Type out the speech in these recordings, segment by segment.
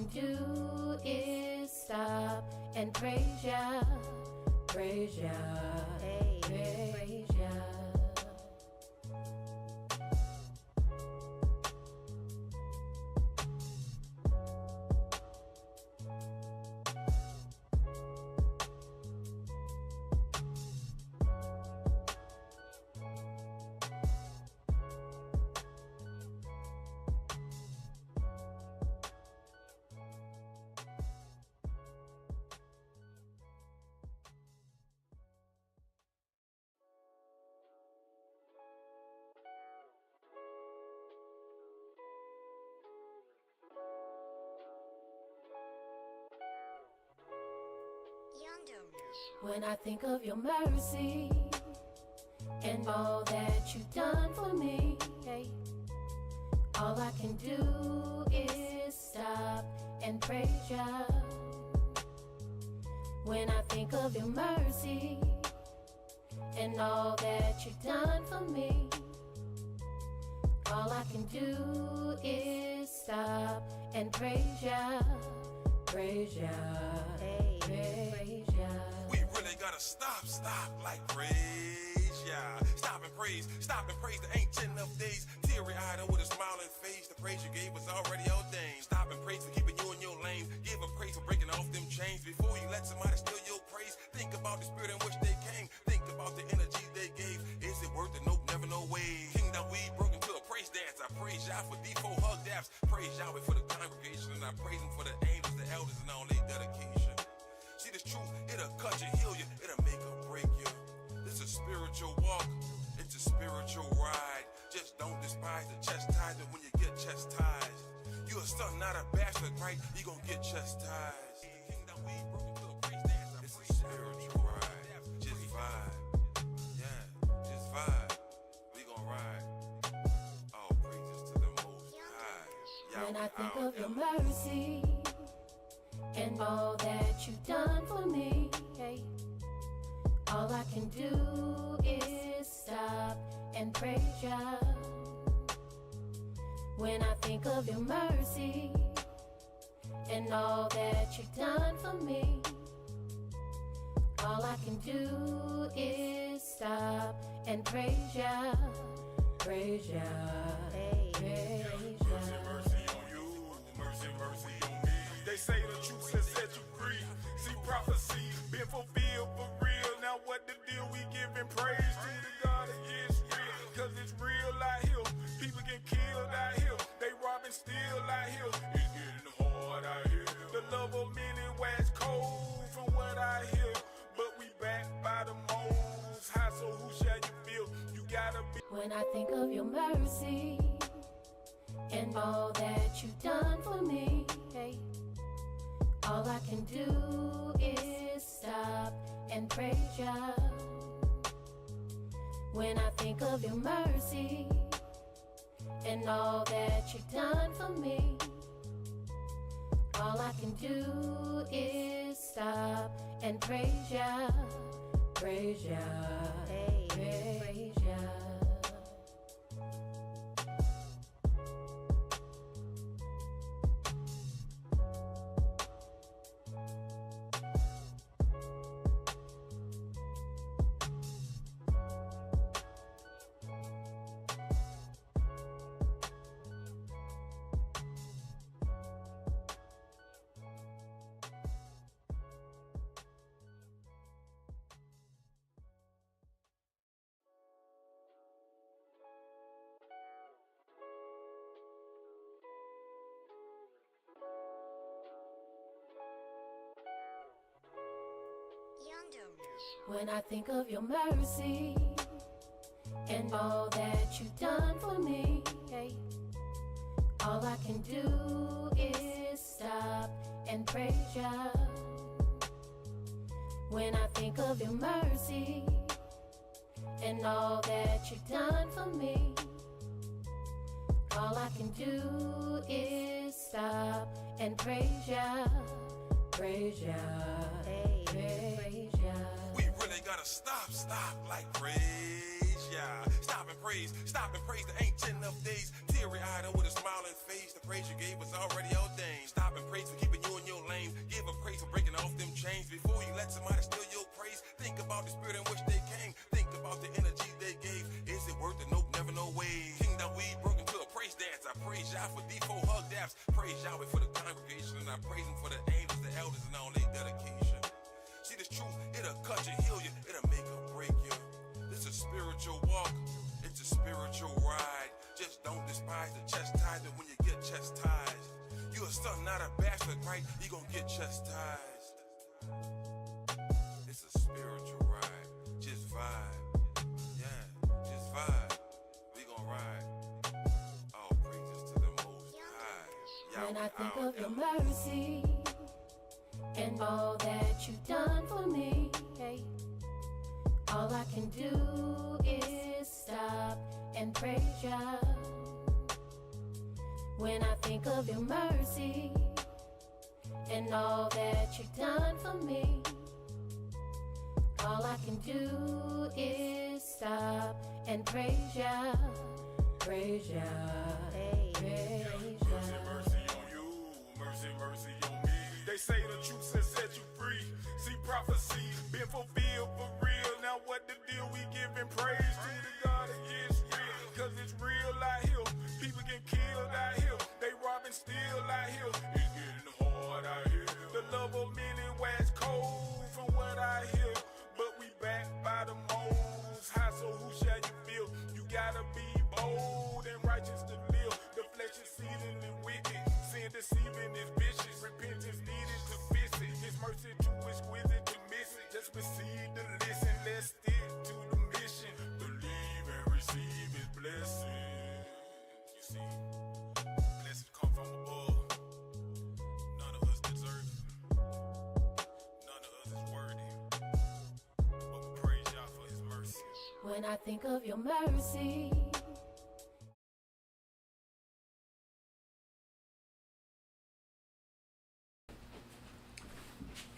can do is stop and praise ya, praise ya, hey, praise ya. When I think of your mercy and all that you've done for me, hey, all I can do is stop and praise ya. When I think of your mercy and all that you've done for me, all I can do is stop and praise ya, praise ya, hey, praise ya. We really gotta stop like praise ya. Stop and praise the ancient of days. Teary-eyed and with a smiling face, the praise you gave was already ordained. Stop and praise for keeping you in your lane. Give a praise for breaking off them chains. Before you let somebody steal your praise, think about the spirit in which they came. Think about the energy they gave. Is it worth it? Nope, never, no way. Kingdom we broke into a praise dance. I praise y'all for D4 hug daps. Praise Yahweh for the congregation, and I praise him for the angels, the elders, and all their dedication. See, this truth, it'll cut you, heal you, it'll make or break you. It's a spiritual walk, it's a spiritual ride. Just don't despise the chastisement when you get chastised. You a son, not a bastard, right? You gon' get chastised. Kingdom we broke into a praise dance. It's a spiritual ride. Just vibe. Yeah, just vibe. We gon' ride. All praises to the Most High. When I think of your mercy and all that you've done for me, hey, all I can do is stop and praise ya. When I think of your mercy and all that you've done for me, all I can do is stop and praise ya, praise ya, hey, praise ya. Mercy on you, mercy on me. They say the truth has set you free. See prophecy been fulfilled for real. Now what the deal? We giving praise to the God that is real. Cause it's real out here. People get killed out here. They robbing still out here. It's getting hard out here. The love of many wax cold from what I hear. But we back by the Most High, so who shall you feel? You gotta be. When I think of your mercy and all that you've done for me, hey, all I can do is stop and praise ya. When I think of your mercy and all that you've done for me, all I can do is stop and praise ya, praise ya, hey, praise ya. When I think of your mercy and all that you've done for me, hey, all I can do is stop and praise ya. When I think of your mercy and all that you've done for me, all I can do is stop and praise ya, praise ya, hey, praise ya. We really gotta stop like praise ya. Stop and praise the ancient of days. Teary-eyed and with a smiling face, the praise you gave was already ordained. Stop and praise for praise Yahweh for the congregation, and I praise him for the angels, the elders, and all their dedication. See, this truth, it'll cut you, heal you, it'll make or break you. It's a spiritual walk, it's a spiritual ride. Just don't despise the chastisement when you get chastised. You a son, not a bastard, right? You gonna get chastised. It's a spiritual ride. Just vibe. Yeah, just vibe. We gon' ride. All praises to the Most High. When I think of your mercy and all that you've done for me, hey, all I can do is stop and praise ya. When I think of your mercy and all that you've done for me, all I can do is stop and praise ya. Praise ya. Praise ya. Mercy on you, mercy, mercy on me. They say the truth has set you free. See prophecy been fulfilled for real. Now what the deal? We giving praise to the God of Yisrael. Cause it's real out here. People get killed out here. They robbing still out here. It's getting hard out here. The love of many wax cold from what I hear. But we back by the Most High, so who shall you feel? You gotta be bold and righteous to live. The flesh is seething and wicked. Sin deceiving is vicious. Repentance needed to fix it. His mercy too exquisite to miss it. Just receive the listen. Let's stick to the mission. Believe and receive his blessing. You see, blessings come from above. None of us deserve it. None of us is worthy. But we praise y'all for his mercy. When I think of your mercy.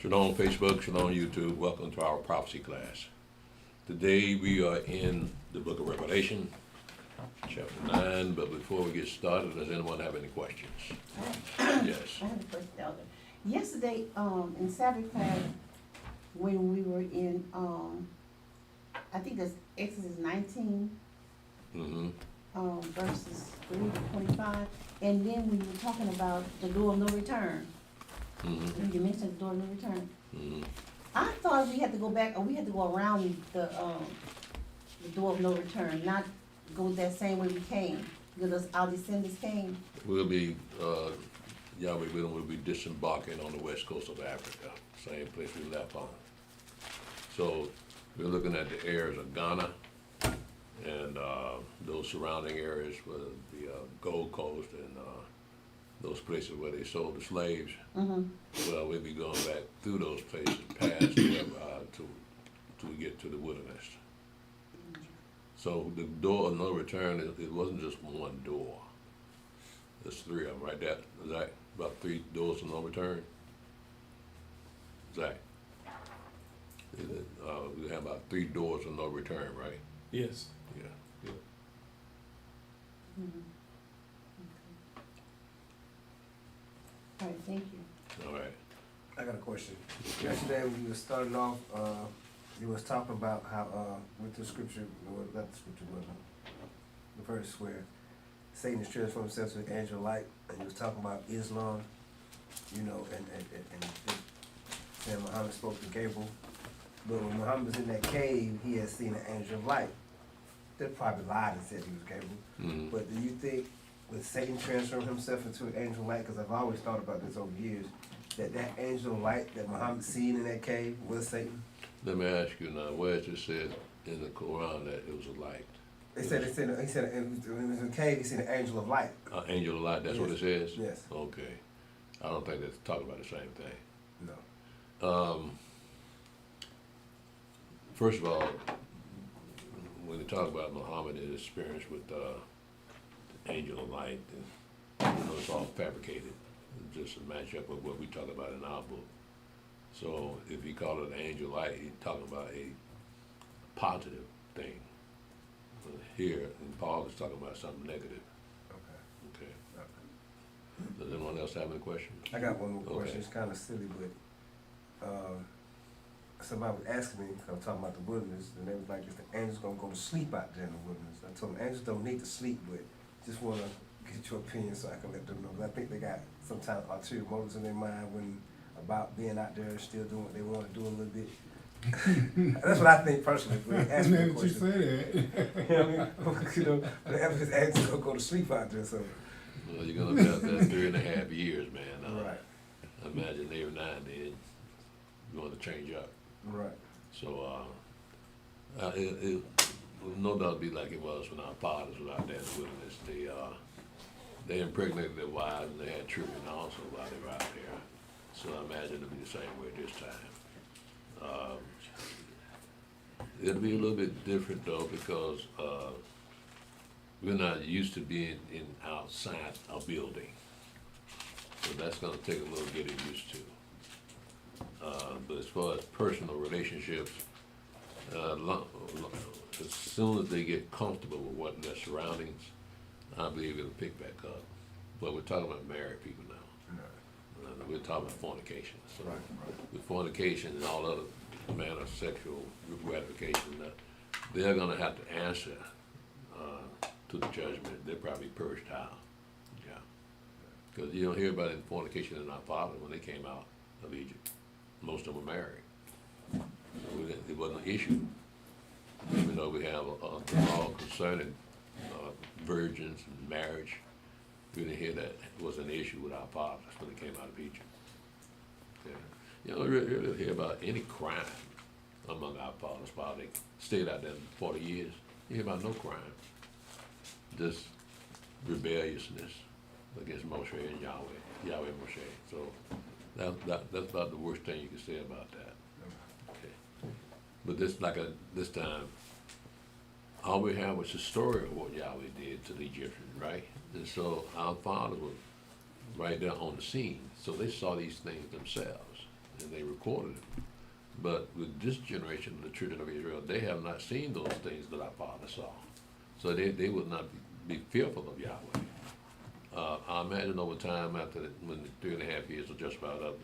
Shalom Facebook, Shalom YouTube. Welcome to our prophecy class. Today we are in the book of Revelation, chapter 9. But before we get started, does anyone have any questions? Yes. I have a question, Elder. Yesterday, in Sabbath class, when we were in, I think that's Exodus 19, Mm-hmm. Verses 3 to 25, and then we were talking about the door of no return. Mm-hmm. You mentioned the door of no return. Mm-hmm. I thought we had to go back, or we had to go around the door of no return, not go that same way we came, because our descendants came. We'll be, Yahweh willing, we'll be disembarking on the west coast of Africa, same place we left on. So we're looking at the areas of Ghana and those surrounding areas, whether it be Gold Coast and those places where they sold the slaves. Mm-hmm. Well, we'll be going back through those places, past till we get to the wilderness. So the door of no return, it wasn't just one door. There's three of them, right? Is that about 3 doors of no return? Zach? We have about 3 doors of no return, right? Yes. Yeah. Yeah. Mm-hmm. All right, thank you. All right. I got a question. Yesterday when you were starting off, you was talking about how, with the scripture, well, not the scripture, but the verse where Satan is transformed himself to an angel of light, and you was talking about Islam, you know, and saying Muhammad spoke to Gabriel. But when Muhammad was in that cave, he had seen an angel of light. They probably lied and said he was Gabriel. Mm-hmm. But do you think when Satan transformed himself into an angel of light, because I've always thought about this over years, that angel of light that Muhammad seen in that cave was Satan? Let me ask you now, where it just said in the Quran that it was a light? He said when he was in the cave, he seen an angel of light. Angel of light, that's what it says? Yes. Okay. I don't think that's talking about the same thing. No. First of all, when they talk about Muhammad and his experience with the angel of light, and, it's all fabricated, just to match up with what we talk about in our book. So if you call it an angel of light, he's talking about a positive thing. Here, and Paul is talking about something negative. Okay. Okay. Does anyone else have any questions? I got one more question. Okay. It's kind of silly, but somebody was asking me, because I'm talking about the wilderness, and they was like, is the angels going to go to sleep out there in the wilderness? I told them, angels don't need to sleep, but just want to get your opinion so I can let them know. 'Cause I think they got sometimes ulterior motives in their mind when about being out there and still doing what they want to do a little bit. That's what I think personally. But ask me a Now that you question. say that. You know what I mean? You know, the evidence asks to go to sleep out there. So Well, you're gonna be out there 3.5 years, man. right, Imagine every now and then you want to change up. right, So, it will no doubt be like it was when our fathers were out there in the wilderness. They impregnated their wives and they had children also while they were out there. So I imagine it'll be the same way this time. It'll be a little bit different though because we're not used to being outside a building. So that's gonna take a little getting used to. But as far as personal relationships, as soon as they get comfortable with what their surroundings, I believe it'll pick back up. But we're talking about married people now. We're talking about fornication. So right, with fornication and all other manner of sexual gratification, they're gonna have to answer to the judgment. They're probably purged out. Yeah. Because you don't hear about it in fornication in our fathers when they came out of Egypt. Most of them were married. So it wasn't an issue. Even though we have a law concerning virgins and marriage, we didn't hear that it was an issue with our fathers when they came out of Egypt. Yeah. You don't really hear about any crime among our fathers while they stayed out there 40 years. You hear about no crime. Just rebelliousness against Moshe and Yahweh Moshe. So that's about the worst thing you can say about that. Okay. But this time, all we have was the story of what Yahweh did to the Egyptians, right? And so our fathers were right there on the scene, so they saw these things themselves, and they recorded it. But with this generation of the children of Israel, they have not seen those things that our fathers saw. So they would not be fearful of Yahweh. I imagine over time, when the 3.5 years are just about up,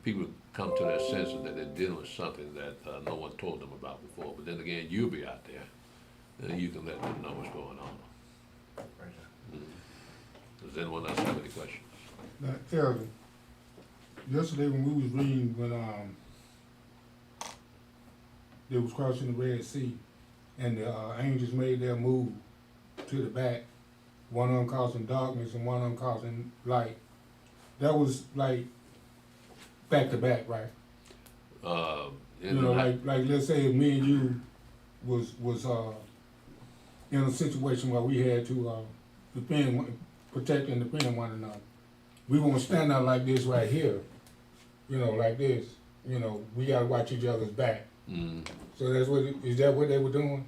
people come to their senses that they're dealing with something that no one told them about before. But then again, you'll be out there, and you can let them know what's going on. right. Does anyone else have any questions? Now, Elder, yesterday when we was reading when they was crossing the Red Sea and the angels made their move to the back, one of them causing darkness and one of them causing light. That was like back to back, right? You know, like let's say if me and you was in a situation where we had to protect and defend one another. We won't stand out like this right here, you know, like this. You know, we gotta watch each other's back. So is that what they were doing?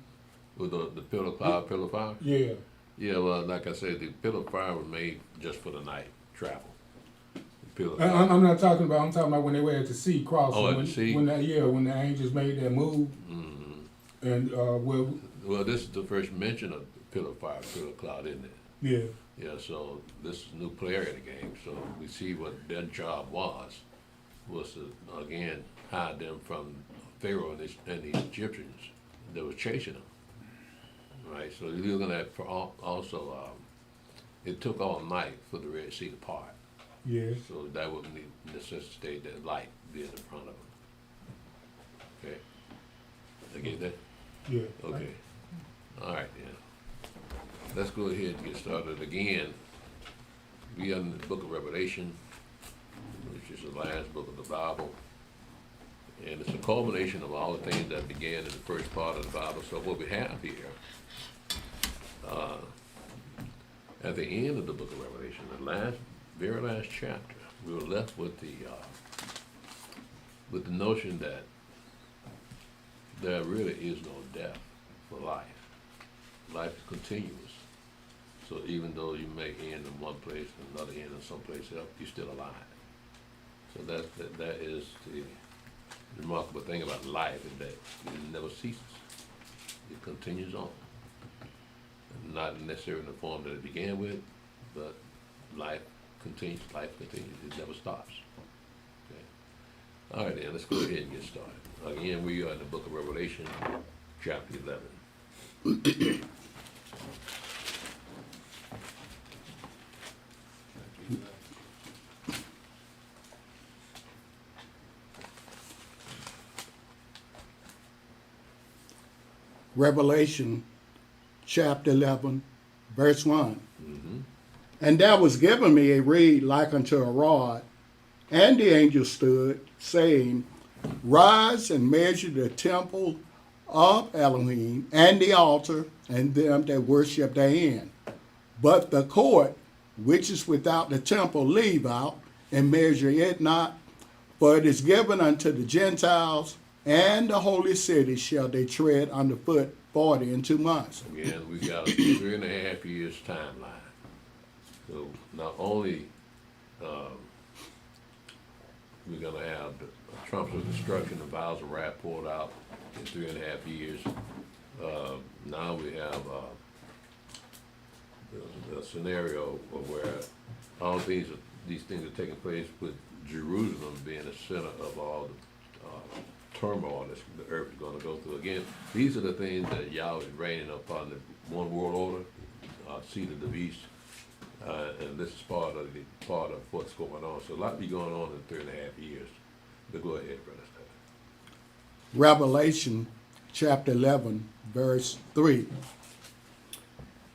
With the pillar of cloud, pillar of fire? Yeah. Yeah, well, like I said, the pillar of fire was made just for the night travel. The pillar of I'm not talking about. I'm talking about when they were at the sea crossing. Oh, at the sea? When the angels made their move. And well, this is the first mention of pillar of fire, pillar of cloud, isn't it? yeah. Yeah, so this is a new player in the game. So we see what their job was to again hide them from Pharaoh and these Egyptians that was chasing them. Right, so you're looking at also, it took all night for the Red Sea to part. Yes. So that would necessitate that light being in front of them. Okay, I get that? Yeah. Okay, all right then. Let's go ahead and get started again. We are in the book of Revelation, which is the last book of the Bible. And it's a culmination of all the things that began in the first part of the Bible. So what we have here, at the end of the book of Revelation, the very last chapter, we were left with the notion that there really is no death for life. Life is continuous. So even though you may end in one place and another end in someplace else, you're still alive. So that is the remarkable thing about life, is that it never ceases. It continues on. Not necessarily in the form that it began with, but life continues, it never stops. Okay. All right then, let's go ahead and get started. Again, we are in the book of Revelation, chapter 11. Revelation chapter 11, verse 1. And there was given me a reed like unto a rod, and the angel stood, saying, Rise and measure the temple of Elohim, and the altar, and them that worship therein. But the court, which is without the temple, leave out, and measure it not, for it is given unto the Gentiles, and the holy city shall they tread underfoot 42 months. Again, we got a 3.5 years timeline. So not only we're gonna have the trumps of destruction, the vials of wrath poured out in 3.5 years. Now we have a scenario where all these things are taking place with Jerusalem being the center of all the turmoil that the earth is going to go through. Again, these are the things that Yahweh is raining upon the one world order, seed of the beast, and this is part of what's going on. So a lot be going on in 3.5 years. But go ahead, Brother Stephen. Revelation chapter 11, verse 3.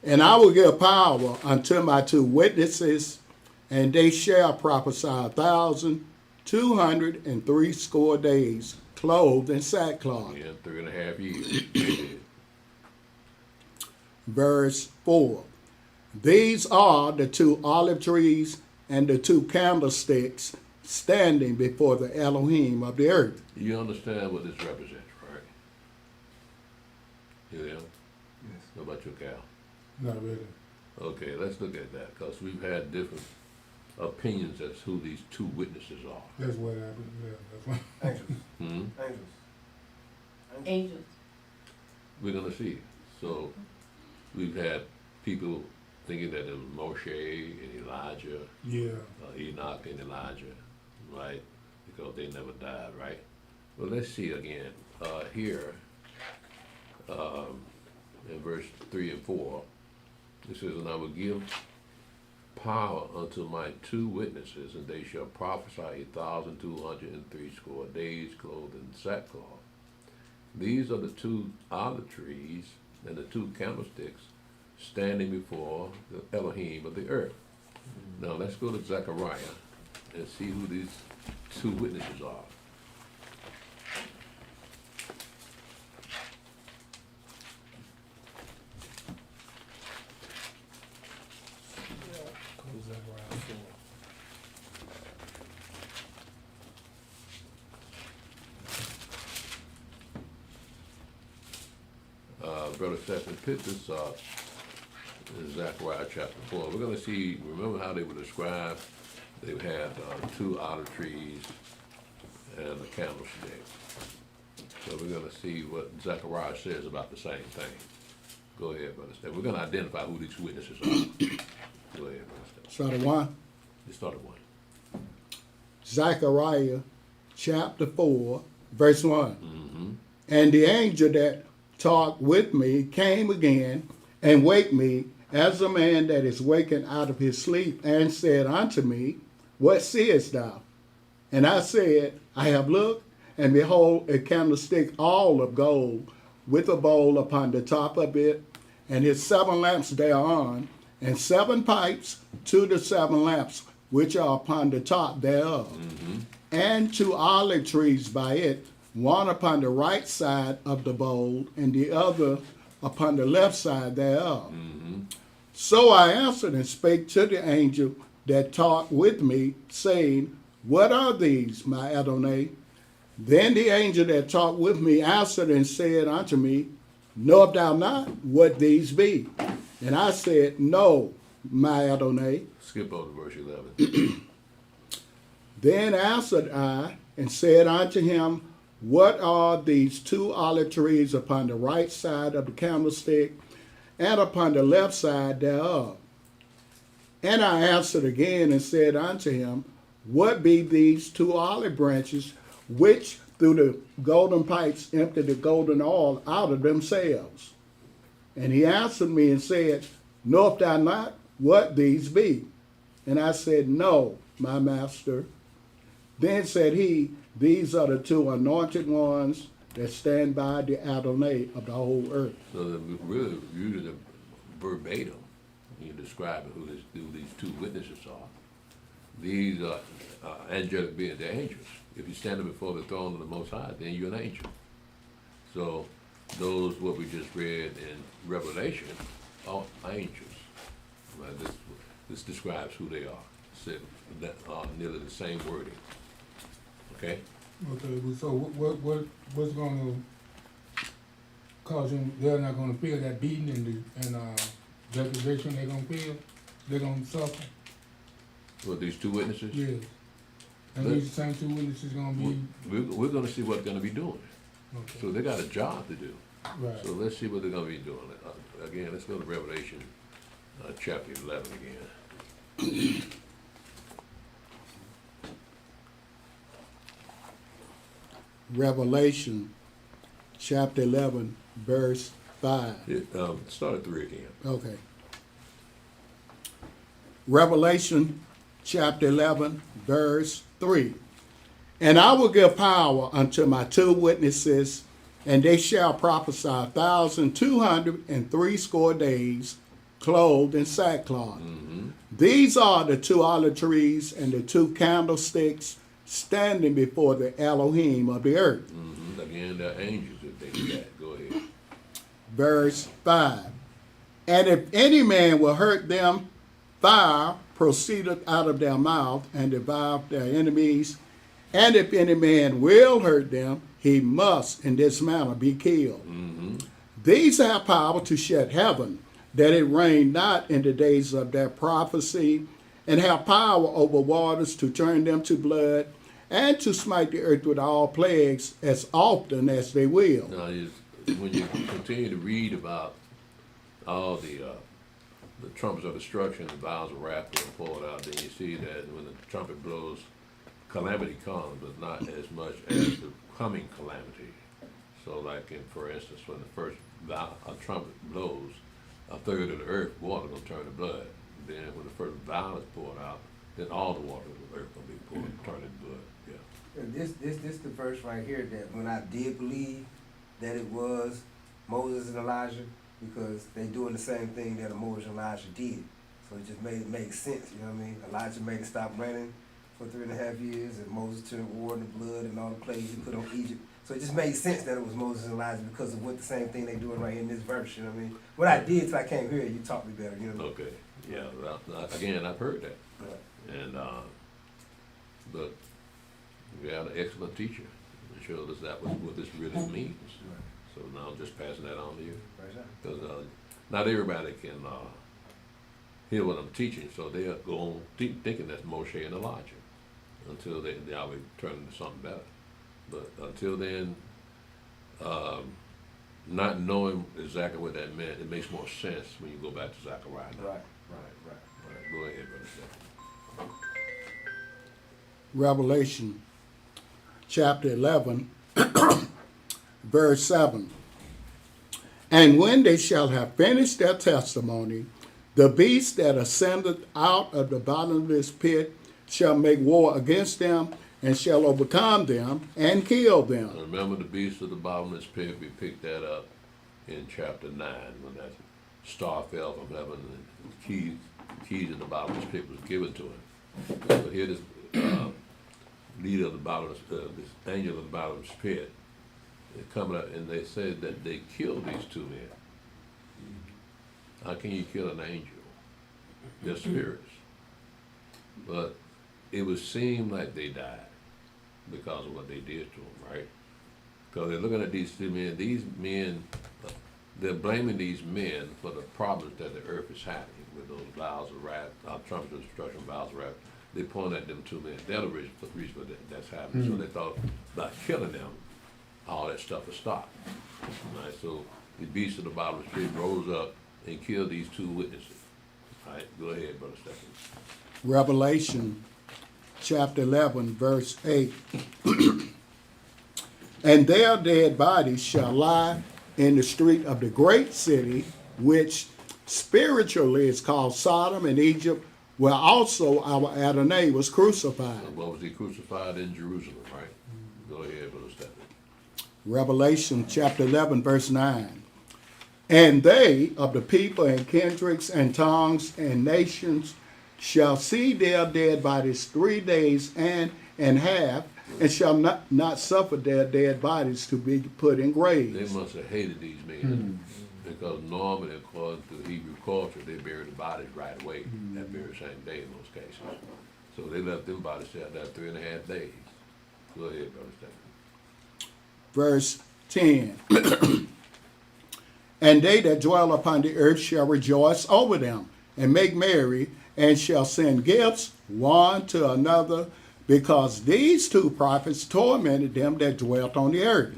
And I will give power unto my 2 witnesses, and they shall prophesy 1,260 days, clothed in sackcloth. Again, 3.5 years. Verse 4. These are the 2 olive trees and the 2 candlesticks standing before the Elohim of the earth. You understand what this represents, right? You know? Yes. What about your Cal? Not really. Okay, let's look at that, because we've had different opinions as who these 2 witnesses are. That's what happened. Yeah, that's what. Angels. Hmm? Angels. Angels. We're gonna see. So we've had people thinking that it was Moshe and Elijah, Yeah. Enoch and Elijah, right? Because they never died, right? Well, let's see again. Here, in verse 3 and 4, it says, And I will give power unto my 2 witnesses, and they shall prophesy 1,260 days, clothed in sackcloth. These are the 2 olive trees and the 2 candlesticks standing before the Elohim of the earth. Now let's go to Zechariah and see who these 2 witnesses are. Brother Stephen, pick this up in Zechariah chapter 4. We're going to see, remember how they were described? They had 2 olive trees and a candlestick. So we're going to see what Zechariah says about the same thing. Go ahead, Brother Stephen. We're going to identify who these witnesses are. Go ahead, Brother Stephen. Start at 1. You started 1. Zechariah chapter 4, verse 1. Mm-hmm. And the angel that talked with me came again and waked me as a man that is wakened out of his sleep, and said unto me, What seest thou? And I said, I have looked, and behold, a candlestick all of gold, with a bowl upon the top of it, and his 7 lamps thereon, and 7 pipes to the 7 lamps which are upon the top thereof, and 2 olive trees by it, one upon the right side of the bowl, and the other upon the left side thereof. So I answered and spake to the angel that talked with me, saying, What are these, my Adonai? Then the angel that talked with me answered and said unto me, Knowest thou not what these be? And I said, No, my Adonai. Skip over to verse 11. Then answered I and said unto him, What are these 2 olive trees upon the right side of the candlestick, and upon the left side thereof? And I answered again and said unto him, What be these 2 olive branches, which through the golden pipes empty the golden oil out of themselves? And he answered me and said, Knowest thou not what these be? And I said, No, my master. Then said he, These are the 2 anointed ones that stand by the Adonai of the whole earth. So that we really using the verbatim, you describe who these two witnesses are. These are angelic beings, they're angels. If you're standing before the throne of the Most High, then you're an angel. So those what we just read in Revelation are angels. Right? This describes who they are. Said that are nearly the same wording. Okay? Okay, well, so what's gonna cause them, they're not gonna feel that beating and deprivation they're gonna feel? They're gonna suffer? Well, these two witnesses? Yes. And these same two witnesses gonna be, We're going to see what they're going to be doing. okay, So they got a job to do. right. So let's see what they're going to be doing. Again, let's go to Revelation chapter 11 again. Revelation chapter 11, verse 5. Start at 3 again. Okay. Revelation chapter 11, verse 3. And I will give power unto my two witnesses, and they shall prophesy 1,260 days, clothed in sackcloth. Mm-hmm. These are the two olive trees and the two candlesticks standing before the Elohim of the earth. Mm-hmm. Again, they're angels if they do that. Go ahead. Verse 5. And if any man will hurt them, fire proceedeth out of their mouth and devour their enemies. And if any man will hurt them, he must in this manner be killed. Mm-hmm. These have power to shut heaven, that it rain not in the days of their prophecy, and have power over waters to turn them to blood, and to smite the earth with all plagues as often as they will. Now, when you continue to read about all the trumpets of destruction, the vials of wrath being poured out, then you see that when the trumpet blows, calamity comes, but not as much as the coming calamity. So, like for instance, when the first trumpet blows, a third of the earth water gonna turn to blood. Then when the first vial is poured out, then all the water of the earth gonna be poured, turn into blood. Yeah. And this the verse right here that when I did believe that it was Moses and Elijah, because they doing the same thing that Moses and Elijah did. So it just made it make sense, you know what I mean? Elijah made it stop raining for 3.5 years, and Moses turned water into blood and all the plagues he put on Egypt. So it just made sense that it was Moses and Elijah because of what the same thing they doing right in this verse, you know what I mean? What I did till I came here, you taught me better, you know? Okay. Yeah. Again, I've heard that, Right. and but we had an excellent teacher who showed us that was what this really means. So now I'm just passing that on to you. Because not everybody can hear what I'm teaching, so they'll go on thinking that's Moshe and Elijah until they always turn into something better. But until then, not knowing exactly what that meant, it makes more sense when you go back to Zechariah now. Right. Go ahead, Brother Stephen. Revelation chapter 11, verse 7. And when they shall have finished their testimony, the beast that ascended out of the bottomless pit shall make war against them, and shall overcome them and kill them. Remember the beast of the bottomless pit, we picked that up in chapter 9 when that star fell from heaven and the keys in the bottomless pit was given to him. So here this leader of the bottomless, this angel of the bottomless pit, is coming up, and they said that they killed these two men. How can you kill an angel? They're spirits. But it would seem like they died because of what they did to them, right? Because they're looking at these two men. These men, they're blaming these men for the problems that the earth is having with those vials of wrath, trumpets of destruction, vials of wrath. They point at them two men. They're the reason for that's happening. So they thought by killing them, all that stuff would stop. Right? So the beast of the bottomless pit rose up and killed these two witnesses. All right, go ahead, Brother Stephen. Revelation chapter 11, verse 8. And their dead bodies shall lie in the street of the great city, which spiritually is called Sodom and Egypt, where also our Adonai was crucified. What was he crucified in Jerusalem, right? Go ahead, Brother Stephen. Revelation chapter 11, verse 9. And they of the people and kindreds and tongues and nations shall see their dead bodies 3 days and half, and shall not suffer their dead bodies to be put in graves. They must have hated these men because normally, according to Hebrew culture, they buried the bodies right away that very same day in most cases. So they left them bodies out there 3.5 days. Go ahead, Brother Stephen. Verse 10. And they that dwell upon the earth shall rejoice over them, and make merry, and shall send gifts one to another, because these 2 prophets tormented them that dwelt on the earth.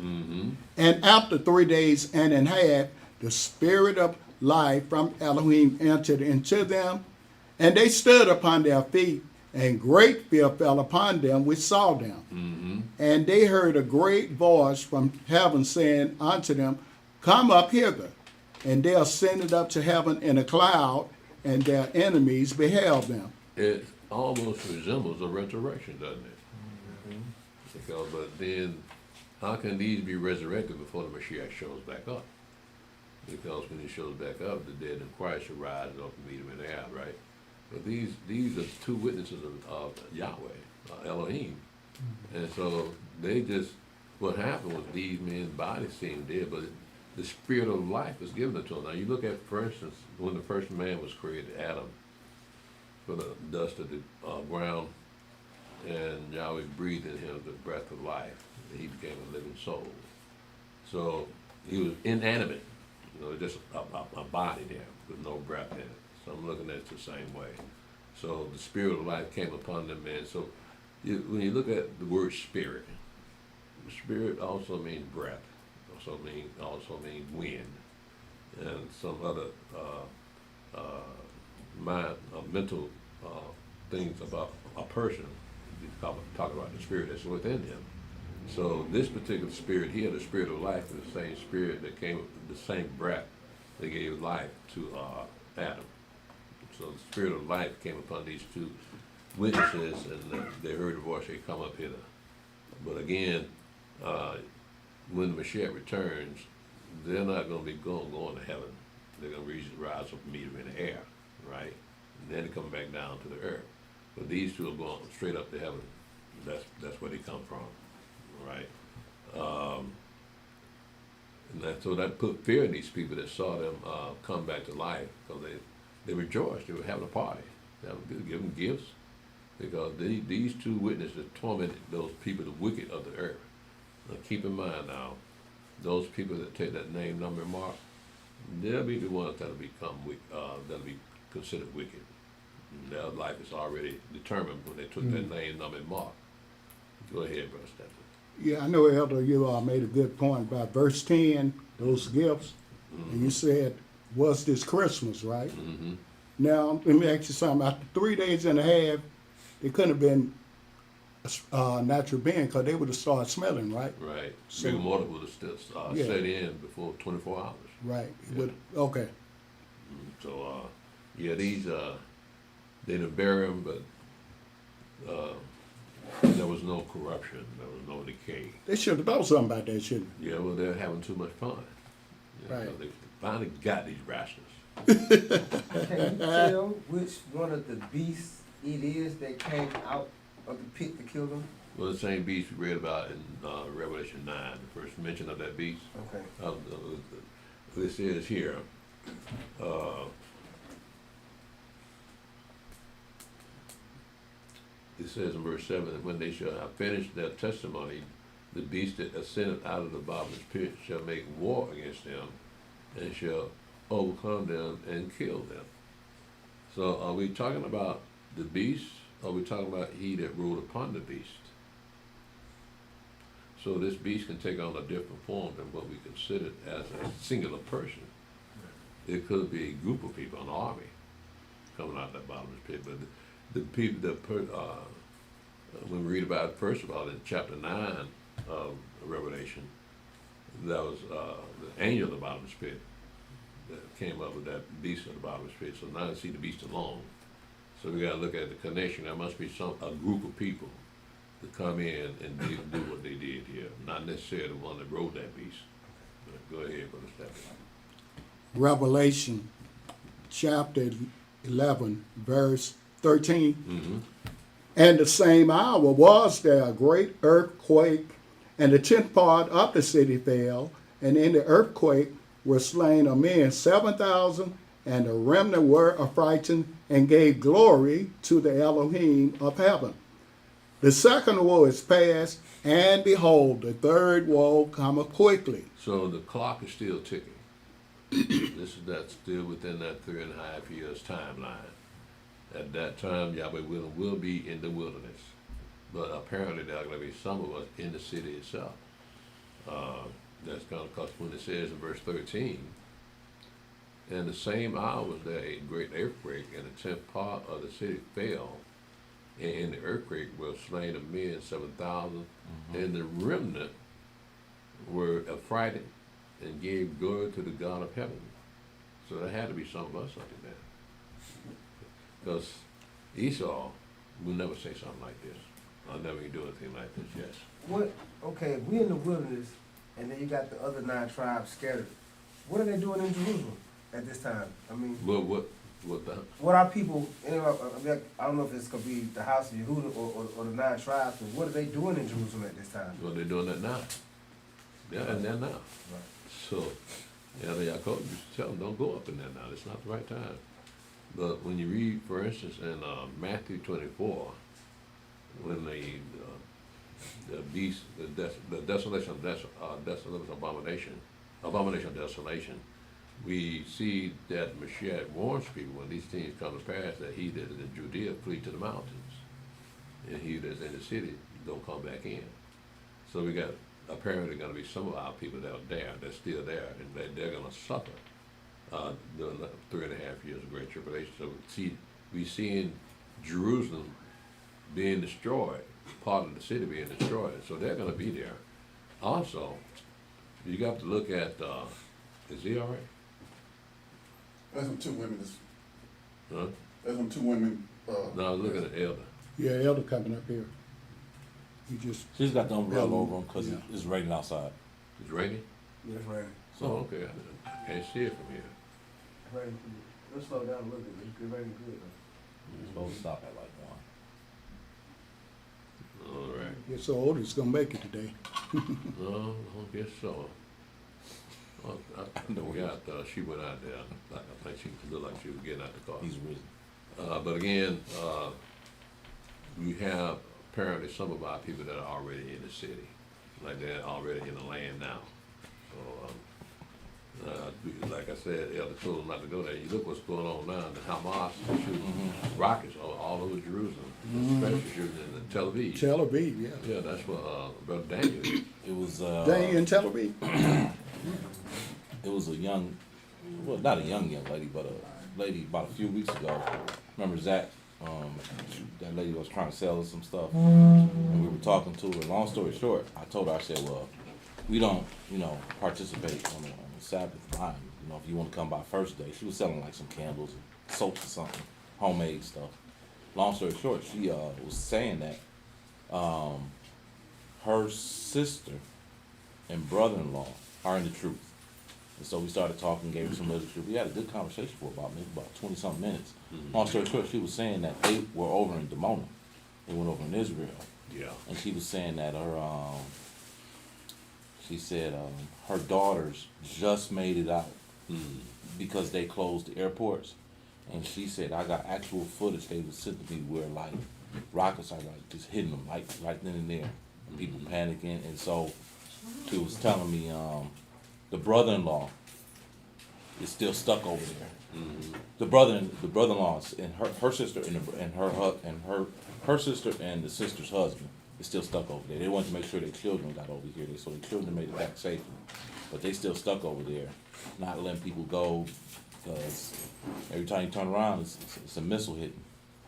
And after 3 days and half, the spirit of life from Elohim entered into them, and they stood upon their feet, and great fear fell upon them which saw them. And they heard a great voice from heaven saying unto them, Come up hither. And they ascended up to heaven in a cloud, and their enemies beheld them. It almost resembles a resurrection, doesn't it? Because, but then, how can these be resurrected before the Mashiach shows back up? Because when he shows back up, the dead in Christ shall rise up and meet him in the air, right? But these are 2 witnesses of Yahweh, Elohim. And so they just, what happened was these men's bodies seemed dead, but the spirit of life was given to them. Now you look at, for instance, when the first man was created, Adam, from the dust of the ground, and Yahweh breathed in him the breath of life, and he became a living soul. So he was inanimate, just a body there with no breath in it. So I'm looking at it the same way. So the spirit of life came upon them, man. So when you look at the word spirit also means breath. Also means wind, and some other mental things about a person. Talk about the spirit that's within him. So this particular spirit here, the spirit of life, is the same spirit that came, the same breath that gave life to Adam. So the spirit of life came upon these 2 witnesses, and they heard the voice, they come up hither. But again, when the Mashiach returns, they're not going to be going to heaven. They're going to rise up and meet him in the air, right? And then come back down to the earth. But these 2 are going straight up to heaven. That's where they come from, right? And so that put fear in these people that saw them come back to life, because they rejoiced. They were having a party. They were giving gifts, because these 2 witnesses tormented those people, the wicked of the earth. Now keep in mind now, those people that take that name, number, and mark, they'll be the ones that'll that'll be considered wicked. And their life is already determined when they took that name, number, and mark. Go ahead, Brother Stephen. Yeah, I know, Elder, you made a good point about verse 10, those gifts. And you said, was this Christmas, right? Now, let me ask you something. After 3 days and a half, it couldn't have been natural being, because they would have started smelling, right? Right. So- Rigor mortis would have still set in before 24 hours. Right. Yeah. Okay. So, these, they didn't bury them, but there was no corruption, there was no decay. They should have done something about that, shouldn't Yeah, well, they're having too much fun. Right. So they finally got these rascals. Can you tell which one of the beasts it is that came out of the pit to kill them? Well, the same beast we read about in Revelation 9, the first mention of that beast. Okay. This is here. It says in verse 7 that when they shall have finished their testimony, the beast that ascended out of the bottomless pit shall make war against them, and shall overcome them and kill them. So are we talking about the beast, or are we talking about he that rode upon the beast? So this beast can take on a different form than what we consider as a singular person. It could be a group of people, an army, coming out of that bottomless pit. But the people when we read about it, first of all, in chapter 9 of Revelation, that was the angel of the bottomless pit that came up with that beast of the bottomless pit. So now you see the beast alone. So we got to look at the connection. There must be a group of people to come in and do what they did here, not necessarily the one that rode that beast. But go ahead, Brother Stephanie. Revelation chapter 11, verse 13. Mm-hmm. And the same hour was there a great earthquake, and the 10th part of the city fell, and in the earthquake were slain of men 7,000, and the remnant were affrighted and gave glory to the Elohim of heaven. The second woe is past, and behold, the third woe cometh quickly. So the clock is still ticking. That's still within that 3.5 years timeline. At that time, Yahweh will be in the wilderness. But apparently there are going to be some of us in the city itself. That's going to, because when it says in verse 13, in the same hour was there a great earthquake, and the 10th part of the city fell. And in the earthquake were slain of men 7,000, and the remnant were affrighted and gave glory to the God of heaven. So there had to be some of us up in there. Because Esau will never say something like this. I'll never do anything like this, yes. What, okay, we in the wilderness, and then you got the other 9 tribes scattered. What are they doing in Jerusalem at this time? I mean, what are people, I don't know if it's going to be the house of Yehuda or the 9 tribes, but what are they doing in Jerusalem at this time? Well, they're doing that now. They're in there now. Right. So, Yaakov used to tell them, don't go up in there now. It's not the right time. But when you read, for instance, in Matthew 24, when the beast, the desolation of abomination of desolation, we see that Mashiach warns people when these things come to pass that he that is in Judea flee to the mountains, and he that's in the city don't come back in. So we got apparently going to be some of our people that are there, that's still there, and they're going to suffer during the 3.5 years of great tribulation. So we seeing Jerusalem being destroyed, part of the city being destroyed. So they're going to be there. Also, you got to look at, is he all right? There's them 2 women. Huh? There's them 2 women. No, I was looking at Elder. Yeah, Elder coming up here. She's got the umbrella over him because it's raining outside. It's raining? Yes, right. So, okay, I can't see it from here. Right. Let's slow down a little bit. It's raining good though. It's supposed to stop at like 1. All right. You're so old, he's going to make it today. No, I guess so. Well, she went out there. I think she looked like she was getting out the car. He's risen. But again, we have apparently some of our people that are already in the city, like they're already in the land now. So, like I said, Elder told them not to go there. You look what's going on now. The Hamas is shooting rockets all over Jerusalem, especially shooting in Tel Aviv. Tel Aviv, yeah. Yeah, that's what Brother Daniel is. It was Daniel in Tel Aviv. it was a young, well, not a young lady, but a lady about a few weeks ago. Remember Zach? That lady was trying to sell us some stuff, and we were talking to her. Long story short, I told her, I said, well, we don't, participate on the Sabbath line. If you want to come by first day. She was selling like some candles and soaps or something, homemade stuff. Long story short, she was saying that her sister and brother-in-law are in the truth. And so we started talking, gave her some literature. We had a good conversation for about 20-something minutes. Long story short, she was saying that they were over in Dimona. They went over in Israel. Yeah. And she was saying that her daughters just made it out because they closed the airports. And she said, I got actual footage they was sending me where like rockets are like just hitting them like right then and there. And people panicking. And so she was telling me the brother-in-law is still stuck over there. The brother-in-law and her sister and her sister and the sister's husband is still stuck over there. They wanted to make sure their children got over here, so their children made it back safely, but they still stuck over there, not letting people go because every time you turn around, it's a missile hitting.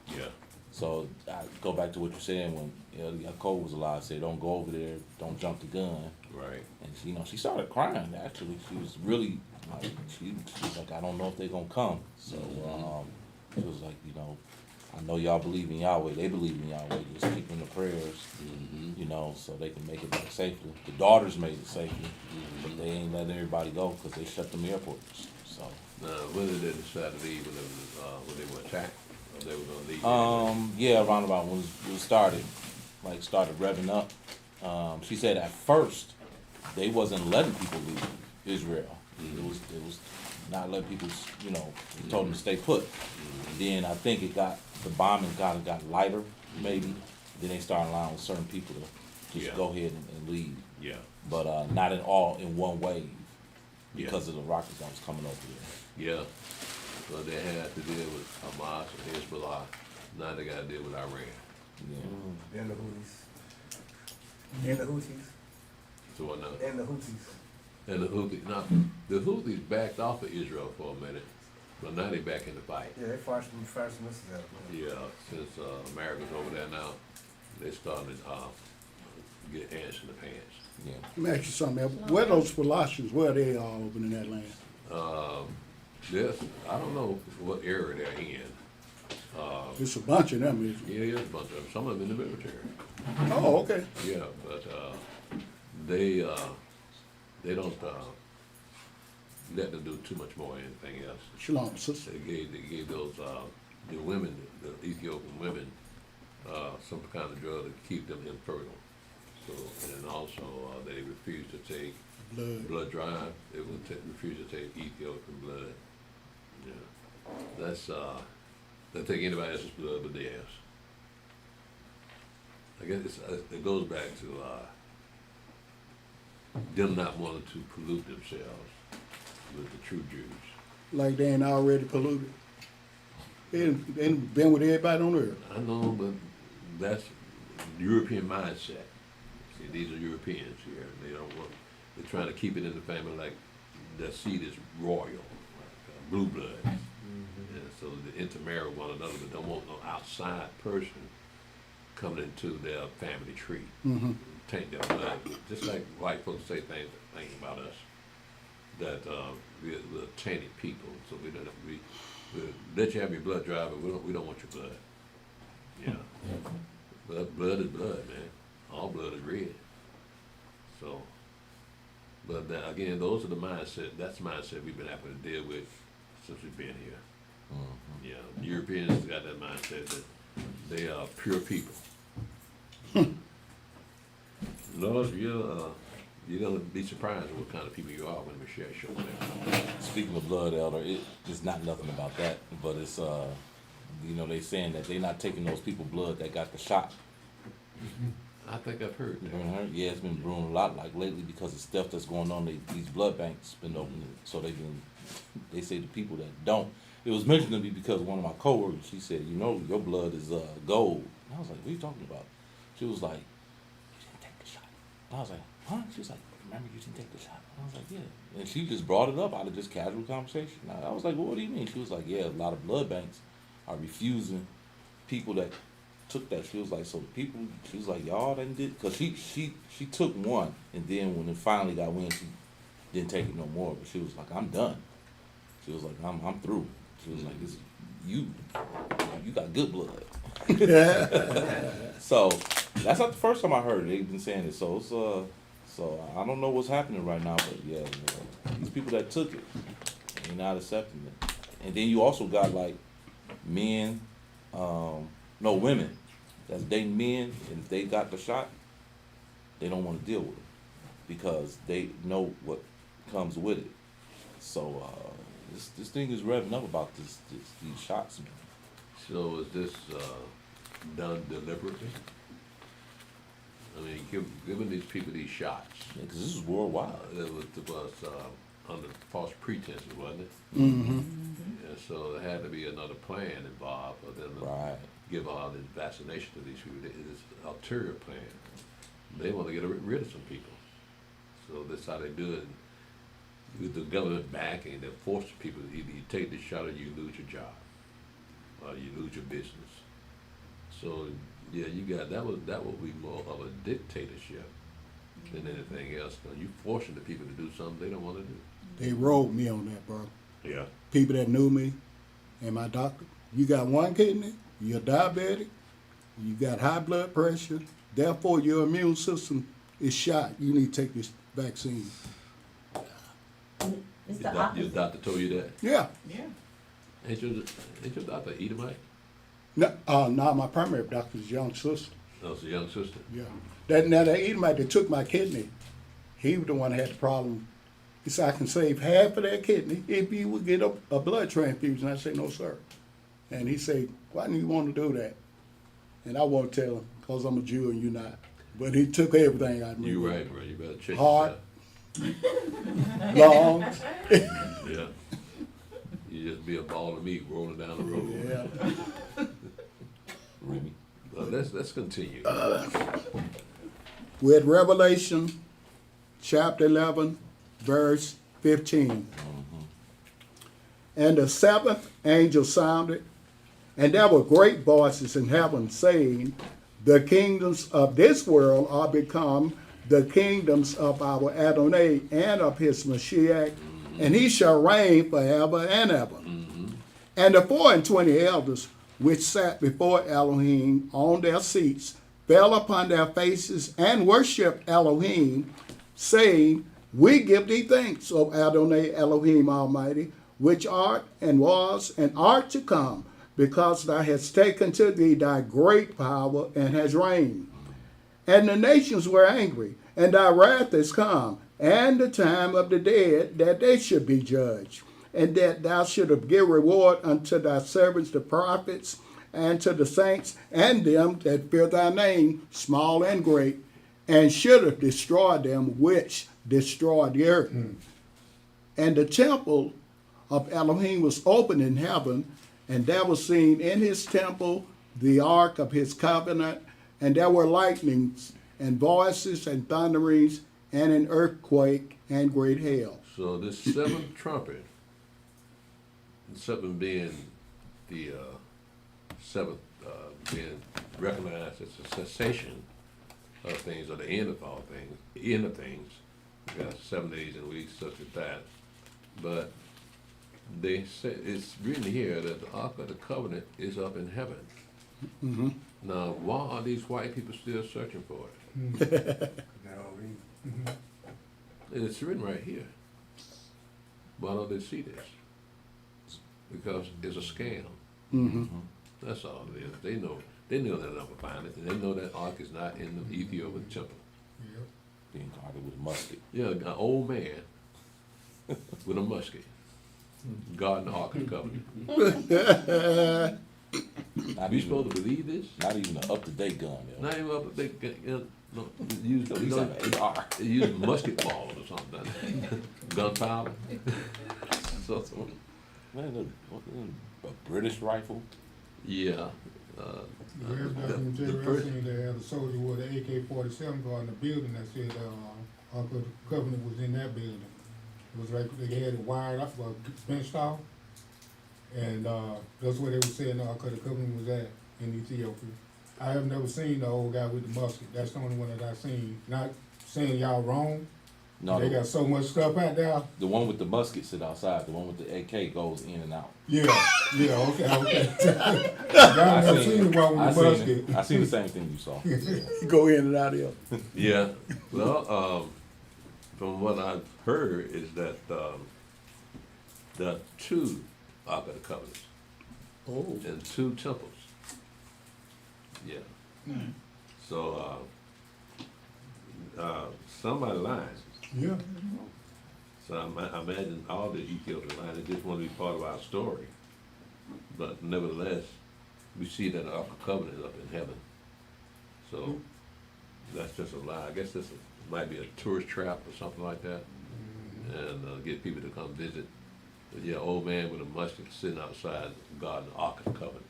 Yeah. So I go back to what you're saying when Yaakov was alive. Said, "Don't go over there. Don't jump the gun." Right. And she started crying. Actually, she was really like, she was like, "I don't know if they're gonna come." So she was like, I know y'all believe in Yahweh. They believe in Yahweh. Just keep in the prayers. know, so they can make it back safely. The daughters made it safely, but they ain't letting everybody go because they shut them airports. So, When did they decide to leave? When they were attacked? Or they were gonna leave? yeah, around about when it started revving up. She said at first they wasn't letting people leave Israel. It was not letting people, you know, told them to stay put. And then I think the bombing got lighter, maybe. Then they started allowing certain people to just go ahead and leave. Yeah. But not in one wave because of the rockets that was coming over here. Yeah. So they had to deal with Hamas and Hezbollah. Now they got to deal with Iran. Yeah. And the Houthis. And the Houthis. So what now? And the Houthis. And the Houthis. Now, the Houthis backed off of Israel for a minute, but now they back in the fight. Yeah, they fired some missiles at them. Yeah, since America's over there now, they starting to get ants in the pants. Yeah. Let me ask you something. Where those Colossians, where are they all over in that land? I don't know what area they're in. There's a bunch of them, isn't Yeah, there's a bunch of them. Some of them in the military. there? Oh, okay. Yeah, but they don't let them do too much more than anything else. Shalom, sister. They gave those the women, the Ethiopian women, some kind of drug to keep them infertile. So, and also they refused to take blood drive. They would refuse to take Ethiopian blood. Yeah, that's they take anybody else's blood but theirs. I guess it goes back to them not wanting to pollute themselves with the true Jews. Like they ain't already polluted. They ain't been with everybody on earth. I know, but that's European mindset. See, these are Europeans here, and they're trying to keep it in the family like their seed is royal, like blue blood. And so they intermarry with one another, but don't want no outside person coming into their family tree, taint their blood. Just like white folks say things about us, that we're tainted people, so we let you have your blood drive, but we don't want your blood. Yeah. But blood is blood, man. All blood is red. So, but then, again, those are the mindset. That's the mindset we've been having to deal with since we've been here. Yeah, the Europeans got that mindset that they are pure people. Lord, you're gonna be surprised at what kind of people you are when we share a show with them. Speaking of blood, Elder, it's not nothing about that, but it's you know, they saying that they not taking those people blood that got the shot. I think I've heard You that. ever heard? Yeah, it's been brewing a lot like lately because of stuff that's going on. These blood banks been opening, so they say the people that don't. It was mentioned to me because one of my coworkers, she said, you know, your blood is gold. And I was like, what are you talking about? She was like, you didn't take the shot. And I was like, huh? She was like, remember you didn't take the shot? And I was like, yeah. And she just brought it up out of just casual conversation. I was like, well, what do you mean? She was like, yeah, a lot of blood banks are refusing people that took that. She was like, so people, she was like, y'all didn't did, because she took one, and then when it finally got wind, she didn't take it no more. But she was like, I'm done. She was like, I'm through. She was like, you got good blood. So that's not the first time I heard it. They've been saying it. So it's so I don't know what's happening right now, but yeah, these people that took it, they're not accepting it. And then you also got like men, women that's dating men, and if they got the shot, they don't want to deal with it because they know what comes with it. So this thing is revving up about these shots, man. So is this done deliberately? I mean, giving these people these shots. Yeah, because this is worldwide. It was under false pretenses, wasn't it? Mm-hmm. And so there had to be another plan involved for them to give all this vaccination to these people. This ulterior plan. They want to get rid of some people. So that's how they do it. With the government backing, they force people to either you take the shot or you lose your job, or you lose your business. So yeah, that would be more of a dictatorship than anything else. Cause you forcing the people to do something they don't want to do. They rolled me on that, bro. Yeah. People that knew me and my doctor. You got one kidney, you're diabetic, you got high blood pressure, Therefore, your immune system is shot. You need to take this vaccine. It's the Your opposite. doctor told you that? Yeah. Ain't your doctor Edomite? No, my primary doctor is young sister. No, it's a young sister. Yeah. That Edomite that took my kidney, he was the one that had the problem. He said, I can save half of that kidney if you would get a blood transfusion. I said, no, sir. And he said, why do you want to do that? And I won't tell him, because I'm a Jew and you're not. But he took everything out of me. You right, bro. You better check Heart, yourself. lungs. Yeah. You just be a ball of meat rolling down the road. Yeah. Remy. But let's continue. We're at Revelation chapter 11, verse 15. And the seventh angel sounded, and there were great voices in heaven saying, the kingdoms of this world are become the kingdoms of our Adonai and of his Mashiach, and he shall reign forever and ever. And the 24 elders which sat before Elohim on their seats fell upon their faces and worshipped Elohim, saying, we give thee thanks, O Adonai Elohim Almighty, which art and was and art to come, because thou hast taken to thee thy great power and hast reigned. And the nations were angry, and thy wrath is come, and the time of the dead, that they should be judged, and that thou shouldst give reward unto thy servants the prophets, and to the saints, and them that fear thy name, small and great, and shouldst destroy them which destroy the earth. And the temple of Elohim was open in heaven, and there was seen in his temple the ark of his covenant, and there were lightnings, and voices, and thunderings, and an earthquake, and great hail. So this seventh trumpet, the seventh being the seventh being recognized as a cessation of things, or the end of all things, end of things. We got 7 days and weeks such as that. But they say it's written here that the Ark of the Covenant is up in heaven. Mm-hmm. Now, why are these white people still searching for it? They don't read. It's written right here. Why don't they see this? Because it's a scam. Mm-hmm. That's all it is. They know they'll never find it, and they know that ark is not in the Ethiopian temple. Being guarded with musket. Yeah, an old man with a musket guarding the Ark of the Covenant. Not We even, supposed to believe this? not even an up-to-date gun. Yo. Not even up. They no, use He's an AR. they use musket balls or something. Gunpowder. So Man, look, a British rifle. yeah. Where's that the first- seen they had a soldier with an AK-47 guarding the building that said Ark of the Covenant was in that building. It was like they had it wired up, fenced off, and that's where they were saying the Ark of the Covenant was at in Ethiopia. I have never seen the old guy with the musket. That's the only one that I've seen. Not saying y'all wrong. No, They got so much stuff out there. the one with the musket sit outside. The one with the AK goes in and out. Yeah, okay. Y'all never seen the one with the musket. I seen the same thing you saw. Go in and out of here. Yeah. Well, from what I've heard is that there are 2 Ark of the Covenants Oh. and 2 temples. Yeah. So somebody lying. Yeah. So I imagine all the Ethiopian lying. They just want to be part of our story. But nevertheless, we see that the Ark of the Covenant is up in heaven. So that's just a lie. I guess this might be a tourist trap or something like that, and get people to come visit. But yeah, old man with a musket sitting outside guarding the Ark of the Covenant.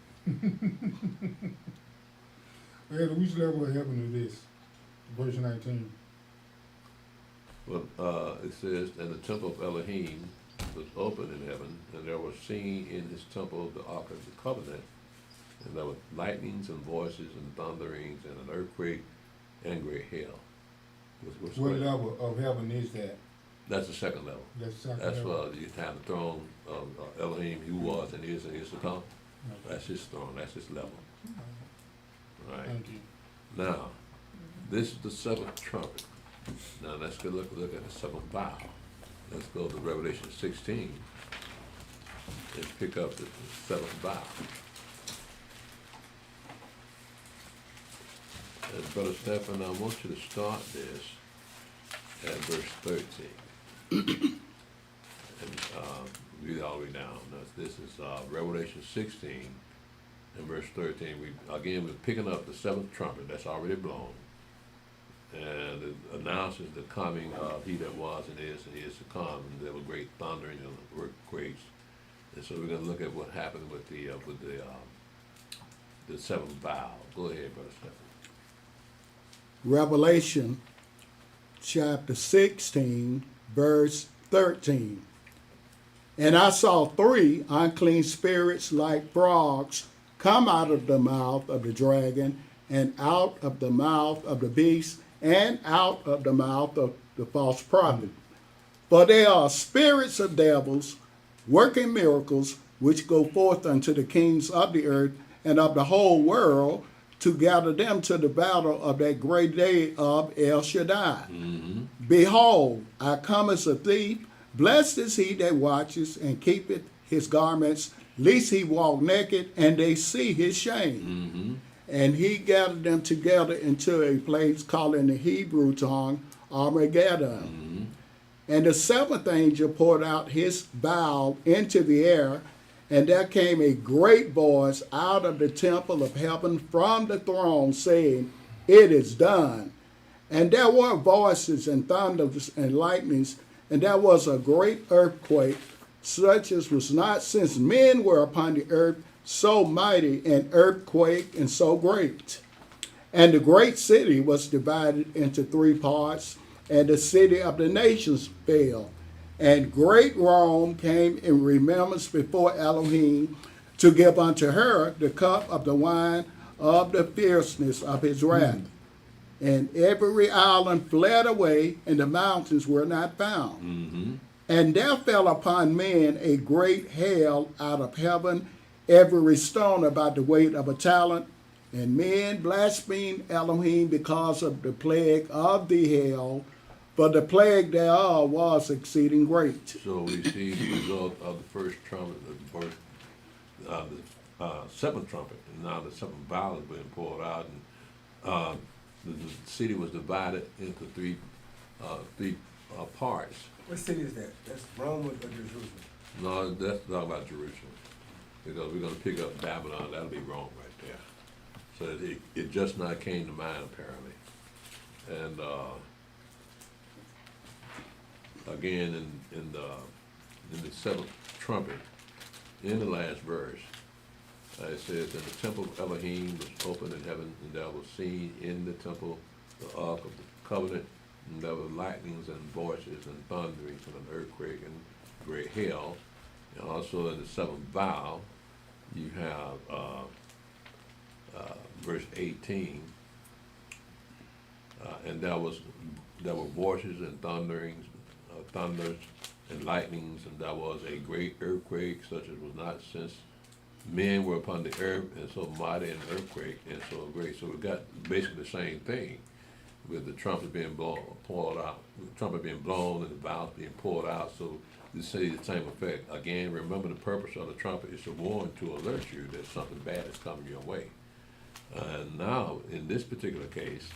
Well, which level of heaven is this? Verse 19. Well, it says, and the temple of Elohim was open in heaven, and there was seen in his temple the Ark of the Covenant, and there were lightnings and voices and thunderings and an earthquake and great hail. What level of heaven is that? That's the second level. That's the second That's level. you have the throne of Elohim, who was and is to come. Okay. That's his throne. That's his level. Right. Thank you. Now, This is the seventh trumpet. Now let's go look at the seventh vial. Let's go to Revelation 16 and pick up the seventh vial. And Brother Stephen, I want you to start this at verse 13. And read all the way down. Now, this is Revelation 16 and verse 13. We're picking up the seventh trumpet that's already blown. And it announces the coming of he that was and is to come. And there were great thundering and earthquakes. And so we're going to look at what happened with the seventh vial. Go ahead, Brother Stephen. Revelation chapter 16, verse 13. And I saw 3 unclean spirits like frogs come out of the mouth of the dragon, and out of the mouth of the beast, and out of the mouth of the false prophet. For they are spirits of devils, working miracles, which go forth unto the kings of the earth and of the whole world, to gather them to the battle of that great day of El Shaddai. Mm-hmm. Behold, I come as a thief. Blessed is he that watches and keepeth his garments, lest he walk naked, and they see his shame. Mm-hmm. And he gathered them together into a place called in the Hebrew tongue Armageddon. Mm-hmm. And the seventh angel poured out his vial into the air, and there came a great voice out of the temple of heaven from the throne, saying, It is done. And there were voices and thunders and lightnings, and there was a great earthquake, such as was not since men were upon the earth, so mighty an earthquake and so great. And the great city was divided into 3 parts, and the city of the nations fell. And great Rome came in remembrance before Elohim to give unto her the cup of the wine of the fierceness of his wrath. And every island fled away, and the mountains were not found. Mm-hmm. And there fell upon men a great hail out of heaven, every stone about the weight of a talent. And men blasphemed Elohim because of the plague of the hail, for the plague thereof was exceeding great. So we see the result of the first trumpet, the seventh trumpet, and now the seventh vial has been poured out, and the city was divided into three parts. What city is that? That's Rome or Jerusalem? No, that's talking about Jerusalem, because we're going to pick up Babylon. That'll be Rome right there. So it just not came to mind apparently, and again in the seventh trumpet, in the last verse, it says, "And the temple of Elohim was opened in heaven, and there was seen in the temple the ark of the covenant, and there were lightnings and voices and thunderings and an earthquake and great hail." And also in the seventh vial, you have verse 18, and there were voices and thunders and lightnings, and there was a great earthquake, such as was not since men were upon the earth, and so mighty an earthquake and so great. So we got basically the same thing, with the trumpet being poured out, the trumpet being blown and the vials being poured out. So you see the same effect. Again, remember the purpose of the trumpet is to warn, to alert you that something bad is coming your way. And now, in this particular case,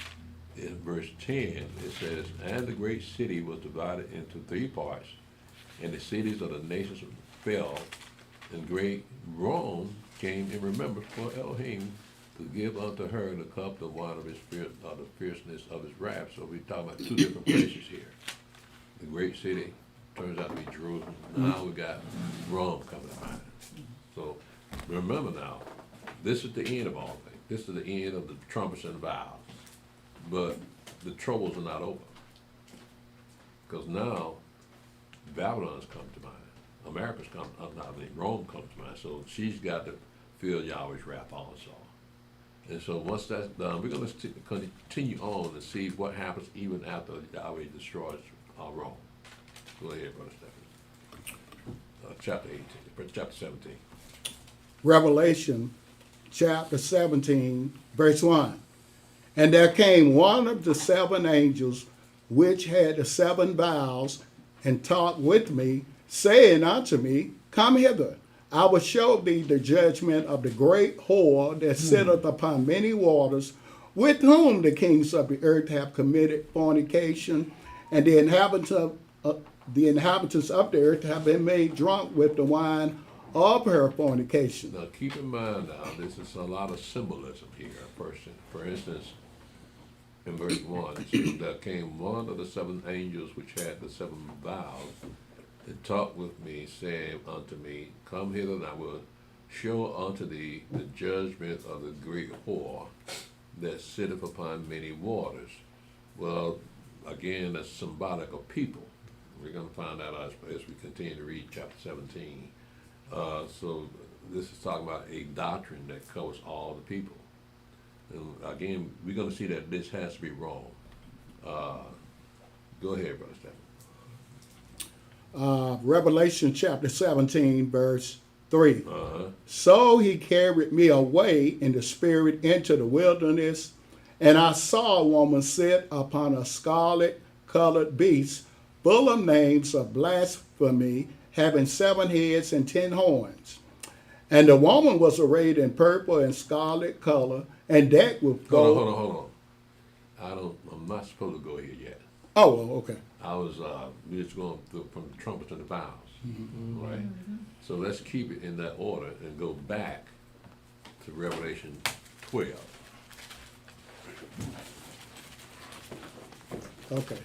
in verse 10, it says, "And the great city was divided into 3 parts, and the cities of the nations fell, and great Rome came in remembrance for Elohim to give unto her the cup, the wine of the fierceness of his wrath." So we're talking about 2 different places here. The great city turns out to be Jerusalem. Now we got Rome coming to mind. So remember now, this is the end of all things. This is the end of the trumpets and vials. But the troubles are not over. Because now Babylon's come to mind. America's come, Rome comes to mind. So she's got to feel Yahweh's wrath also. And so once that's done, we're going to continue on and see what happens even after Yahweh destroys Rome. Go ahead, Brother Stephen. Chapter 17. Revelation chapter 17, verse 1. And there came one of the 7 angels which had the 7 vials, and talked with me, saying unto me, Come hither, I will show thee the judgment of the great whore that sitteth upon many waters, with whom the kings of the earth have committed fornication, and the inhabitants of the earth have been made drunk with the wine of her fornication. Now, keep in mind now, this is a lot of symbolism here. For instance, in verse 1, it says, There came one of the 7 angels which had the 7 vials, and talked with me, saying unto me, Come hither, and I will show unto thee the judgment of the great whore that sitteth upon many waters. Well, again, that's symbolic of people. We're going to find out as we continue to read chapter 17. So this is talking about a doctrine that covers all the people. And again, we're going to see that this has to be wrong. Go ahead, Brother Stephen. Revelation chapter 17, verse 3. Uh-huh. So he carried me away in the spirit into the wilderness, and I saw a woman sit upon a scarlet-colored beast, full of names of blasphemy, having 7 heads and 10 horns. And the woman was arrayed in purple and scarlet color, and decked with gold. Hold on. I'm not supposed to go here yet. Oh, well, okay. We're just going from the trumpets to the vows, right? So let's keep it in that order and go back to Revelation 12. Okay.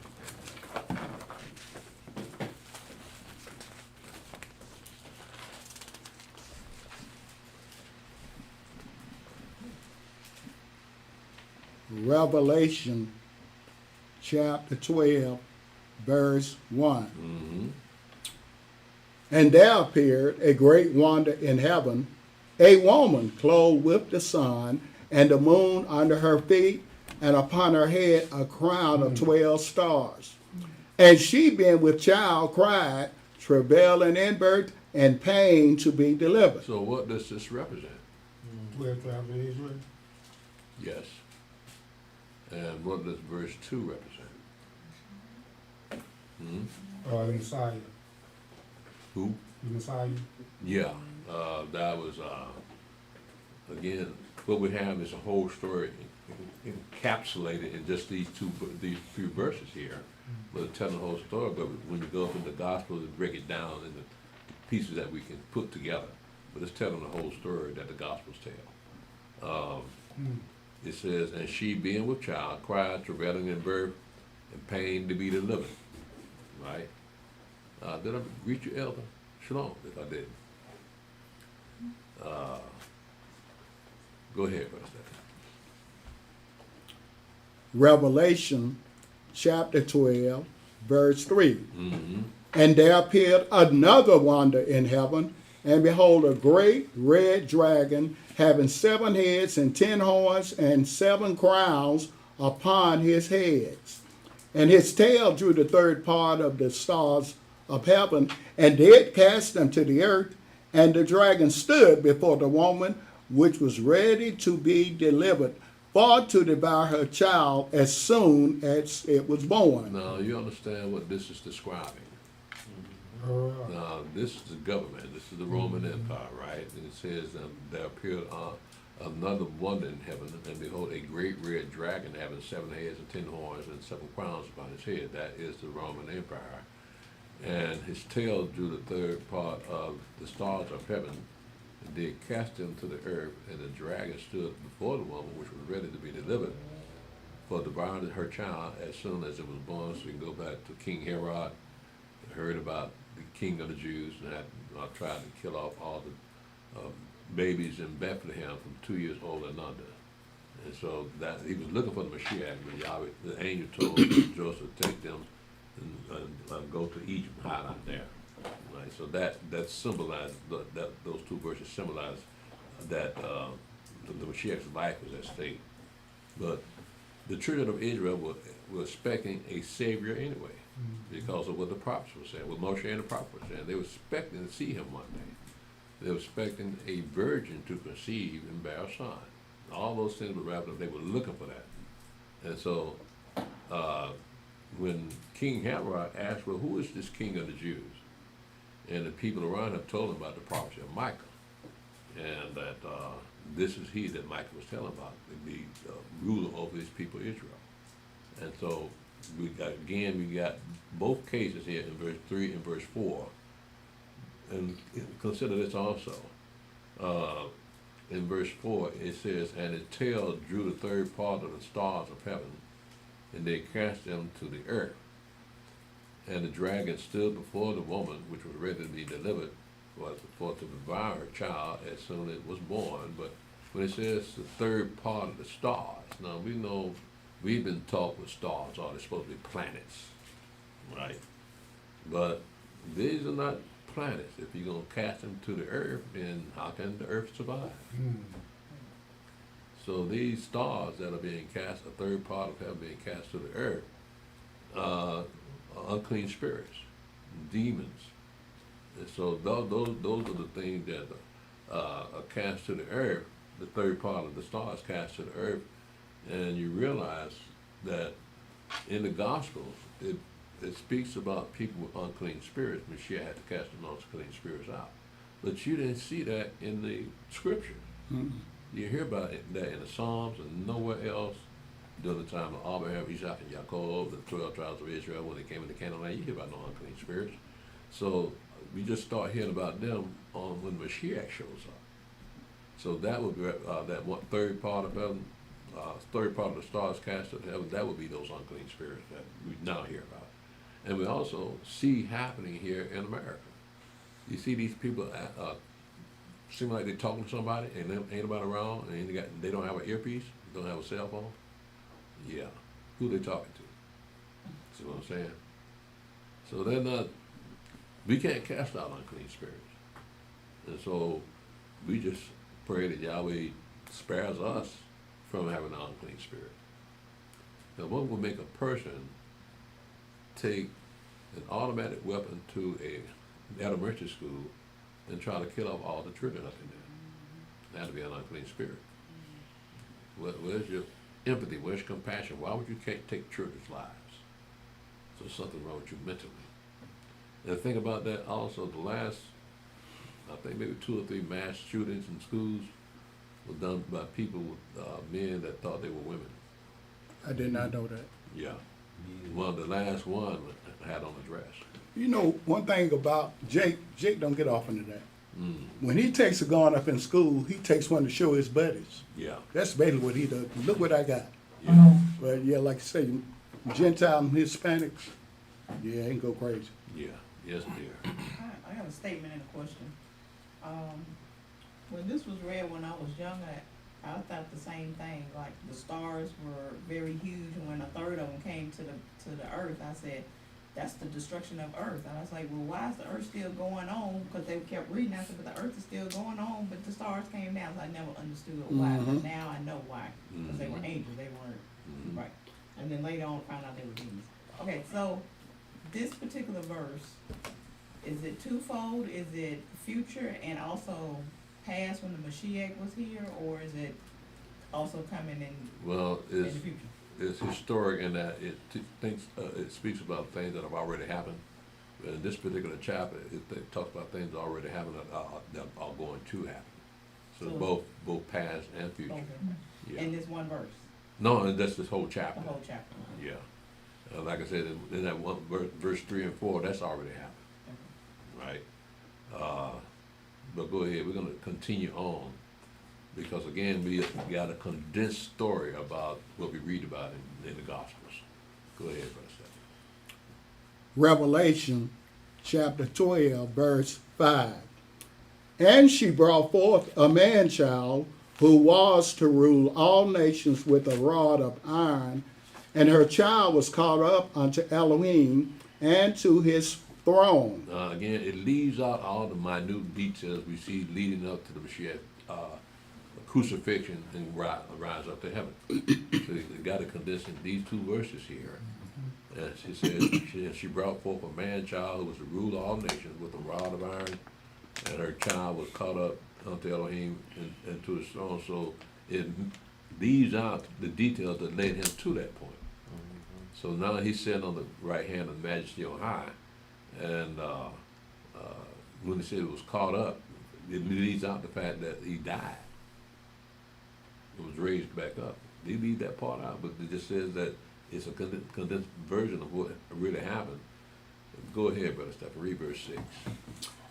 Revelation chapter 12, verse 1. And there appeared a great wonder in heaven, a woman clothed with the sun, and the moon under her feet, and upon her head a crown of 12 stars. And she, being with child, cried, travailing in birth and pain to be delivered. So what does this represent? 12 tribes of Israel. Yes. And what does verse 2 represent? The Messiah. Who? The Messiah. Yeah, that was, again, what we have is a whole story encapsulated in just these few verses here. But it's telling the whole story, but when you go up in the gospel, they break it down into pieces that we can put together. But it's telling the whole story that the gospels tell. It says, and she being with child, cried, travailing in birth, and pain to be delivered. Right? Did I greet you, Elder? Shalom, if I did. Go ahead, Brother Stephen. Revelation chapter 12, verse 3. And there appeared another wonder in heaven, and behold, a great red dragon, having 7 heads and 10 horns and 7 crowns upon his heads. And his tail drew the 3rd part of the stars of heaven, and did cast them to the earth. And the dragon stood before the woman, which was ready to be delivered, for to devour her child as soon as it was born. Now, you understand what this is describing. Now, this is the government. This is the Roman Empire, right? And it says, there appeared another wonder in heaven, and behold, a great red dragon having 7 heads and 10 horns and 7 crowns upon his head. That is the Roman Empire. And his tail drew the 3rd part of the stars of heaven, and did cast them to the earth. And the dragon stood before the woman, which was ready to be delivered, for devouring her child as soon as it was born. So you can go back to King Herod, heard about the king of the Jews, and had tried to kill off all the babies in Bethlehem from 2 years old and under. And so that he was looking for the Mashiach, but Yahweh, the angel told Joseph, take them and go to Egypt and hide out there. Right? So that symbolized, those 2 verses symbolize that the Mashiach's life was at stake. But the children of Israel were expecting a savior anyway, because of what the prophets were saying, what Moshe and the prophets were saying. They were expecting to see him one day. They were expecting a virgin to conceive and bear a son. All those things were wrapped up. They were looking for that. And so, when King Herod asked, well, who is this king of the Jews? And the people around him told him about the prophecy of Micah, and that this is he that Micah was telling about, to be ruler over his people Israel. And so, we got both cases here in verse 3 and verse 4. And consider this also. In verse 4, it says, and his tail drew the third part of the stars of heaven, and they cast them to the earth. And the dragon stood before the woman, which was ready to be delivered, for to devour her child as soon as it was born. But when it says the third part of the stars, now we know we've been taught with stars are supposed to be planets, right? But these are not planets. If you're going to cast them to the earth, then how can the earth survive? So these stars that are being cast, a third part of heaven being cast to the earth, are unclean spirits, demons. And so those are the things that are cast to the earth, the third part of the stars cast to the earth. And you realize that in the Gospels, it speaks about people with unclean spirits. Mashiach had to cast the unclean spirits out. But you didn't see that in the Scripture. You hear about that in the Psalms and nowhere else. During the time of Abraham, Isaac, and Jacob, the 12 tribes of Israel, when they came into Canaan land, you hear about no unclean spirits. So we just start hearing about them on when Mashiach shows up. So that would be that one third part of heaven, third part of the stars cast to heaven. That would be those unclean spirits that we now hear about, and we also see happening here in America. You see these people seem like they're talking to somebody, and ain't nobody around, and they don't have an earpiece, don't have a cell phone. Yeah, who they talking to? See what I'm saying? So they're not. We can't cast out unclean spirits, and so we just pray that Yahweh spares us from having an unclean spirit. Now, what will make a person take an automatic weapon to a elementary school and try to kill off all the children up in there? That'd be an unclean spirit. Where's your empathy? Where's your compassion? Why would you take children's lives? So there's something wrong with you mentally. And think about that also, the last, I think maybe 2 or 3 mass shootings in schools were done by people, men that thought they were women. I did not know that. Yeah. Well, the last one had on a dress. You know, one thing about Jake don't get off into that. When he takes a gun up in school, he takes one to show his buddies. Yeah. That's basically what he does. Look what I got. Yeah. But yeah, like I say, Gentile and Hispanics, yeah, they can go crazy. Yeah. Yes, dear. I have a statement and a question. When this was read when I was young, I thought the same thing. Like the stars were very huge, and when a third of them came to the earth, I said, "That's the destruction of earth." And I was like, "Well, why is the earth still going on?" Because they kept reading. I said, "But the earth is still going on, but the stars came down." So I never understood why. But now I know why. Because they were angels. They weren't right. And then later on, I found out they were demons. Okay, so this particular verse, is it twofold? Is it future and also past when the Mashiach was here, or is it also coming in, Well, in the future? it's historic in that it speaks about things that have already happened. In this particular chapter, it talks about things that already happened that are going to happen. So both past and future. Okay. Yeah. In this one verse, No, that's this whole the chapter. whole chapter. Yeah. Like I said, in that one verse 3 and 4, that's already happened, right? But go ahead, we're going to continue on, because again, we got a condensed story about what we read about in the Gospels. Go ahead, Brother Stephen. Revelation chapter 12, verse 5. And she brought forth a man-child who was to rule all nations with a rod of iron, and her child was caught up unto Elohim and to his throne. Again, it leaves out all the minute details we see leading up to the Mashiach crucifixion and rise up to heaven. So you got to condense in these 2 verses here. And she says, she brought forth a man-child who was to rule all nations with a rod of iron, and her child was caught up unto Elohim and to his throne. So leaves out the details that led him to that point. So now he's sitting on the right hand of Majesty on high, and when he said it was caught up, it leaves out the fact that he died. It was raised back up. They leave that part out, but it just says that it's a condensed version of what really happened. Go ahead, Brother Stephen, read verse 6.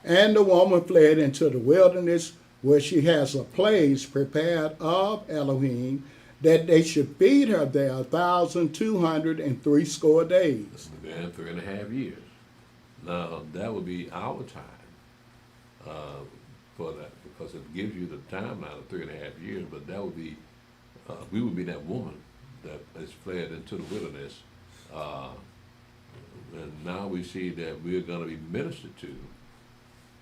And the woman fled into the wilderness, where she has a place prepared of Elohim, that they should feed her there 1,260 days. And 3.5 years. Now, that would be our time for that, because it gives you the timeline of 3.5 years, but that would be, we would be that woman that has fled into the wilderness. And now we see that we're going to be ministered to.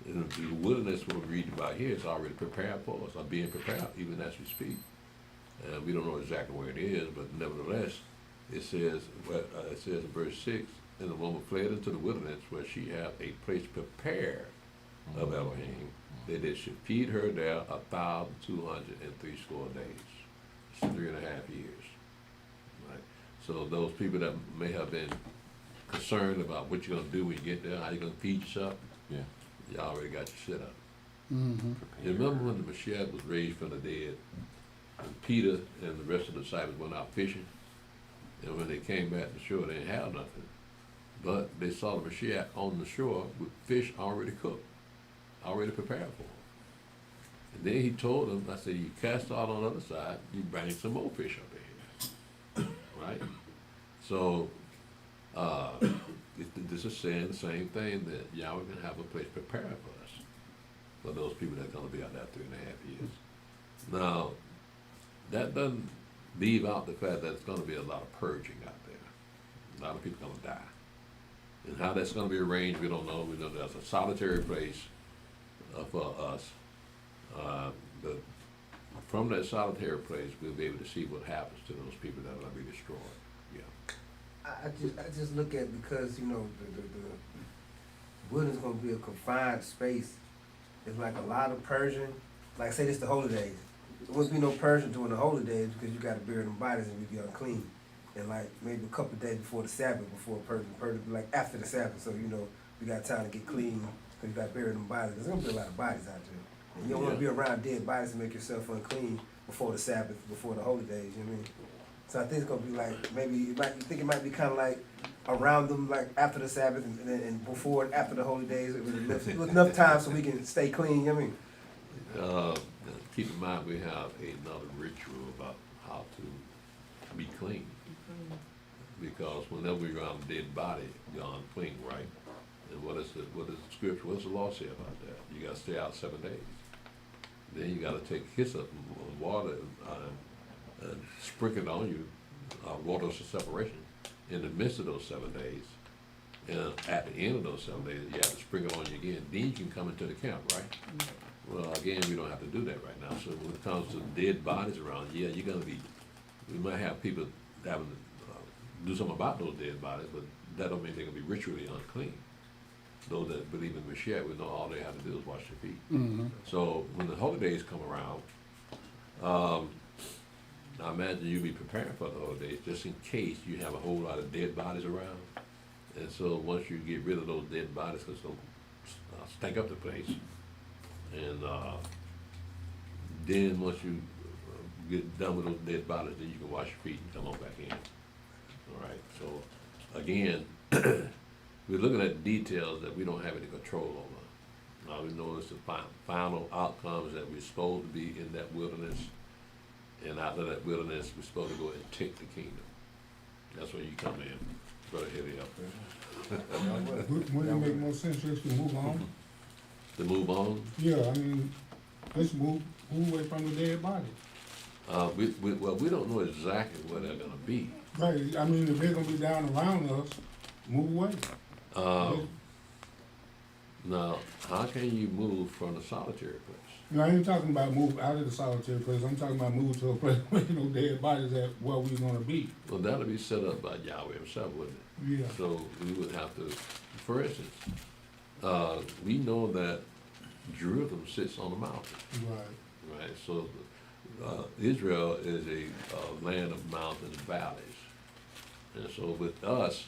And the wilderness, what we read about here, is already prepared for us, or being prepared even as we speak. We don't know exactly where it is, but nevertheless, it says in verse 6, and the woman fled into the wilderness, where she had a place prepared of Elohim, that they should feed her there 1,260 days. It's 3.5 years. Right? So those people that may have been concerned about what you're going to do when you get there, how you're going to feed yourself, Yeah. you already got your set up. Mm-hmm. You remember when the Mashiach was raised from the dead, and Peter and the rest of the disciples went out fishing, and when they came back to shore, they didn't have nothing. But they saw the Mashiach on the shore with fish already cooked, already prepared for them. And then he told them, I said, you cast out on the other side, you bring some more fish up here. Right? So, this is saying the same thing, that Yahweh can have a place prepared for us, for those people that are going to be out there 3.5 years. Now, that doesn't leave out the fact that there's going to be a lot of purging out there. A lot of people are going to die. And how that's going to be arranged, we don't know. We know there's a solitary place for us. But from that solitary place, we'll be able to see what happens to those people that are going to be destroyed. Yeah. I just look at, because you know the wilderness is gonna be a confined space. It's like a lot of purging. Like say this the holy days. There wouldn't be no purging during the holy days because you got to bury them bodies and be unclean. And like maybe a couple of days before the Sabbath, before purging be like after the Sabbath. So you know we got time to get clean because you got to bury them bodies. There's gonna be a lot of bodies out there, and you don't want to be around dead bodies to make yourself unclean before the Sabbath, before the holy days. You know what I mean? So I think it's gonna be like maybe you think it might be kind of like around them, like after the Sabbath and before and after the holy days, with enough time so we can stay clean. You know what I mean? Keep in mind we have another ritual about how to be clean, because whenever you're around a dead body, you're unclean, right? And what is the scripture? What's the law say about that? You got to stay out 7 days. Then you got to take hyssop and water and sprinkle it on you, water of separation, in the midst of those 7 days. And at the end of those 7 days, you have to sprinkle on you again. Then you can come into the camp, right? Well, again, we don't have to do that right now. So when it comes to dead bodies around, yeah, you're going to be, we might have people having to do something about those dead bodies, but that don't mean they're going to be ritually unclean. Those that believe in Mashiach, we know all they have to do is wash their feet. Mm-hmm. So when the holy days come around, I imagine you'll be preparing for the holy days just in case you have a whole lot of dead bodies around. And so once you get rid of those dead bodies, because they'll stink up the place. And then once you get done with those dead bodies, then you can wash your feet and come on back in. All right. So again, we're looking at details that we don't have any control over. All we know is the final outcomes that we're supposed to be in that wilderness, and after that wilderness, we're supposed to go and take the kingdom. That's where you come in, Brother Hilly up. Wouldn't it make more sense just to move on? To move on? Yeah, I mean, let's move away from the dead body. We don't know exactly where they're going to be. Right, I mean, if they're gonna be down around us, move away. Now, how can you move from the solitary place? You know, I ain't talking about move out of the solitary place, I'm talking about move to a place where you know dead bodies at where we gonna be. Well, that'll be set up by Yahweh himself, wouldn't it? Yeah. So we would have to, for instance, we know that Jerusalem sits on a mountain, Right. right? So Israel is a land of mountains and valleys. And so with us,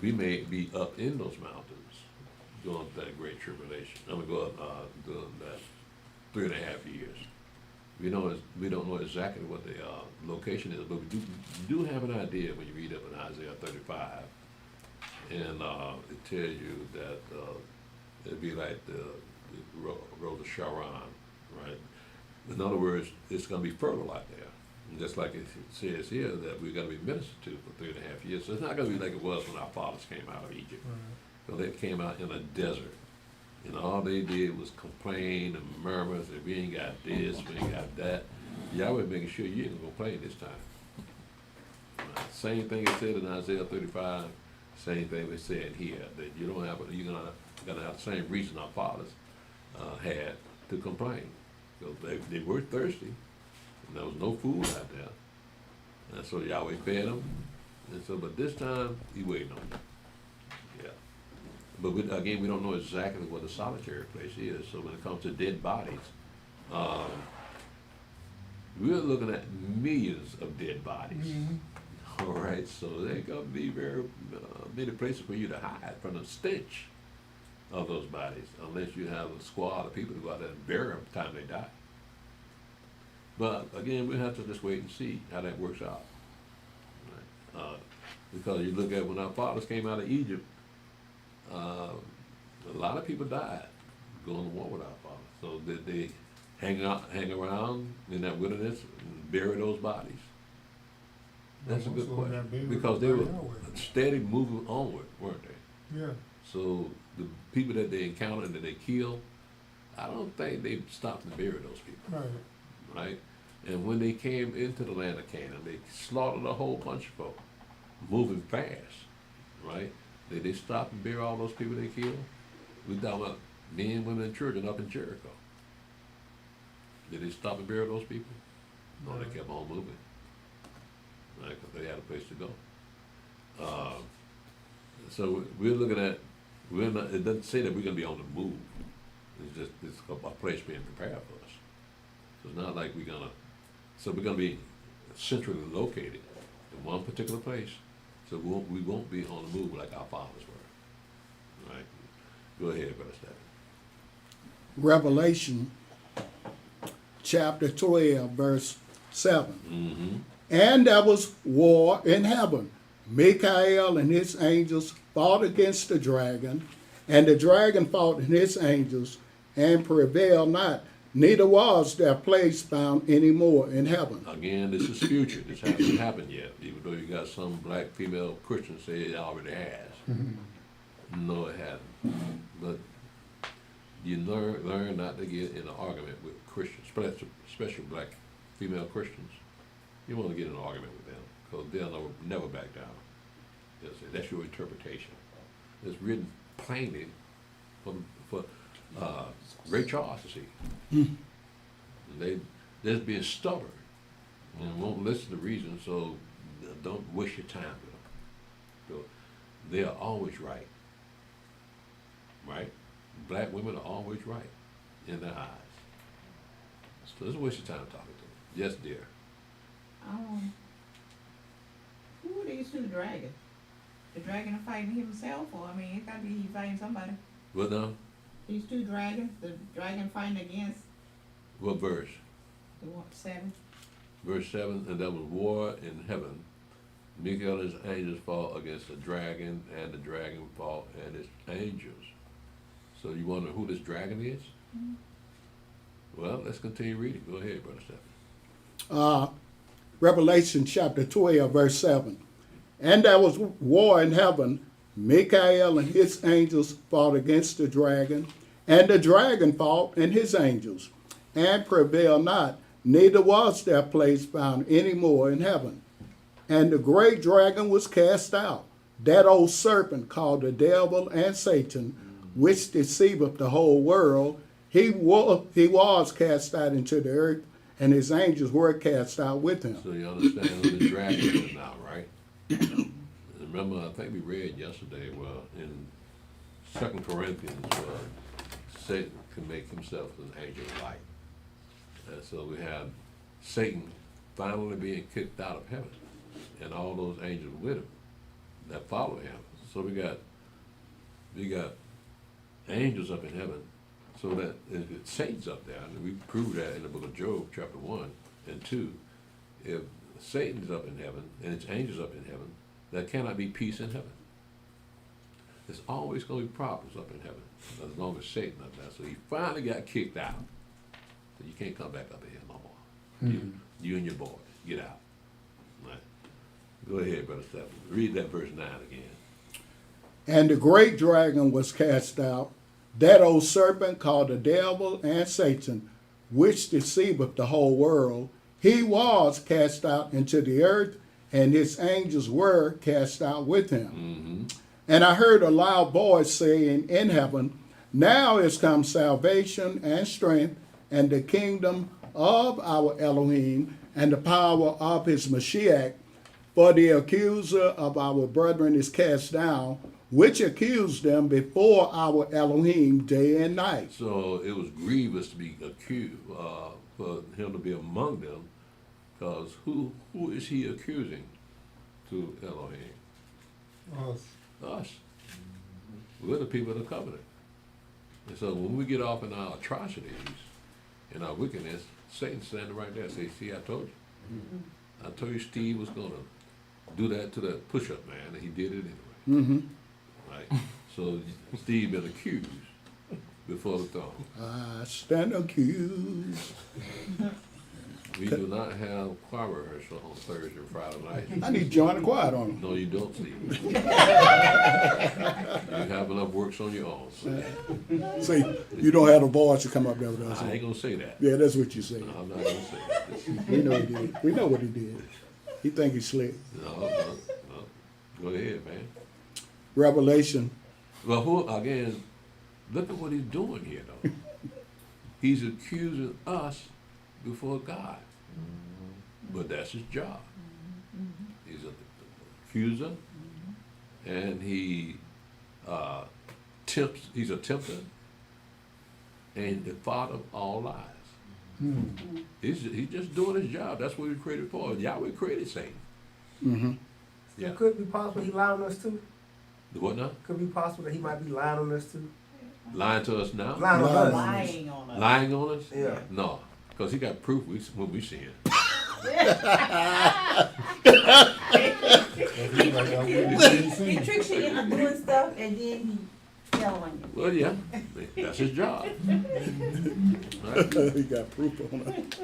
we may be up in those mountains during that great tribulation. I'm gonna go up during that 3.5 years. We don't know exactly what the location is, but we do have an idea when you read up in Isaiah 35. And it tells you that it'd be like the road of Sharon, right? In other words, it's going to be fertile out there. And just like it says here that we're going to be ministered to for 3.5 years. So it's not going to be like it was when our fathers came out of Egypt. So they came out in a desert. And all they did was complain and murmur that we ain't got this, we ain't got that. Yahweh making sure you ain't going to complain this time. Same thing it said in Isaiah 35. Same thing we said here, that you're gonna have the same reason our fathers had to complain. Because they were thirsty, and there was no food out there. And so Yahweh fed them. And so, but this time, he waiting on them. Yeah. But again, we don't know exactly what the solitary place is. So when it comes to dead bodies, we're looking at millions of dead bodies. All right, so there ain't gonna be very many places for you to hide from the stench of those bodies, unless you have a squad of people to go out there and bury them the time they die. But again, we have to just wait and see how that works out. Right? Because you look at when our fathers came out of Egypt, a lot of people died going to war with our fathers. So did they hang around in that wilderness and bury those bodies? That's a good question, because they were steady moving onward, weren't they? Yeah. So the people that they encountered and that they killed, I don't think they stopped to bury those people. Right. Right? And when they came into the land of Canaan, they slaughtered a whole bunch of folk, moving fast, right? Did they stop and bury all those people they killed? We talking about men, women, and children up in Jericho. Did they stop and bury those people? No, they kept on moving. Right, because they had a place to go. So we're looking at, it doesn't say that we're going to be on the move. It's a place being prepared for us. So it's not like we're going to be centrally located in one particular place. So we won't be on the move like our fathers were. Right? Go ahead, Brother Stephen. Revelation chapter 12, verse 7. Mm-hmm. And there was war in heaven. Michael and his angels fought against the dragon, and the dragon fought and his angels, and prevailed not. Neither was there place found any more in heaven. Again, this is future. This hasn't happened yet, even though you got some black female Christians say it already has. No, it hasn't. But you learn not to get in an argument with Christians, especially black female Christians. You want to get in an argument with them, because they'll never back down. They'll say, that's your interpretation. It's written plainly for Ray Charles to see. They're just being stubborn and won't listen to reason, so don't waste your time with them. So they are always right. Right? Black women are always right in their eyes. So it's a waste of time talking to them. Yes, dear. Who are these two dragons? The dragon fighting himself, or I mean, it gotta be he fighting somebody. What now? These two dragons, the dragon fighting against What verse? the 7. Verse 7, and there was war in heaven. Michael and his angels fought against the dragon, and the dragon fought and his angels. So you wonder who this dragon is? Well, let's continue reading. Go ahead, Brother Stephen. Revelation chapter 12, verse 7. And there was war in heaven. Michael and his angels fought against the dragon, and the dragon fought and his angels, and prevailed not, neither was there place found any more in heaven. And the great dragon was cast out, that old serpent called the devil and Satan, which deceiveth the whole world. He was cast out into the earth, and his angels were cast out with him. So you understand who the dragon is now, right? Remember, I think we read yesterday, well, in 2 Corinthians, Satan can make himself an angel of light. And so we have Satan finally being kicked out of heaven, and all those angels with him that follow him. So we got angels up in heaven, so that if Satan's up there, and we prove that in the book of Job, chapter 1 and 2. If Satan's up in heaven and it's angels up in heaven, there cannot be peace in heaven. There's always going to be problems up in heaven, as long as Satan's up there. So he finally got kicked out. So you can't come back up in here no more. You and your boy, get out. Right. Go ahead, Brother Stephen. Read that verse 9 again. And the great dragon was cast out, that old serpent called the devil and Satan, which deceiveth the whole world. He was cast out into the earth, and his angels were cast out with him. And I heard a loud voice saying in heaven, now is come salvation and strength and the kingdom of our Elohim and the power of his Mashiach, for the accuser of our brethren is cast down, which accused them before our Elohim day and night. So it was grievous to be accused, for him to be among them, because who is he accusing to Elohim? Us. We're the people of the covenant. And so when we get off in our atrocities and our wickedness, Satan's standing right there. Say, see, I told you. I told you Steve was going to do that to that push-up man, and he did it anyway. Right? So Steve been accused before the throne. I stand accused. We do not have choir rehearsal on Thursday and Friday night. I need to join the choir on them. No, you don't, Steve. You have enough works on your own. So. See, you don't have a voice to come up there with us. I ain't gonna say that. Yeah, that's what you say. No, I'm not gonna say that. We know he did. We know what he did. He think he's slick. No. Go ahead, man. Revelation. Well, again, look at what he's doing here, though. He's accusing us before God. But that's his job. He's an accuser, and he he's a tempter, and the father of all lies. He's just doing his job. That's what he created for. Yahweh created Satan. Yeah. Could it be possible he lying on us too? The what now? Could it be possible that he might be lying on us too? Lying to us now? Lying on us. Lying on us. Lying on us? Yeah. No, because he got proof when we see him. He tricks you into doing stuff and then he tell on you. Well, yeah, that's his job. He got proof on it.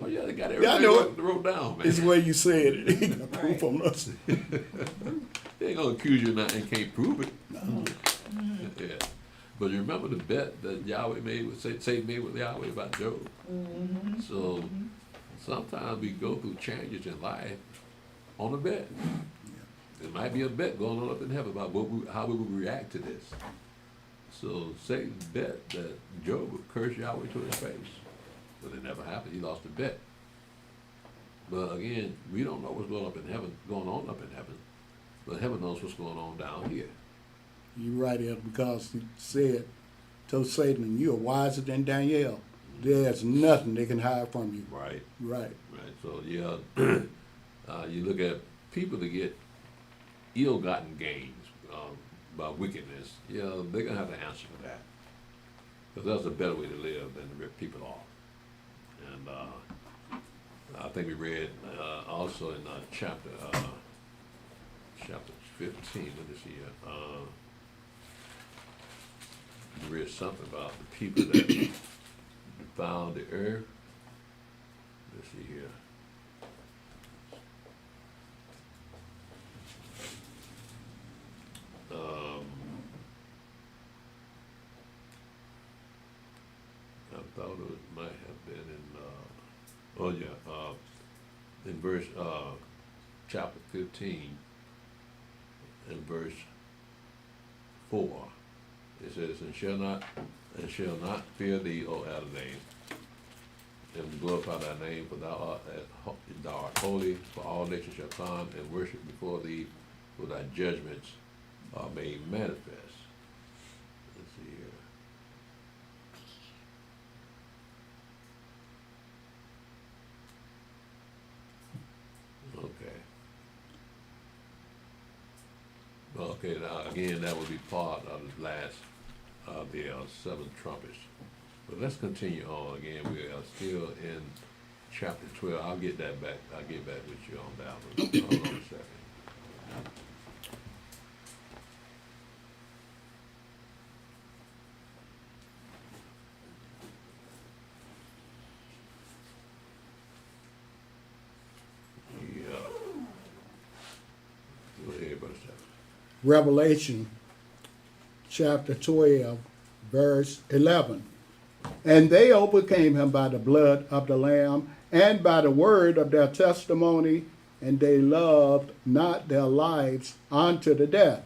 Oh yeah, they got Yeah, I everything know it. wrote down, man. It's the way you said it. He got proof on us. They ain't gonna accuse you of nothing and can't prove it. Yeah. But you remember the bet that Yahweh made with Satan made with Yahweh about Job. So sometimes we go through changes in life on a bet. There might be a bet going on up in heaven about how we would react to this. So Satan bet that Job would curse Yahweh to his face. But it never happened. He lost the bet. But again, we don't know what's going on up in heaven. But heaven knows what's going on down here. You're right, Ed, because he told Satan, you are wiser than Danielle. There's nothing they can hide from you. Right. Right. Right. So yeah, you look at people that get ill-gotten gains by wickedness. Yeah, they're gonna have to answer for that, because that's a better way to live than to rip people off. And I think we read also in chapter 15. Let me see here. We read something about the people that found the earth. Let's see here. I thought it might have been in verse chapter 15, in verse 4. It says, and shall not fear thee, O Adonai, and glorify thy name, for thou art holy, for all nations shall come and worship before thee, for thy judgments are made manifest. Let's see here. Okay, now again, that would be part of the last, the seven trumpets. But let's continue on again. We are still in chapter 12. I'll get that back. I'll get back with you on that one. Hold on a second. Yeah. Go ahead, Brother Stephen. Revelation chapter 12, verse 11. And they overcame him by the blood of the Lamb and by the word of their testimony, and they loved not their lives unto the death.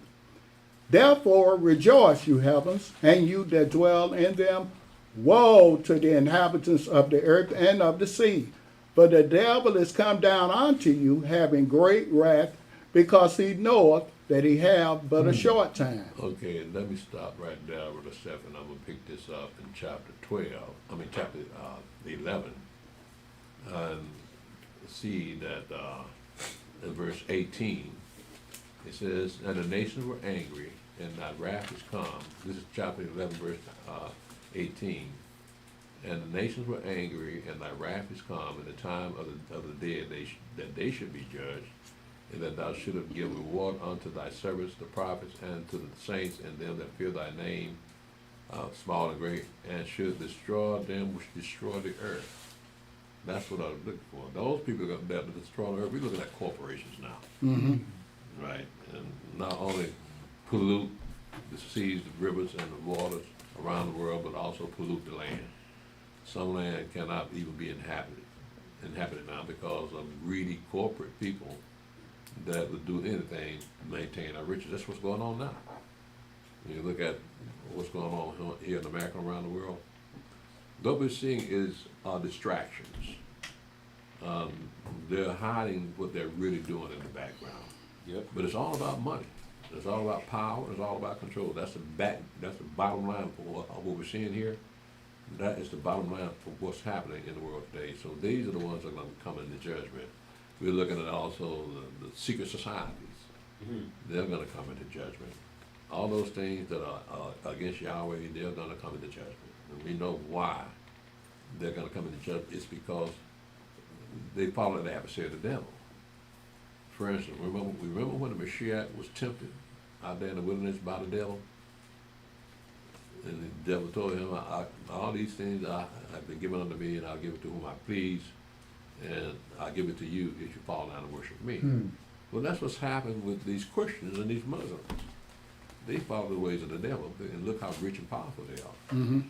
Therefore rejoice, you heavens, and you that dwell in them. Woe to the inhabitants of the earth and of the sea, for the devil is come down unto you, having great wrath, because he knoweth that he have but a short time. Okay, let me stop right there with a second. I'm gonna pick this up in chapter 11, and see that in verse 18, it says, and the nations were angry, and thy wrath is come. This is chapter 11, verse 18. And the nations were angry, and thy wrath is come, in the time of the dead that they should be judged, and that thou shouldest give reward unto thy servants, the prophets, and to the saints, and them that fear thy name, small and great, and should destroy them which destroy the earth. That's what I was looking for. Those people that destroy the earth, we're looking at corporations now. Mm-hmm. Right, and not only pollute the seas, the rivers, and the waters around the world, but also pollute the land. Some land cannot even be inhabited now because of greedy corporate people that would do anything to maintain our riches. That's what's going on now. When you look at what's going on here in America and around the world, what we're seeing is distractions. They're hiding what they're really doing in the background. Yep. But it's all about money. It's all about power. It's all about control. That's the bottom line for what we're seeing here. That is the bottom line for what's happening in the world today. So these are the ones that are going to come into judgment. We're looking at also the secret societies. Mm-hmm. They're going to come into judgment. All those things that are against Yahweh, they're going to come into judgment. And we know why they're going to come into judgment. It's because they follow the adversary of the devil. For instance, remember when the Mashiach was tempted out there in the wilderness by the devil? And the devil told him, all these things have been given unto me, and I'll give it to whom I please, and I'll give it to you if you fall down and worship me. Well, that's what's happened with these Christians and these Muslims. They follow the ways of the devil, and look how rich and powerful they are. Mm-hmm.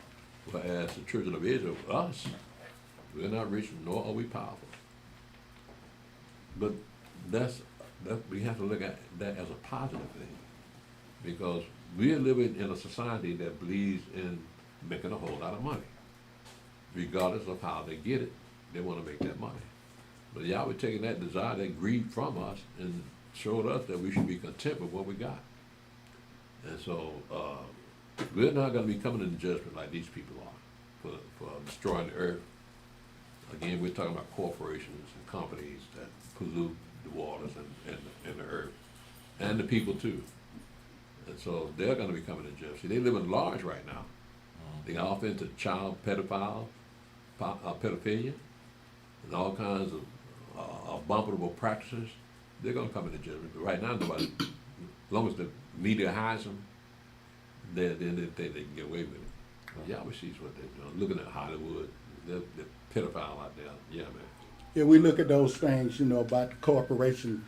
Whereas the children of Israel, us, we're not rich, nor are we powerful. But we have to look at that as a positive thing, because we are living in a society that believes in making a whole lot of money. Regardless of how they get it, they want to make that money. But Yahweh taking that desire, that greed from us, and showed us that we should be content with what we got. And so we're not going to be coming into judgment like these people are for destroying the earth. Again, we're talking about corporations and companies that pollute the waters and the earth, and the people too. And so they're going to be coming into judgment. See, they live in large right now. They off into child pedophilia, and all kinds of abominable practices. They're going to come into judgment. But right now, nobody, as long as the media hides them, then they think they can get away with it. But Yahweh sees what they're doing. Looking at Hollywood, they're pedophile out there. Yeah, man. Yeah, we look at those things, about the corporation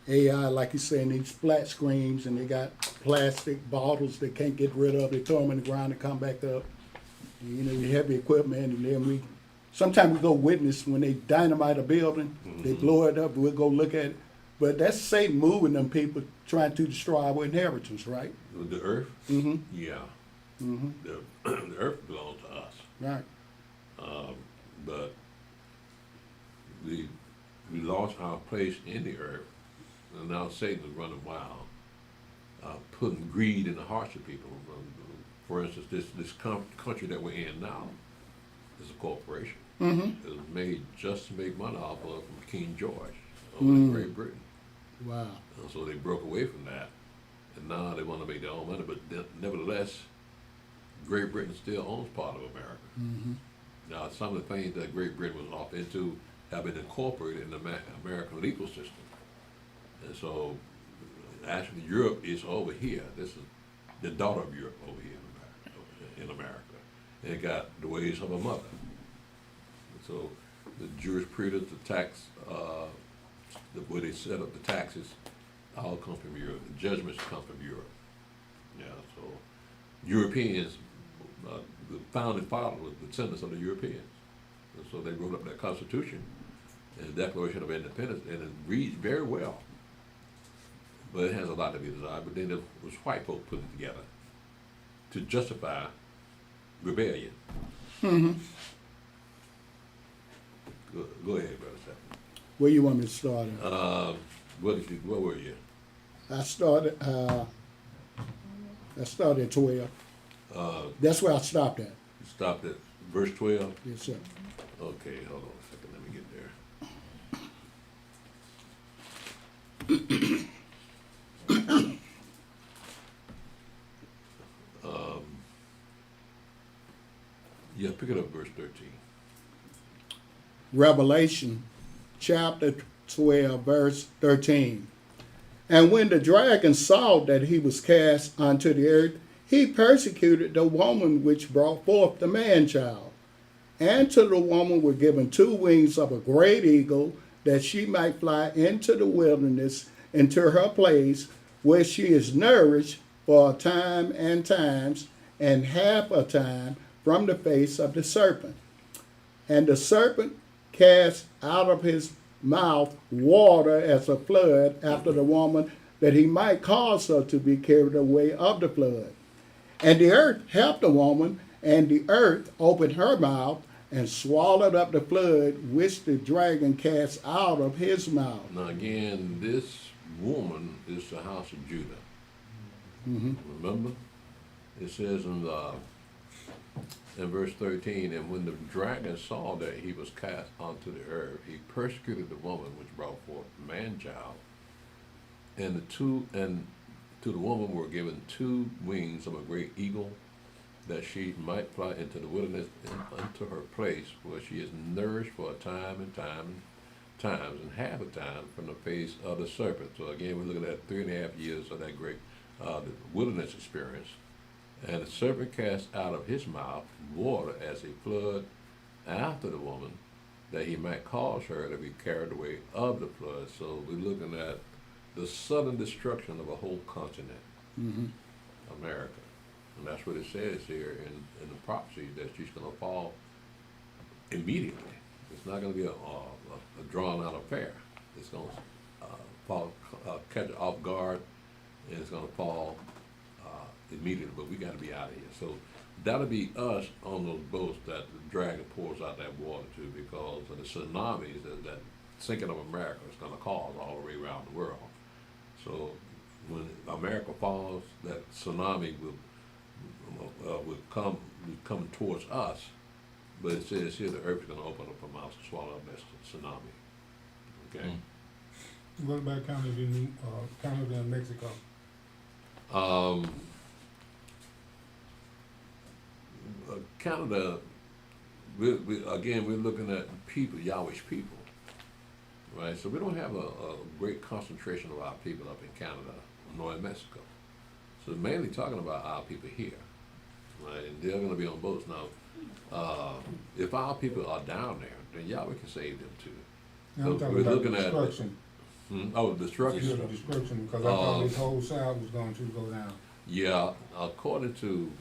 AI, like you say, in these flat screens, and they got plastic bottles they can't get rid of. They throw them in the ground and come back up. The heavy equipment, and then sometimes we go witness when they dynamite a building, they blow it up, we'll go look at it. But that's Satan moving them people, trying to destroy our inheritance, right? The earth? Mm-hmm. Yeah. Mm-hmm. The earth belongs to us. Right. But we lost our place in the earth, and now Satan is running wild, putting greed in the hearts of people. For instance, this country that we're in now is a corporation. Mm-hmm. It was made just to make money off of from King George over in Great Britain. Wow. And so they broke away from that, and now they want to make their own money. But nevertheless, Great Britain still owns part of America. Mm-hmm. Now, some of the things that Great Britain was off into have been incorporated in the American legal system. And so, actually, Europe is over here. This is the daughter of Europe over here in America. And it got the ways of a mother. And so, the jurisprudence, the tax, the way they set up the taxes, all come from Europe. The judgments come from Europe. Yeah, so Europeans, the founding fathers were descendants of the Europeans. And so they wrote up that Constitution and the Declaration of Independence, and it reads very well. But it has a lot to be desired. But then it was white folk put it together to justify rebellion. Mm-hmm. Go ahead, Brother Seth. Where you want me to start at? Where were you? I started at 12. That's where I stopped at. You stopped at verse 12? Yes, sir. Okay, hold on a second. Let me get there. Yeah, pick it up, verse 13. Revelation chapter 12, verse 13. And when the dragon saw that he was cast unto the earth, he persecuted the woman which brought forth the man-child. And to the woman were given 2 wings of a great eagle, that she might fly into the wilderness, into her place, where she is nourished for a time and times, and half a time from the face of the serpent. And the serpent cast out of his mouth water as a flood after the woman, that he might cause her to be carried away of the flood. And the earth helped the woman, and the earth opened her mouth and swallowed up the flood which the dragon cast out of his mouth. Now again, this woman is the house of Judah. Mm-hmm. Remember? It says in verse 13, and when the dragon saw that he was cast onto the earth, he persecuted the woman which brought forth the man-child. And to the woman were given 2 wings of a great eagle, that she might fly into the wilderness and unto her place, where she is nourished for a time and times and half a time from the face of the serpent. So again, we're looking at 3.5 years of that great the wilderness experience. And the serpent cast out of his mouth water as a flood after the woman, that he might cause her to be carried away of the flood. So we're looking at the sudden destruction of a whole continent, Mm-hmm. America. And that's what it says here in the prophecy, that she's going to fall immediately. It's not going to be a drawn-out affair. It's going to catch her off guard, and it's going to fall immediately. But we got to be out of here. So that'll be us on those boats that the dragon pours out that water to, because of the tsunamis that sinking of America is going to cause all the way around the world. So when America falls, that tsunami will come towards us. But it says here the earth is going to open up her mouth to swallow up that tsunami. Okay. What about Canada and Mexico? Canada, we're looking at people, Yahweh's people, right? So we don't have a great concentration of our people up in Canada nor in Mexico. So mainly talking about our people here, right? And they're going to be on boats. Now, if our people are down there, then Yahweh can save them too. Now, So I'm talking we're about looking at destruction. destruction. Yeah, the destruction, because I thought this whole South was going to go down. Yeah, according to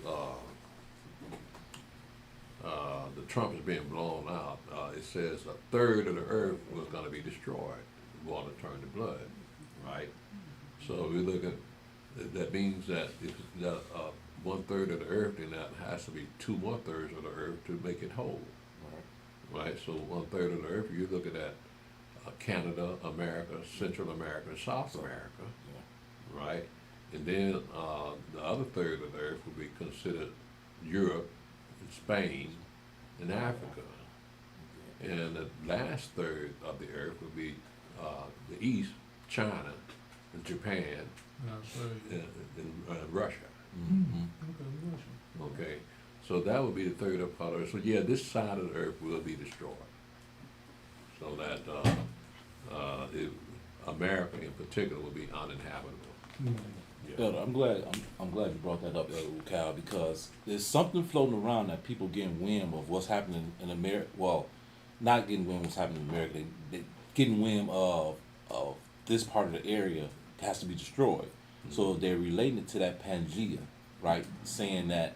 the trumpets being blown out, it says 1/3 of the earth was going to be destroyed. Water turned to blood, right? So we look at that means that if that 1/3 of the earth, then that has to be 2 more thirds of the earth to make it whole, right? So 1/3 of the earth, you're looking at Canada, America, Central America, and South America, right? And then the other 1/3 of the earth would be considered Europe, and Spain, and Africa. And the last 1/3 of the earth would be the East, China, and Japan, And Russia. Mm-hmm. Okay, so that would be the third up part of it. So yeah, this side of the earth will be destroyed. So that America in particular will be uninhabitable. Yeah. Elder, I'm glad you brought that up, Elder Cal, because there's something floating around that people getting wind of what's happening in America. Well, not getting wind of what's happening in America. They getting wind of this part of the area has to be destroyed. Mm-hmm. So they're relating it to that Pangea, right? Saying that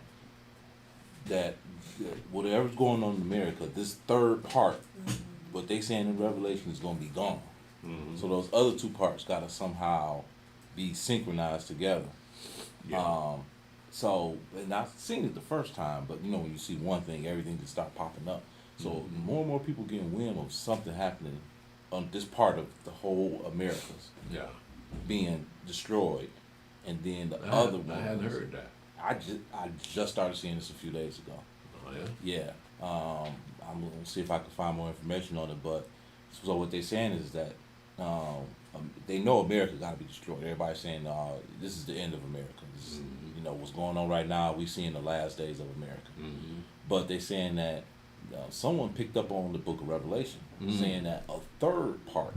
whatever's going on in America, this third part, what they saying in Revelation is going to be gone. Mm-hmm. So those other two parts got to somehow be synchronized together. Yeah. So, and I've seen it the first time, but when you see one thing, everything just start popping up. So more and more people getting wind of something happening on this part of the whole Americas. Yeah. Being destroyed, and then the I other one. I hadn't heard that. I just started seeing this a few days ago. Oh yeah. Yeah. I'm gonna see if I can find more information on it. But so what they're saying is that they know America got to be destroyed. Everybody's saying this is the end of America. This is, what's going on right now. We seeing the last days of America. Mm-hmm. But they're saying that someone picked up on the Book of Revelation, saying that a third part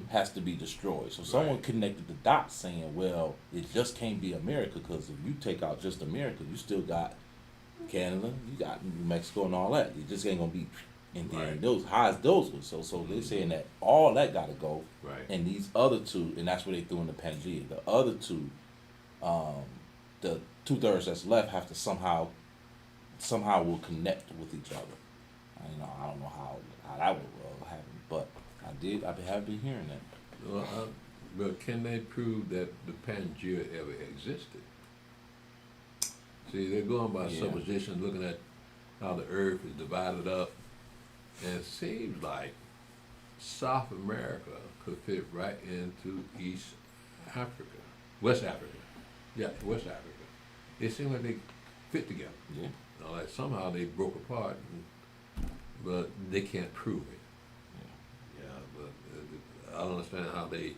has to be destroyed. So someone connected the dots, saying, well, it just can't be America, because if you take out just America, you still got Canada, you got New Mexico and all that. It just ain't gonna be. And then those highs, those ones. So they're saying that all that got to go. Right. And these other two, and that's what they threw in the Pangea. The other two, the 2/3 that's left have to somehow will connect with each other. I don't know how that would happen, but I have been hearing that. Well, but can they prove that the Pangea ever existed? See, they're going by supposition, looking at how the earth is divided up. And it seems like South America could fit right into East Africa, West Africa. Yeah, West Africa. It seems like they fit together. Yeah. Like somehow they broke apart, but they can't prove it. Yeah, but I don't understand how they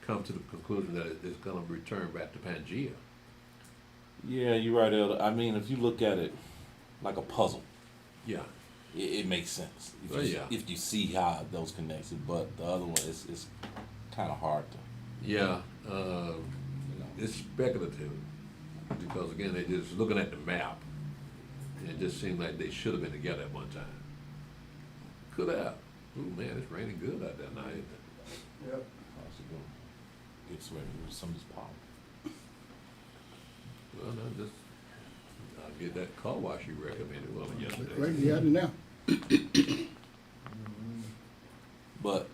come to the conclusion that it's going to return back to Pangea. Yeah, you're right, Elder. I mean, if you look at it like a puzzle. Yeah. It makes sense if you see how those connected, but the other one is kind of hard to. Yeah, it's speculative because again they're just looking at the map. And it just seemed like they should have been together at one time. Could have. Ooh man, it's raining good out there now, isn't it? Yep. Get ready with some of this power. Well, no, just I'll get that car wash you recommended yesterday. Right, you got it now. But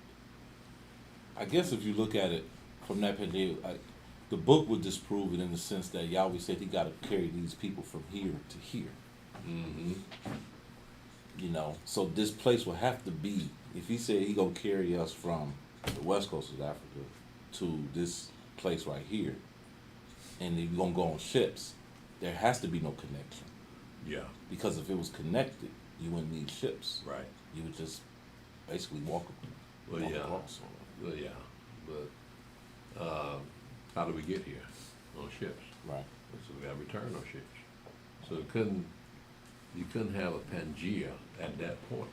I guess if you look at it from that perspective, the book would disprove it in the sense that Yahweh said he got to carry these people from here to here. Mm-hmm. So this place will have to be, if he said he gonna carry us from the west coast of Africa to this place right here, and you're gonna go on ships, there has to be no connection. Yeah. Because if it was connected, you wouldn't need ships. Right. You would just basically walk across. Well, yeah. But how do we get here? On ships. Right. So we got to return on ships. So you couldn't have a Pangea at that point.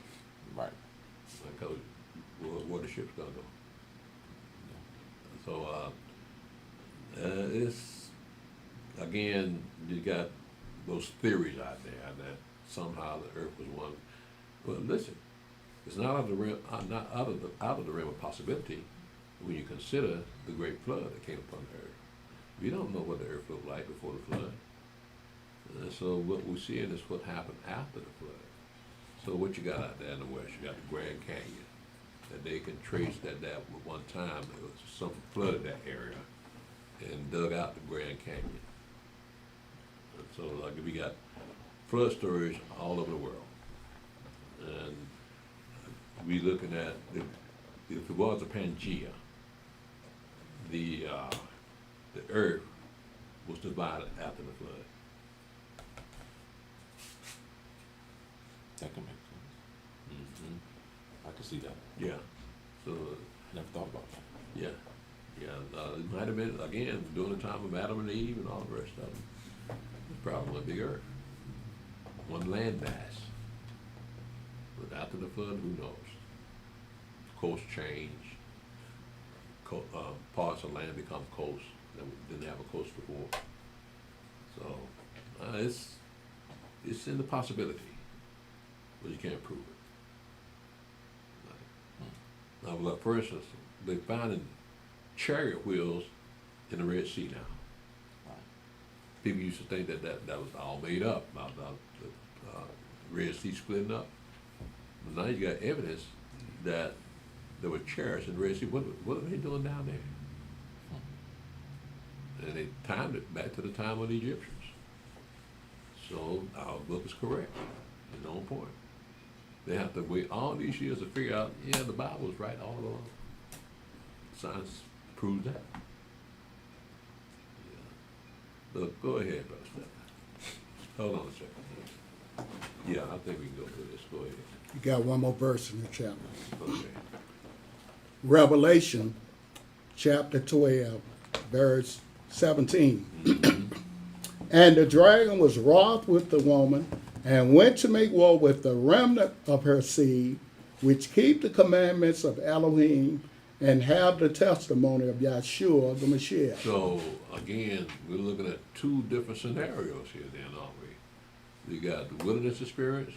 Right. Because where the ship's gonna go. So it's again, you got those theories out there that somehow the earth was one. Well, listen, it's not out of the realm, not out of the realm of possibility when you consider the great flood that came upon the earth. We don't know what the earth looked like before the flood. So what we're seeing is what happened after the flood. So what you got out there in the west, you got the Grand Canyon, that they can trace that at one time there was something flooded that area and dug out the Grand Canyon. And so like we got flood stories all over the world. And we looking at, if it was a Pangea, the earth was divided after the flood. That can make sense. Mm-hmm. I can see that. Yeah. So never thought about that. yeah, yeah. It might have been, again, during the time of Adam and Eve and all the rest of them. It's probably one big earth, one land mass. But after the flood, who knows? Coast change. Parts of land become coast that didn't have a coast before. So it's in the possibility, but you can't prove it. Now, look, for instance, they're finding chariot wheels in the Red Sea now. People used to think that was all made up about the Red Sea splitting up. But now you got evidence that there were chariots in the Red Sea. What are they doing down there? And they timed it back to the time of the Egyptians. So our book is correct. It's on point. They have to wait all these years to figure out, yeah, the Bible was right all along. Science proves that. Yeah. Look, go ahead, Brother Stephen. Hold on a second. Yeah, I think we can go through this. Go ahead. You got one more verse in the chapter. Okay. Revelation chapter 12, verse 17. And the dragon was wroth with the woman, and went to make war with the remnant of her seed, which keep the commandments of Elohim, and have the testimony of Yahshua the Mashiach. So, again, we're looking at two different scenarios here then, aren't we? We got the wilderness experience,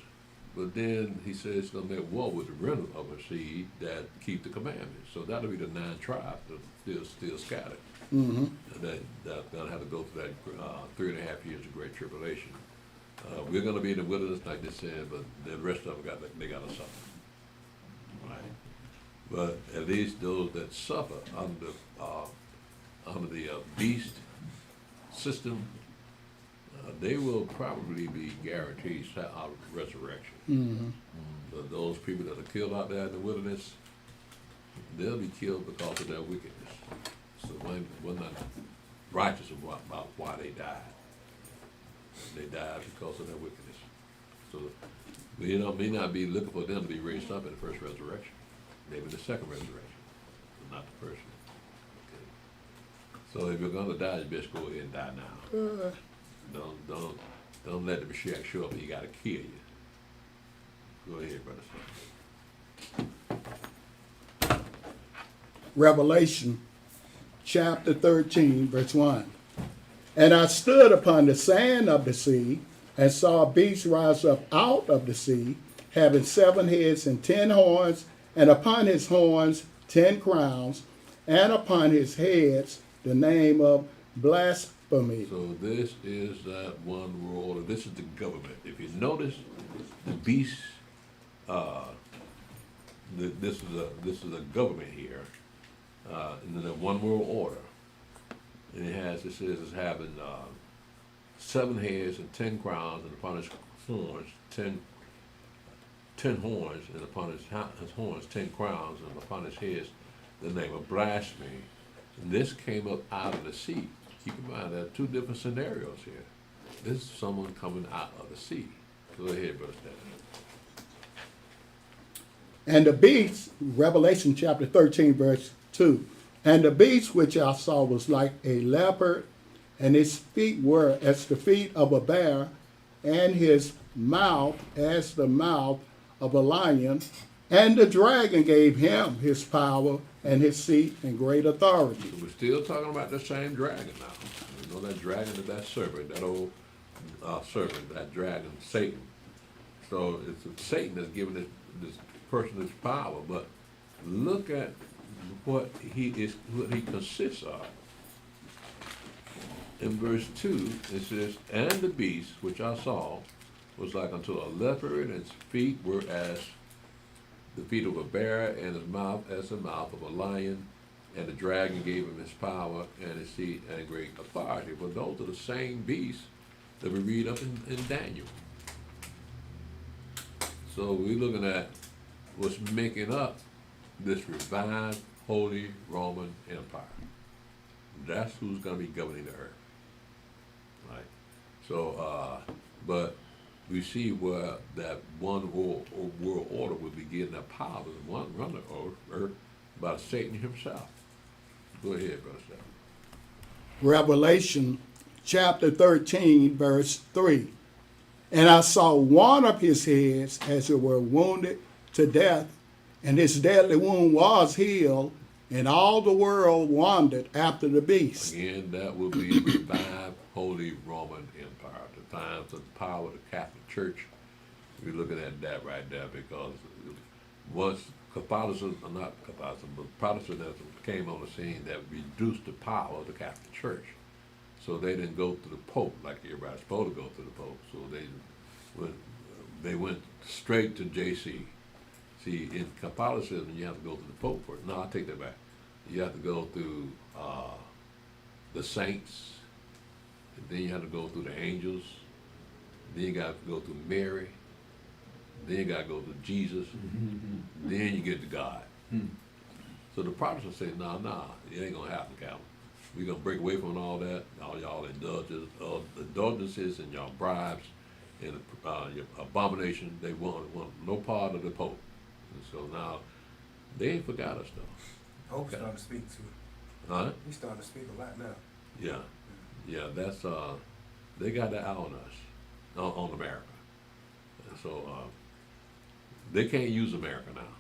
but then he says he's going to make war with the remnant of her seed that keep the commandments. So that'll be the 9 tribes that still scattered. Mm-hmm. And that's going to have to go through that 3.5 years of great tribulation. We're going to be in the wilderness, like they said, but the rest of them got to suffer. Right? But at least those that suffer under the beast system, they will probably be guaranteed resurrection. Mm-hmm. But those people that are killed out there in the wilderness, they'll be killed because of their wickedness. So we're not righteous about why they died. They died because of their wickedness. So we may not be looking for them to be raised up in the first resurrection. Maybe the second resurrection, but not the first one. Okay. So if you're gonna die, you best go ahead and die now. Don't let the Mashiach show up and he gotta kill you. Go ahead, brother. Revelation chapter 13, verse 1. And I stood upon the sand of the sea, and saw a beast rise up out of the sea, having 7 heads and 10 horns, and upon his horns 10 crowns, and upon his heads the name of blasphemy. So this is that one world order. This is the government. If you notice, the beast, this is a government here, in the one world order. And it says it's having 7 heads and 10 crowns, and upon his horns 10 horns, and upon his horns 10 crowns, and upon his heads the name of blasphemy. And this came up out of the sea. Keep in mind there are 2 different scenarios here. This is someone coming out of the sea. Go ahead, Brother Stanley. And the beast, Revelation chapter 13, verse 2. And the beast which I saw was like a leopard, and his feet were as the feet of a bear, and his mouth as the mouth of a lion. And the dragon gave him his power and his seat and great authority. So we're still talking about the same dragon now. You know that dragon is that serpent, that old serpent, that dragon, Satan. So it's Satan that's giving this person his power, but look at what he consists of. In verse 2, it says, and the beast which I saw was like unto a leopard, and his feet were as the feet of a bear, and his mouth as the mouth of a lion, and the dragon gave him his power and his seat and great authority. But those are the same beasts that we read up in Daniel. So we're looking at what's making up this revived Holy Roman Empire. That's who's going to be governing the earth. Right? So, but we see where that one world order will be getting that power, one runner of earth by Satan himself. Go ahead, Brother Stephen. Revelation chapter 13, verse 3. And I saw one of his heads as it were wounded to death, and his deadly wound was healed, and all the world wandered after the beast. Again, that will be the revived Holy Roman Empire, the times of the power of the Catholic Church. We're looking at that right there because once Catholicism, not Catholicism, but Protestantism came on the scene, that reduced the power of the Catholic Church. So they didn't go to the Pope like everybody's supposed to go to the Pope. So they went straight to JC. See, in Catholicism, you have to go to the Pope first. No, I take that back. You have to go through the saints, and then you have to go through the angels, then you got to go through Mary, then you got to go to Jesus, then you get to God. So the Protestants say, no, it ain't going to happen, Calvin. We're going to break away from all that, all y'all indulgences and y'all bribes and your abomination. They want no part of the Pope. And so now, they ain't forgot us, though. Pope's starting to speak too. Huh? He's starting to speak a lot now. Yeah, that's, they got that eye on us, on America. And so, they can't use America now.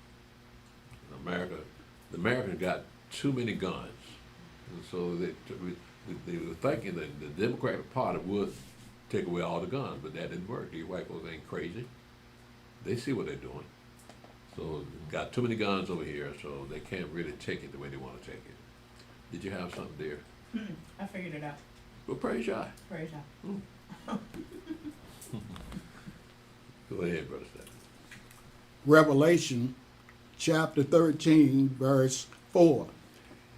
The Americans got too many guns. And so they were thinking that the Democratic Party would take away all the guns, but that didn't work. These white folks ain't crazy. They see what they're doing. So got too many guns over here, so they can't really take it the way they want to take it. Did you have something there? I figured it out. Well, praise God. Praise God. Go ahead, Brother Stephen. Revelation chapter 13, verse 4.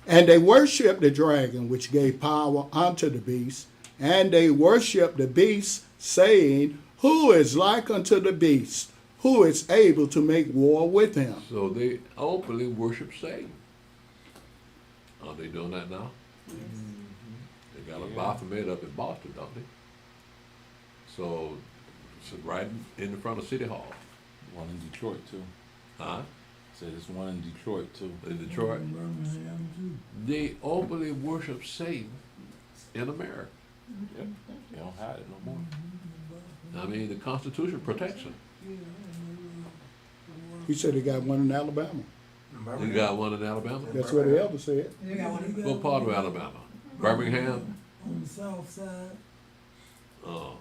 And they worshiped the dragon, which gave power unto the beast, and they worshiped the beast, saying, Who is like unto the beast? Who is able to make war with him? So they openly worship Satan. Are they doing that now? Yes. They got a Baphomet up in Boston, don't they? So it's right in the front of City Hall. One in Detroit too. Huh? Said there's one in Detroit too. In Detroit. They openly worship Satan in America. Yep. They don't hide it no more. I mean, the Constitution protects them. He said he got one in Alabama. You got one in Alabama? That's what the elder said. You got one. What part of Alabama? Birmingham? On the south side. Oh.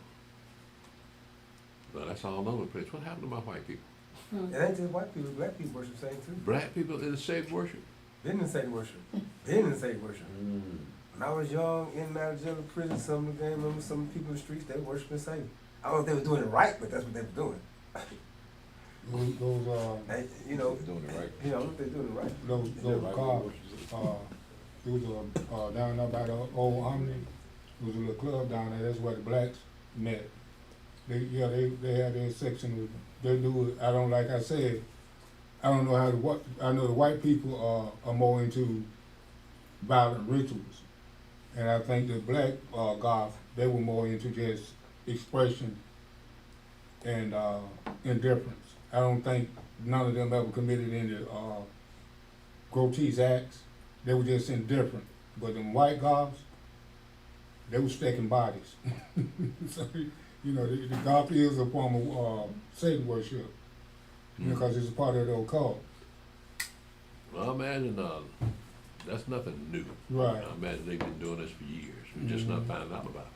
Well, that's all over the place. What happened to my white people? It ain't just white people, black people worship Satan too. Black people in the same worship? Been in Satan worship. When I was young, in and out of jail or prison, some of the game, remember some people in the streets, they worshiping Satan. I don't know if they were doing it right, but that's what they were doing. Those you know, They're doing it right. you know, they're doing it right. those cars, it was down there by the old Omni. It was a little club down there. That's where the blacks met. They had their section. They do it. I don't, like I said, I don't know how to. I know the white people are more into violent rituals, and I think the black goth, they were more into just expression and indifference. I don't think none of them ever committed any grotesque acts. They were just indifferent. But them white goths, they were stacking bodies. So, you know, the goth is a form of Satan worship, because it's a part of the occult. Well, I imagine that's nothing new. Right. I imagine they've been doing this for years. We're just not finding out about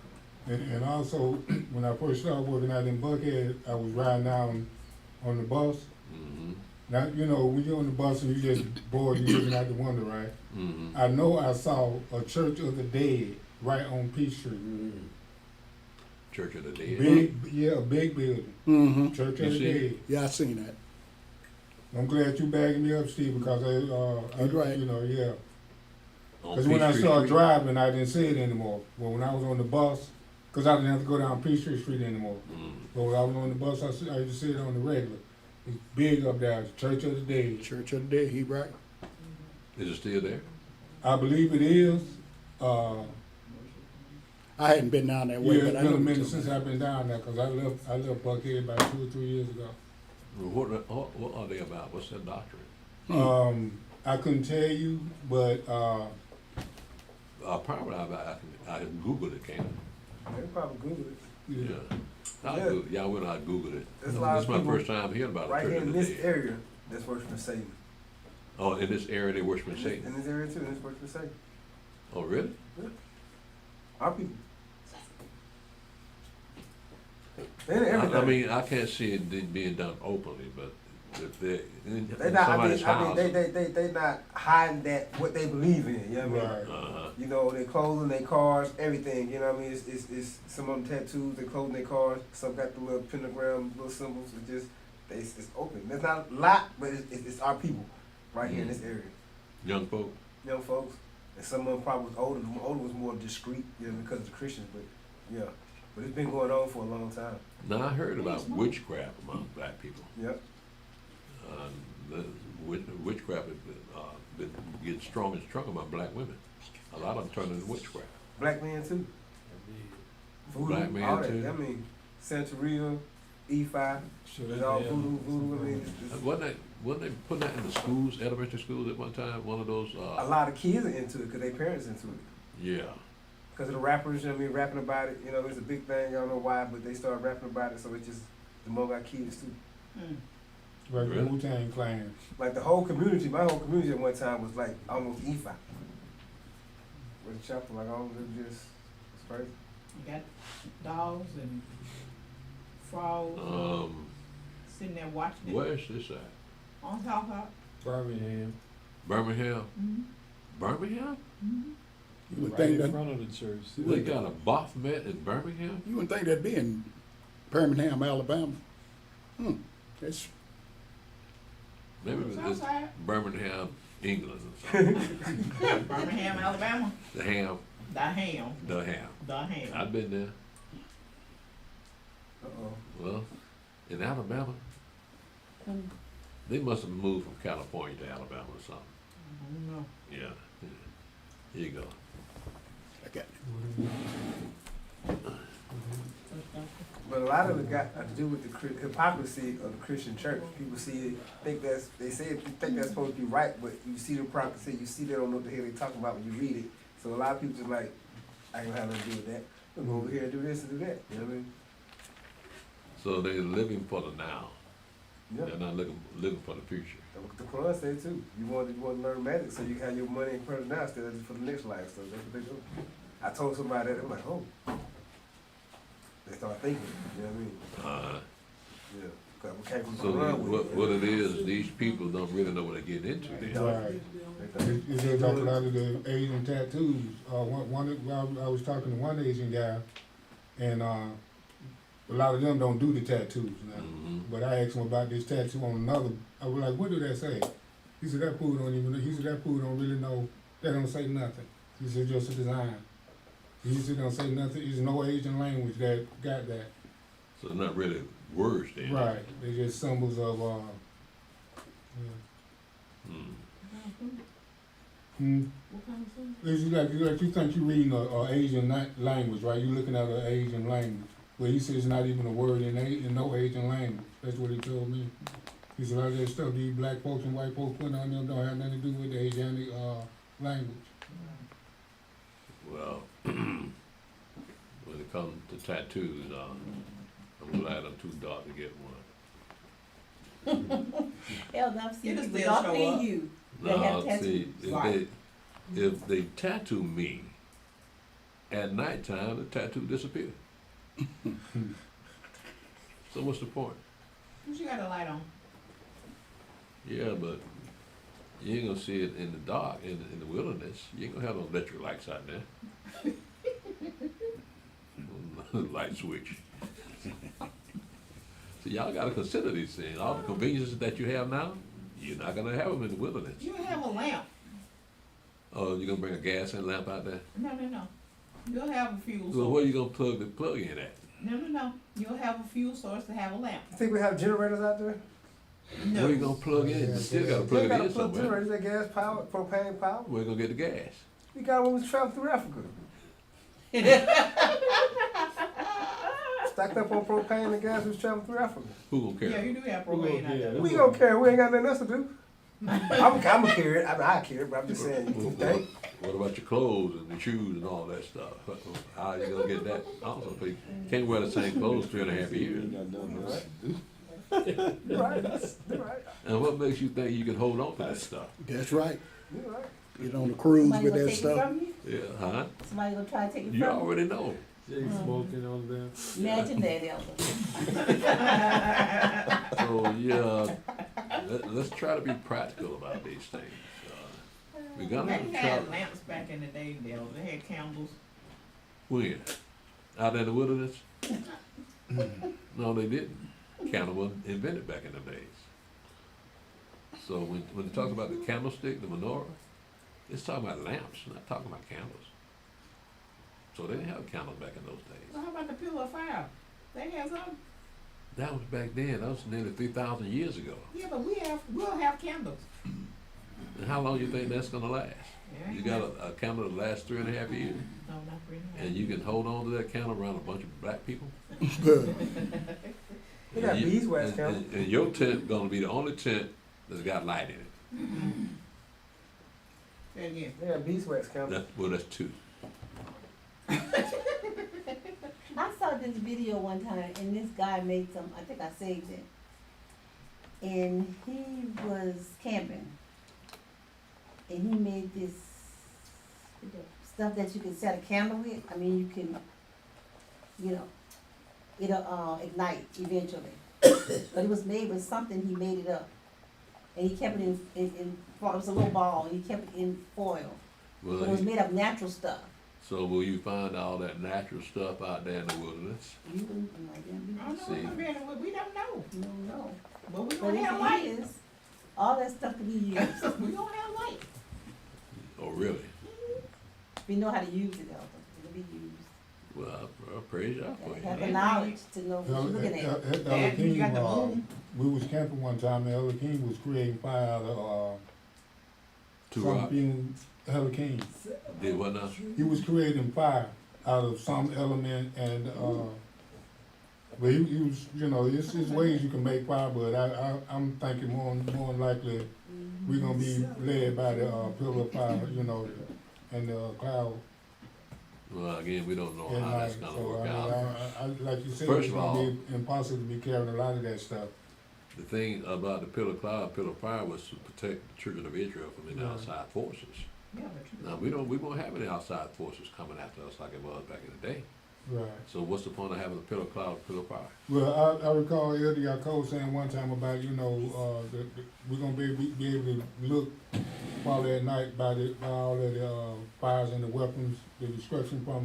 it. And also, when I first started working out in Buckhead, I was riding down on the bus. Mm-hmm. Now, you know, when you're on the bus and you just bored, you're looking out the window, right? Mm-hmm. I know I saw a Church of the Dead right on Peachtree. Church of the Dead. A big building. Mm-hmm. Church You of the see it? Dead. Yeah, I seen that. I'm glad you bagging me up, Steve, because That's right. you know, yeah. On Because when I Peachtree started Street. driving, I didn't see it anymore. But when I was on the bus, because I didn't have to go down Peachtree Street anymore. But when I was on the bus, I used to see it on the regular. It's big up there, Church of the Dead. Church of the Day, he right. Is it still there? I believe it is. I hadn't been down that way, Yeah, but it's I been know a minute what since I've been down there, because I left Buckhead about 2 or 3 years ago. Well, what are they about? What's their doctrine? I couldn't tell you, but probably I can Google it, can't They probably Google it. I? Yeah. Yeah. Y'all went out and Google it. There's a lot This of is my people first time hearing about a Right Church here of in the this Dead. area, that's worshiping Satan. Oh, in this area they worshiping Satan. In this area too, that's worshiping Satan. Oh, really? Our people. They in everything. I mean, I can't see it being done openly, but if they in They not. somebody's house. They not hiding that what they believe in. You know what I mean? Right. You know, their clothing, their cars, everything. You know what I mean? It's some of them tattoos, their clothing, their cars. Some got the little pentagram, little symbols. It's open. There's not a lot, but it's our people right here in this area. Young folk. Young folks, and some of them probably was older. The older was more discreet, you know, because of the Christians. But yeah, but it's been going on for a long time. Now I heard about witchcraft among black people. Yep. The witchcraft has been getting stronger and stronger among black women. A lot of them turning to witchcraft. Black men too. Voodoo, Black men all that. too. I mean, Santeria, E5, it's all voodoo. I mean, Wasn't they putting that in the schools, elementary schools at one time? One of those. a lot of kids are into it because their parents into it. Yeah. Because of the rappers, you know what I mean, rapping about it. You know, it's a big thing. I don't know why, but they started rapping about it, so it's just the more got kids too. Like Really? the Wu-Tang Clan. Like the whole community, my whole community at one time was like almost E5. With the chapel, like all of them just, it's crazy. You got dogs and frogs sitting there watching it. Where's this at? On top of Birmingham, Birmingham. mm-hmm. Birmingham? You would right think in that, front of the church. They got a Baphomet in Birmingham? you wouldn't think that'd be in Birmingham, Alabama. It's Maybe it's Southside. Birmingham, England or something. Birmingham, Alabama. The ham. The ham. The ham. The ham. I've been there. Uh-oh. Well, in Alabama, they must have moved from California to Alabama or something. I don't know. Yeah. Here you go. I got But a lot of it got to do with the hypocrisy of the Christian church. People think that's supposed to be right, but you see the hypocrisy, you see they don't know what the hell they talking about when you read it. So a lot of people just like, I ain't gonna have nothing to do with that. We'll go over here and do this and do that. You know what I mean? So they're living for the now. Yeah. They're not living for the future. That's what the Quran say too. You want to learn magic so you can have your money in front of now instead of for the next life. So that's what they do. I told somebody that, I'm like, oh. They start thinking, you know what I mean? Yeah. 'Cause we came from the So Quran with what it is, these people don't really know what they're getting into. Right. It's just like a lot of the Asian tattoos. I was talking to one Asian guy, and a lot of them don't do the tattoos now. Mm-hmm. But I asked him about this tattoo on another. I was like, "What do that say?" He said, "That fool don't even know." He said, "That fool don't really know. That don't say nothing." He said, "Just a design." He said, "Don't say nothing." There's no Asian language that got that. So they're not really words then. Right. They're just symbols of. What kind of thing? It's like you think you're reading a Asian language, right? You're looking at an Asian language. But he says it's not even a word in no Asian language. That's what he told me. He said a lot of that stuff these black folks and white folks put on them don't have nothing to do with the Asianic language. Well, when it comes to tattoos, I'm glad I'm too dark to get one. Hell, I've seen It'll people still show darker than up. you. They have No, see, tattoos. Right. if they tattoo me, at nighttime the tattoo disappears. So what's the point? What you got a light on? Yeah, but you ain't gonna see it in the dark, in the wilderness. You ain't gonna have no electric lights out there. Light switch. So y'all gotta consider these things. All the conveniences that you have now, you're not gonna have them in the wilderness. You have a lamp. Oh, you gonna bring a gas and lamp out there? No. You'll have a fuel source. So where you gonna plug the plug in at? No. You'll have a fuel source to have a lamp. You think we have generators out there? No. Where you gonna plug in? You still gotta plug You it gotta in plug somewhere. generators, that gas power, propane power. Where you gonna get the gas? We got one was traveling through Africa. Stacked up on propane and gas was traveling through Africa. Who gonna Yeah, care? you do have propane out there. We don't care. We ain't got nothing else to do. I'm gonna carry it. I mean, I carry it, but I'm just saying. You think? What about your clothes and the shoes and all that stuff? How you gonna get that? Also, you can't wear the same clothes 3.5 years. You're right. You're right. And what makes you think you can hold on to that stuff? That's right. You're right. Get on the cruise Somebody with gonna that take it stuff. from you? Yeah, huh? Somebody gonna try to take it You from you? already know. Smoking on them. Imagine that, Elder. So yeah, let's try to be practical about these things. We're gonna They try. had lamps back in the day, Bill. They had candles. When? Out in the wilderness? No, they didn't. Candle was invented back in the days. So when it talks about the candlestick, the menorah, it's talking about lamps, not talking about candles. So they didn't have candles back in those days. Well, how about the pillar of fire? They had some. That was back then. That was nearly 3,000 years ago. Yeah, but we'll have candles. And how long you think that's gonna last? Yeah, You got a candle that lasts 3.5 years, No, not really. and you can hold on to that candle around a bunch of black people. They got beeswax and, candles. and your tent gonna be the only tent that's got light in it. Say it again. They got beeswax candles. That's two. I saw this video one time, and this guy made some, I think I saved it. And he was camping. And he made this stuff that you can set a candle with. I mean, you can, it'll ignite eventually. But it was made with something, he made it up. And he kept it in foil. It was a little ball, and he kept it in foil. Well, But it was made of natural stuff. so will you find all that natural stuff out there in the wilderness? You wouldn't, like, I don't know See. what's gonna be in the, we don't know. you don't know. But we But gonna have if light. it is, all that stuff can be used. We gonna have light. Oh, really? If you know how to use it, Elder, it'll be used. Well, praise God for Have you. the knowledge to know what you're looking at. Elder Dad, you King, got the moon? we was camping one time, and Elder King was creating fire out of, Two some rock. fumes. Elder King, Did what now? he was creating fire out of some element, and, but he was, it's his ways you can make fire, but I'm thinking more than likely, we're gonna be led by the, pillar of fire, and the cloud. Well, again, we don't know at how that's night. gonna So, work I mean, out. like you said, First it's of all- gonna be impossible to be carrying a lot of that stuff. The thing about the pillar of cloud, pillar of fire was to protect the children of Israel from any Right. outside forces. Yeah, but Now, we won't have any outside forces coming after us like it was back in the day. Right. So what's the point of having a pillar of cloud, pillar of fire? Well, I recall Elder Yaakov saying one time about, we're gonna be able to look while at night by all of the, fires and the weapons, the destruction from,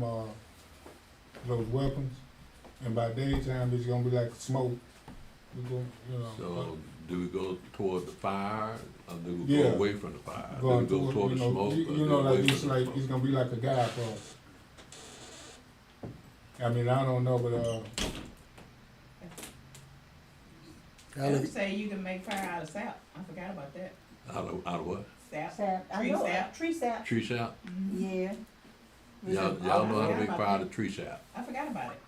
those weapons. And by daytime, it's gonna be like smoke. We're gonna, So do we go toward the fire or do we Yeah. go away from the fire? Do we going go toward the smoke? or do we like away it's from the like, smoke? it's gonna be like a guide for us. I mean, I don't know, but, I would say you can make fire out of sap. I forgot about that. Out of what? Sap. Sap, I Tree know, sap. tree sap, Tree sap? yeah. Y'all know how to make fire out of tree sap. I forgot about it.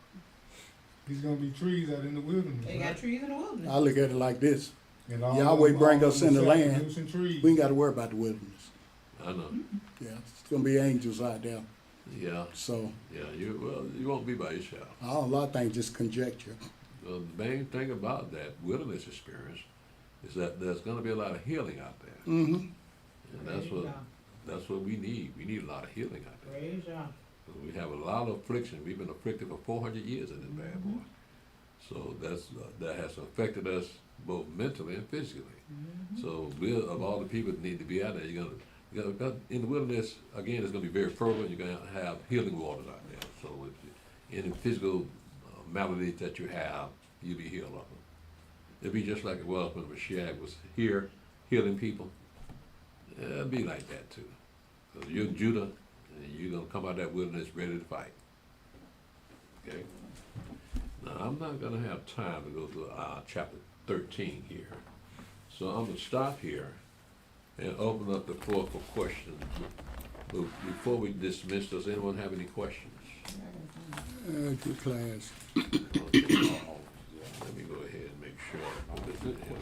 there's gonna be trees out in the wilderness. They got right? trees in the wilderness. I look at it like this. And all Yahweh them- bring all us them in the land. sap-producing trees. We ain't gotta worry about the wilderness. I know. Yeah, it's gonna be angels out there. Yeah, So, yeah, you won't be by yourself. a lot of things just conjecture. Well, the main thing about that wilderness experience is that there's gonna be a lot of healing out there. Mm-hmm. And that's what we need. We need a lot of healing out there. Praise God. 'Cause we have a lot of affliction. We've been afflicted for 400 years in this bad boy. So that has affected us both mentally and physically. So of all the people that need to be out there, you're gonna in the wilderness again. It's gonna be very fertile. You're gonna have healing waters out there. So if any physical maladies that you have, you'll be healed of them. It'll be just like it was when Mashiach was here healing people. It'll be like that too. 'Cause you're in Judah, and you're gonna come out of that wilderness ready to fight. Okay. Now I'm not gonna have time to go through chapter 13 here, so I'm gonna stop here and open up the floor for questions. But before we dismiss, does anyone have any questions? Good class. Let me go ahead and make sure I put this in here.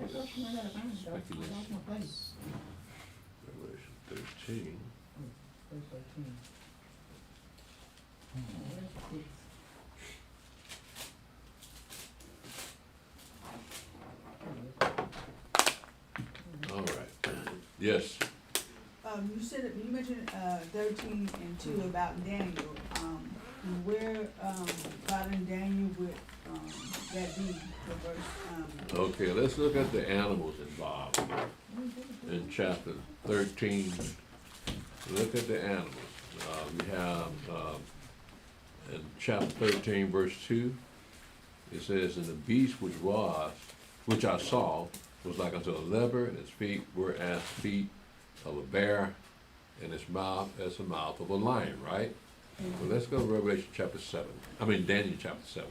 I gotta find it, though. I lost my place. Revelation 13. Verse 13. Where's 6? All right. Yes. You said it, you mentioned 13 and 2 about Daniel. Where God and Daniel would that be the verse? Okay, let's look at the animals involved in chapter 13. Look at the animals. We have in chapter 13, verse 2, it says, "And the beast which I saw, was like unto a leopard, and its feet were as feet of a bear, and its mouth as the mouth of a lion," right? So let's go to Revelation chapter 7. Daniel chapter 7.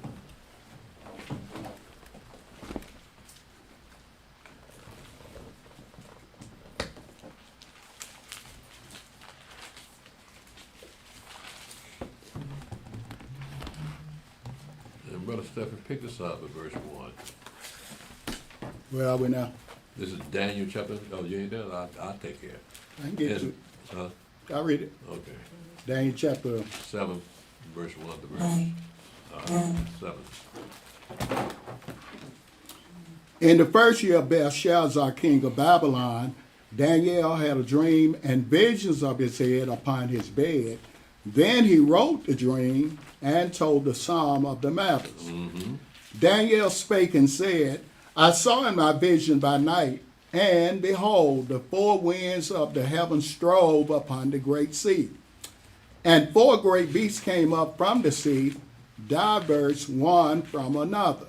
And Brother Stephen, pick this up at verse 1. Where are we now? This is Daniel chapter, oh, you ain't done? I'll take care. I can get Yes. to it. Huh? I read it. Okay. Daniel chapter 7, verse 1 to verse 7. In the first year of Belshazzar, king of Babylon, Daniel had a dream and visions of his head upon his bed. Then he wrote the dream and told the psalm of the matters. Daniel spake and said, I saw in my vision by night, and behold, the four winds of the heaven strove upon the great sea. And four great beasts came up from the sea, diverse one from another.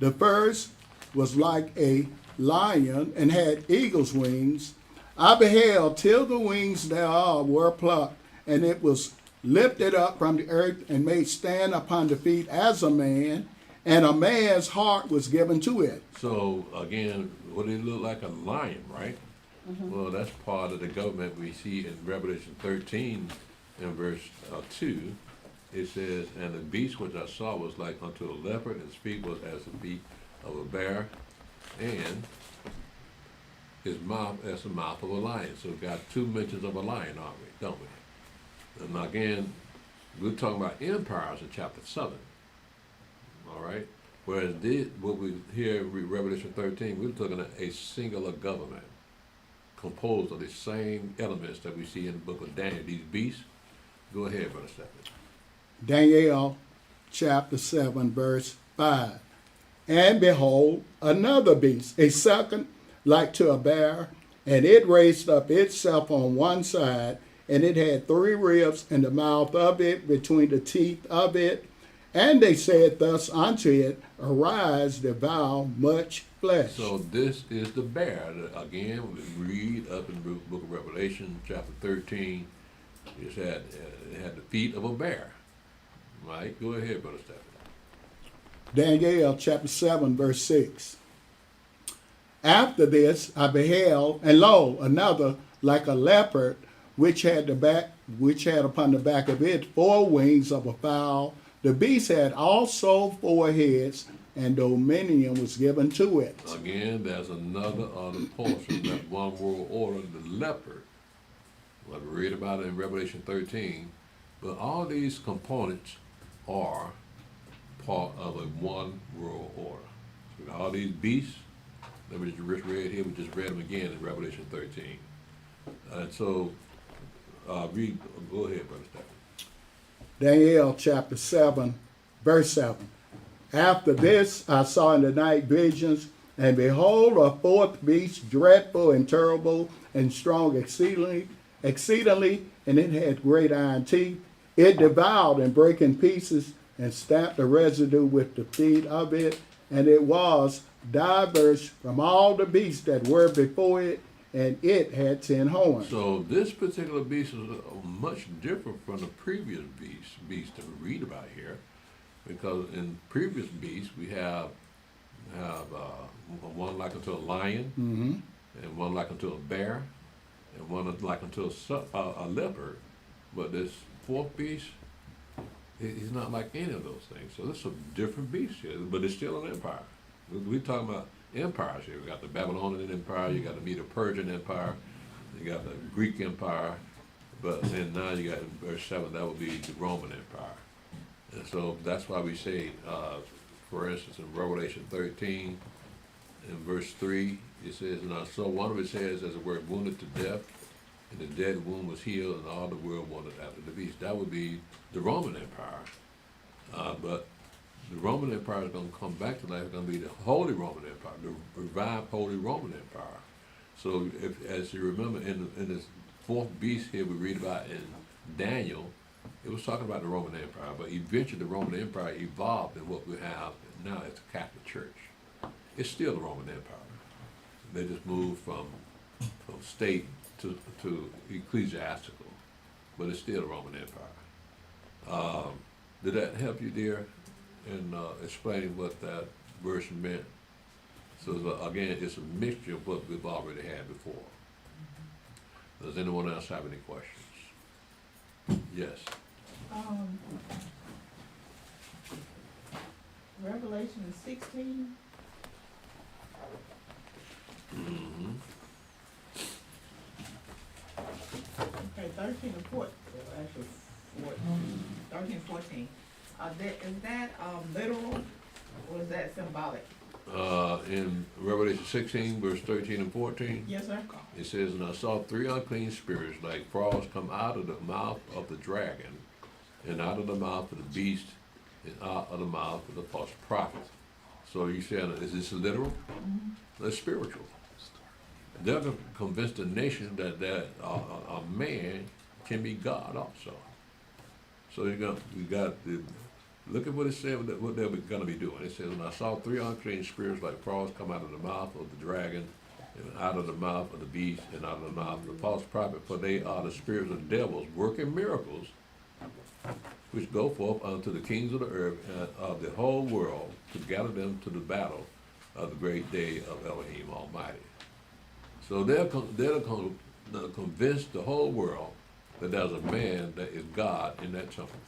The first was like a lion and had eagle's wings. I beheld till the wings thereof were plucked, and it was lifted up from the earth and made stand upon the feet as a man, and a man's heart was given to it. So again, what did it look like? A lion, right? Well, that's part of the government we see in Revelation 13 in verse 2. It says, and the beast which I saw was like unto a leopard, and his feet was as the feet of a bear, and his mouth as the mouth of a lion. So we've got two mentions of a lion, aren't we? Don't we? And again, we're talking about empires in chapter 7. All right? Whereas what we hear in Revelation 13, we're looking at a singular government composed of the same elements that we see in the book of Daniel. These beasts. Go ahead, Brother Stephen. Daniel chapter 7, verse 5. And behold, another beast, a second like to a bear, and it raised up itself on one side, and it had 3 ribs in the mouth of it, between the teeth of it. And they said thus unto it, Arise, devour much flesh. So this is the bear. Again, we read up in the book of Revelation, chapter 13, it had the feet of a bear. Right? Go ahead, Brother Stephen. Daniel chapter 7, verse 6. After this I beheld, and lo, another like a leopard, which had upon the back of it 4 wings of a fowl. The beast had also 4 heads, and dominion was given to it. Again, there's another other portion, that one world order, the leopard. Well, we read about it in Revelation 13. But all these components are part of a one world order. So all these beasts that we just read here, we just read them again in Revelation 13. And so, go ahead, Brother Stephen. Daniel chapter 7, verse 7. After this I saw in the night visions, and behold, a 4th beast, dreadful and terrible and strong exceedingly, and it had great iron teeth. It devoured and brake in pieces, and stamped the residue with the feet of it, and it was diverse from all the beasts that were before it, and it had 10 horns. So this particular beast is much different from the previous beast that we read about here, because in previous beasts we have one like unto a lion, and one like unto a bear, and one like unto a leopard. But this 4th beast, he's not like any of those things. So this is a different beast here, but it's still an empire. We're talking about empires here. We got the Babylonian Empire, you got the Medo-Persian Empire, you got the Greek Empire, but then now you got in verse 7, that would be the Roman Empire. And so that's why we say, for instance, in Revelation 13, in verse 3, it says, "Now so one of it says, as it were, wounded to death, and the dead wound was healed, and all the world wanted after the beast." That would be the Roman Empire. But the Roman Empire is going to come back to life. It's going to be the Holy Roman Empire, the revived Holy Roman Empire. So, as you remember, in this fourth beast here we read about in Daniel, it was talking about the Roman Empire, but eventually the Roman Empire evolved in what we have now as the Catholic Church. It's still the Roman Empire. They just moved from state to ecclesiastical, but it's still the Roman Empire. Did that help you, dear, in explaining what that verse meant? So again, it's a mixture of what we've already had before. Does anyone else have any questions? Yes. Revelation 16. Mm-hmm. Okay, 13 and 14. Actually, 14. 13 and 14. Is that literal or is that symbolic? In Revelation 16, verse 13 and 14, Yes, sir. it says, "And I saw 3 unclean spirits like frogs come out of the mouth of the dragon, and out of the mouth of the beast, and out of the mouth of the false prophet." So you saying, is this literal? Mm-hmm. It's spiritual. They're going to convince the nation that a man can be God also. So we got the, look at what it said, what they're going to be doing. It says, "And I saw 3 unclean spirits like frogs come out of the mouth of the dragon, and out of the mouth of the beast, and out of the mouth of the false prophet, for they are the spirits of devils, working miracles, which go forth unto the kings of the earth and of the whole world, to gather them to the battle of the great day of Elohim Almighty." So they're convince the whole world that there's a man that is God in that temple,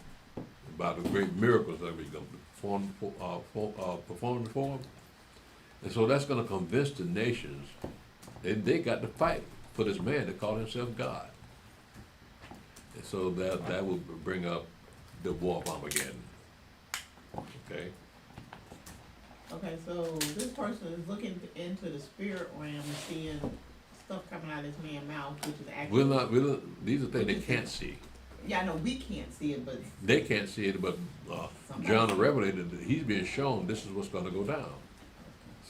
by the great miracles that we're going to perform before him. And so that's going to convince the nations they got to fight for this man that called himself God. And so that will bring up the war of Armageddon. Okay? Okay, so this person is looking into the spirit realm and seeing stuff coming out of this man's mouth, which is actually... These are things they can't see. Yeah, I know we can't see it, but... They can't see it, but John the Revelator, he's being shown this is what's going to go down.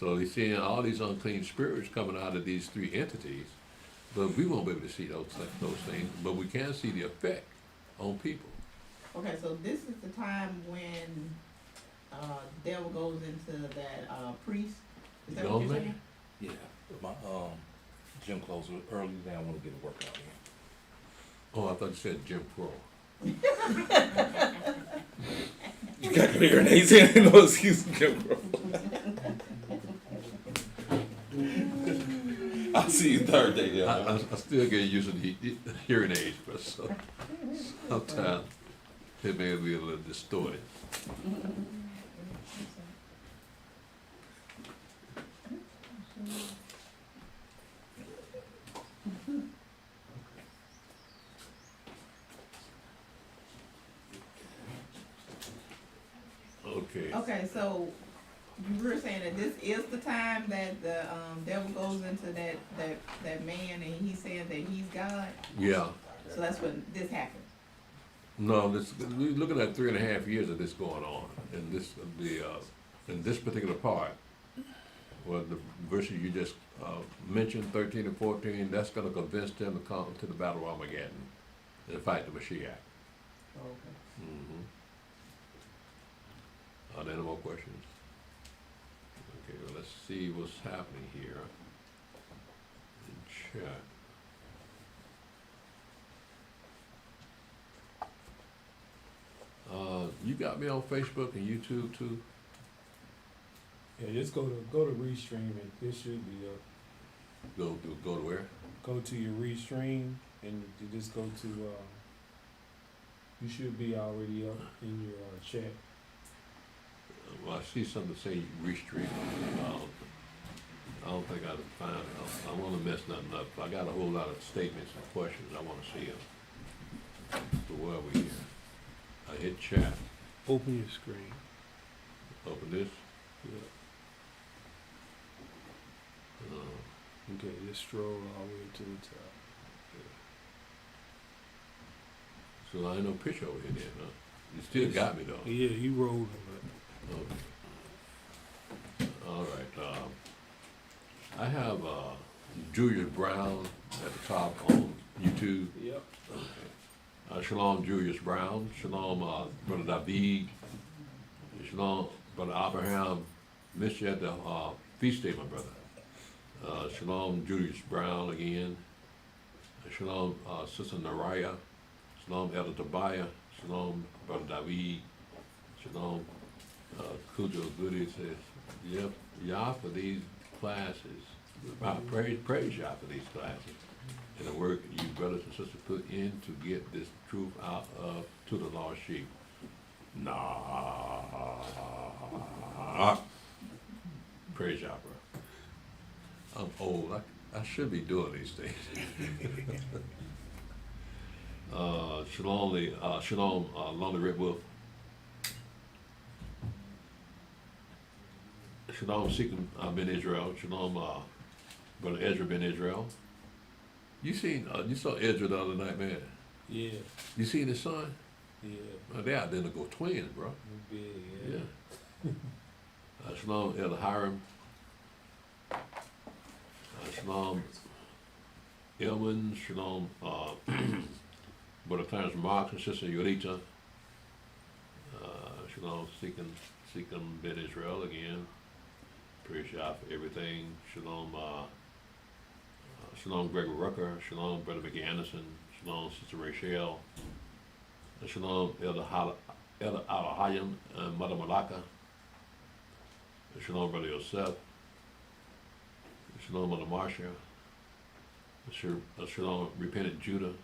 So he's seeing all these unclean spirits coming out of these 3 entities, but we won't be able to see those things, but we can see the effect on people. Okay, so this is the time when the devil goes into that priest. Is that what you're saying? Yeah, my gym closed early today. I want to get a workout in. Oh, I thought you said Jim Crow. You got the hearing aids in? No excuse, Jim Crow. I'll see you Thursday, yeah. I still get used to the hearing aids, but sometimes it may be a little distorted. Okay. Okay, so you were saying that this is the time that the devil goes into that man and he's saying that he's God? Yeah. So that's when this happened? No, we're looking at 3.5 years of this going on, and in this particular part, well, the verses you just mentioned, 13 and 14, that's going to convince them to come to the battle of Armageddon and fight the Mashiach. Okay. Mm-hmm. Are there any more questions? Okay, well, let's see what's happening here in chat. You got me on Facebook and YouTube too? Yeah, just go to Restream and it should be up. Go to where? Go to your Restream and you just go to you should be already up in your chat. Well, I see something say Restream. I don't think I can find it. I wanna mess nothing up. I got a whole lot of statements and questions. I wanna see them. So where are we here? I hit chat. Open your screen. Open this. Yeah. Uh, Okay, just scroll all the way to the top. So I ain't no picture over here then, huh? You still got me though. Yeah, you rolled them. Okay. All right, I have, Julius Brown at the top on YouTube. Yep. Shalom, Julius Brown. Shalom, Brother David. Shalom, Brother Abraham. Missed you at the, feast day, my brother. Shalom, Julius Brown again. Shalom, Sister Naraya. Shalom, Elder Tobiah. Shalom, Brother David. Shalom, Kujo Goody says, yep, Yah for these classes. Praise Yah for these classes. And the work you brothers and sisters put in to get this truth out of to the lost sheep. Nah. Praise Yah, bro. I'm old. I should be doing these things. Shalom, Lonely Red Wolf. Shalom, Sikkim Ben Israel. Shalom, Brother Ezra Ben Israel. You saw Ezra the other night, man. Yeah. You seen his son? Yeah. They identical twins, bro. Big, yeah. Yeah. Shalom, Elder Hiram. Shalom, Elwin. Shalom, Brother Clarence Marks and Sister Yorita. Shalom, Sikkim Ben Israel again. Praise Yah for everything. Shalom, Shalom, Gregory Rucker. Shalom, Brother Mickey Anderson. Shalom, Sister Rachel. Shalom, Elder Alahayim and Mother Malaka. Shalom, Brother Yosef. Shalom, Mother Marcia. Shalom, Repentant Judah.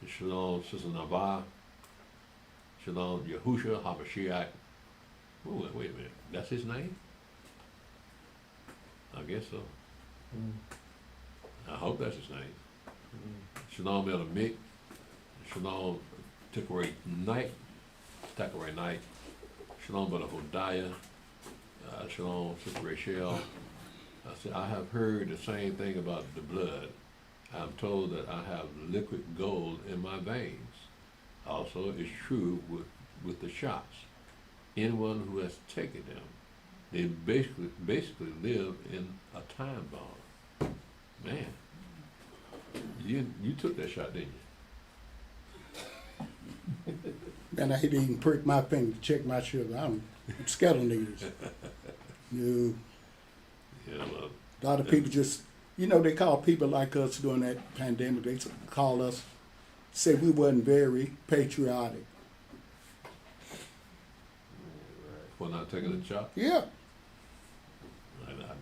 Shalom, Sister Navah. Shalom, Yahusha HaMashiach. Wait a minute, that's his name? I guess so. I hope that's his name. Shalom, Elder Mick. Shalom, Tikray Knight. Shalom, Brother Hodiah. Shalom, Sister Rachel. I said, I have heard the same thing about the blood. I'm told that I have liquid gold in my veins. Also, it's true with the shots. Anyone who has taken them, they basically live in a time bomb. Man, you took that shot, didn't you? And I didn't even prick my finger to check my sugar. I'm scared of niggas. No. Yeah, well, A lot of people just, they call people like us during that pandemic, they call us, say we wasn't very patriotic. for not taking a shot. Yeah.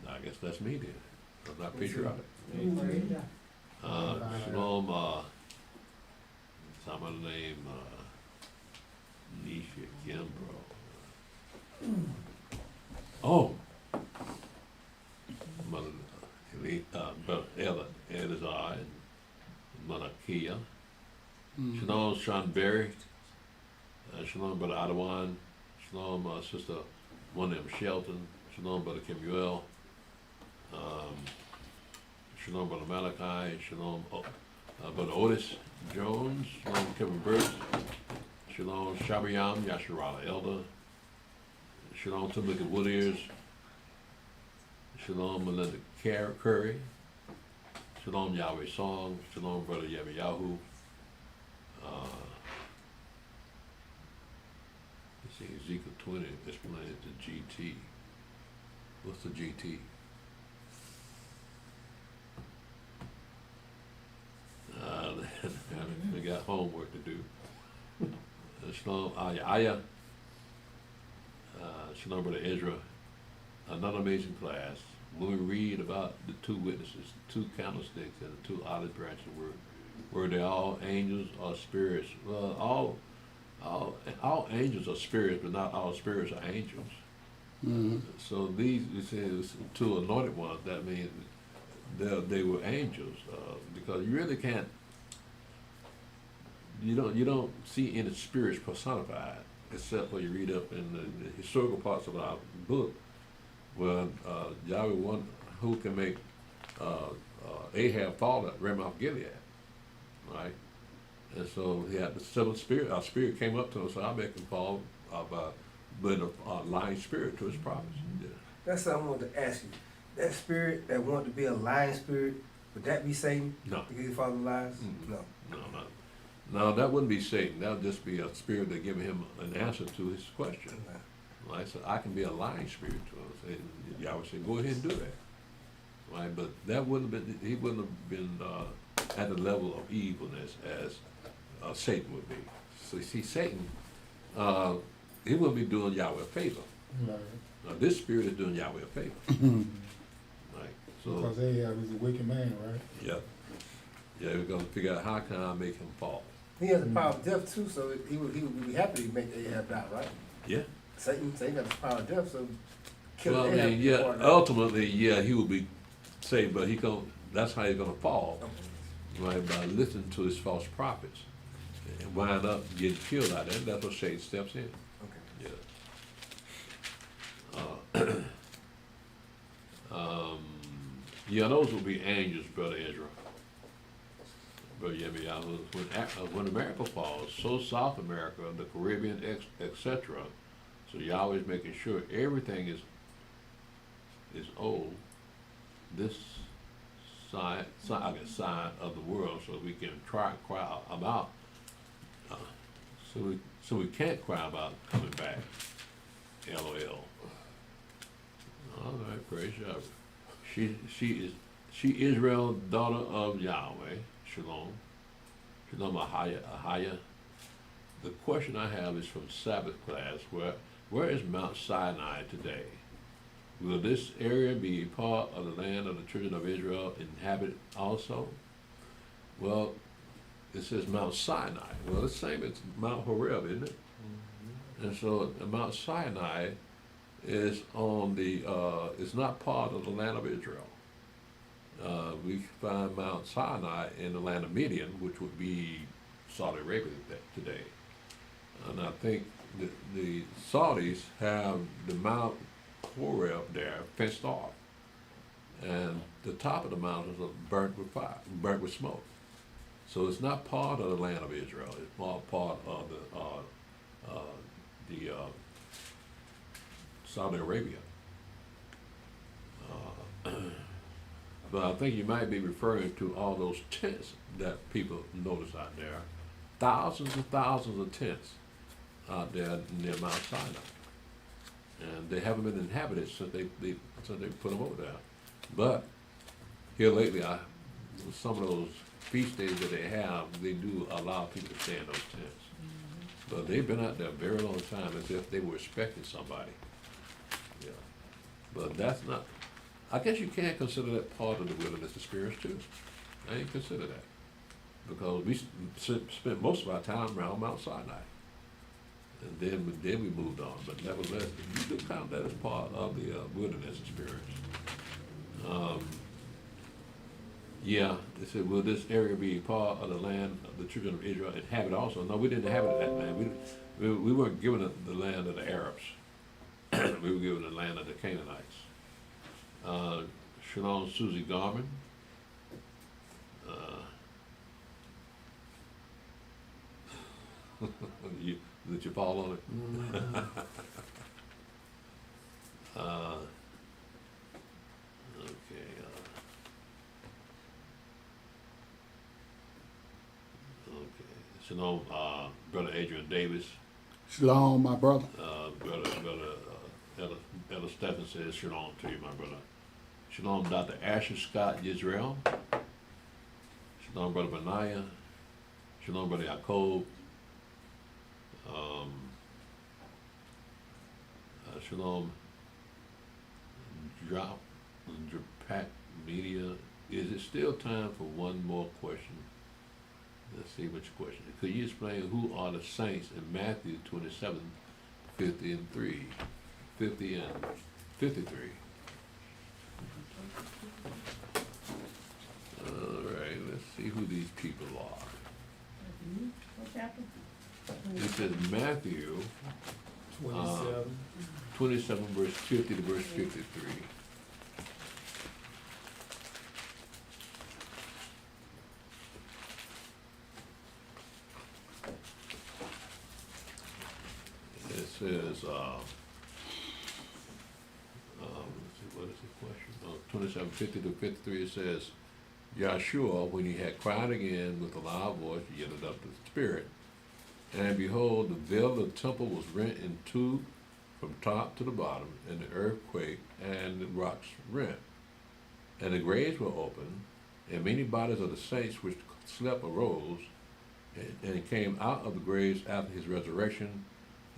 I guess that's me then. I'm not patriotic. Praise God. Shalom, some of the name, Nisha Kimbro. Oh! Mother, Brother Elazar and Mother Kia. Shalom, Sean Berry. Shalom, Brother Adawan. Shalom, Sister, one of them, Shelton. Shalom, Brother Kemuel. Shalom, Brother Malachi. Shalom, Brother Otis Jones. Shalom, Kevin Burks. Shalom, Shabayam, Yasharala Elder. Shalom, Timothy Wooders. Shalom, Melinda Curry. Shalom, Yahweh Song. Shalom, Brother Yabayahu. Let's see, Ezekiel 20 explains the GT. What's the GT? They got homework to do. Shalom, Aya. Shalom, Brother Ezra. Another amazing class. When we read about the two witnesses, two candlesticks, and the two olive branches, were they all angels or spirits? Well, all angels are spirits, but not all spirits are angels. Mhm. So these, it says, two anointed ones, that means they were angels, because you really can't, you don't see any spirits personified, except when you read up in the historical parts of our book, where Yahweh one who can make Ahab fall at Ramoth Gilead, right? And so he had the seventh spirit. Our spirit came up to him, so I make him fall with a lying spirit to his prophets. Yeah. That's what I wanted to ask you. That spirit that wanted to be a lying spirit, would that be Satan? No. Because he follows lies? Mm-mm. No. No, that wouldn't be Satan. That would just be a spirit that giving him an answer to his question. Right? So I can be a lying spirit to him. Say, Yahweh said, go ahead and do that. Right? But that wouldn't have been, he wouldn't have been at the level of evilness as Satan would be. So you see, Satan, he wouldn't be doing Yahweh a favor. Right. Now this spirit is doing Yahweh a favor. Right? So, Because Ahab is a wicked man, right? yeah. Yeah, we're going to figure out how can I make him fall. He has the power of death too, so he would be happy to make Ahab die, right? Yeah. Satan got the power of death, so Well, I mean, yeah, ultimately, yeah, he will be saved, but that's how he's gonna fall, right, by listening to his false prophets and wind up getting killed out there. That's what Satan steps in. Okay. Yeah. Yeah, those will be angels, Brother Israel. Brother Yemi, when America falls, so South America, the Caribbean, etc. So Yahweh is making sure everything is old. This side of the world, so we can cry about. So we can't cry about coming back. LOL. All right, praise Yahweh. She Israel, daughter of Yahweh. Shalom. Shalom Ahaya. The question I have is from Sabbath class. Where is Mount Sinai today? Will this area be part of the land of the children of Israel inhabited also? Well, it says Mount Sinai. Well, it's the same as Mount Horeb, isn't it? Mm-hmm. And so Mount Sinai is it's not part of the land of Israel. We find Mount Sinai in the land of Midian, which would be Saudi Arabia today. And I think the Saudis have the Mount Horeb there fenced off. And the top of the mountains are burnt with fire, burnt with smoke. So it's not part of the land of Israel. It's more part of the Saudi Arabia. But I think you might be referring to all those tents that people notice out there. Thousands and thousands of tents out there near Mount Sinai. And they haven't been inhabited since they put them over there. But here lately, some of those feast days that they have, they do allow people to stay in those tents. Mm-hmm. But they've been out there a very long time as if they were expecting somebody. Yeah. But that's not, I guess you can consider that part of the wilderness experience too. I ain't consider that. Because we spent most of our time around Mount Sinai. And then we moved on. But nevertheless, you do count that as part of the wilderness experience. Yeah, they said, will this area be part of the land of the children of Israel inhabit also? No, we didn't inhabit that land. We weren't given the land of the Arabs. We were given the land of the Canaanites. Shalom, Susie Garman. Did you fall on it? Okay. Shalom, Brother Adrian Davis. Shalom, my brother. Brother Elder Stephen says shalom to you, my brother. Shalom, Dr. Asher Scott Yisrael. Shalom, Brother Benaiah. Shalom, Brother Yaakov. Shalom, Drapak Media. Is it still time for one more question? Let's see which question. Could you explain who are the saints in Matthew 27, 50 and 3? 50 and 53. All right, let's see who these people are. What chapter? It says Matthew 27. 27 verse 50 to verse 53. It says, let's see, what is the question? 27, 50 to 53, it says, Yahshua, when he had cried again with a loud voice, yielded up to the Spirit. And behold, the veil of the temple was rent in two from top to the bottom, and the earth quaked, and the rocks rent. And the graves were opened, and many bodies of the saints which slept arose, and came out of the graves after his resurrection,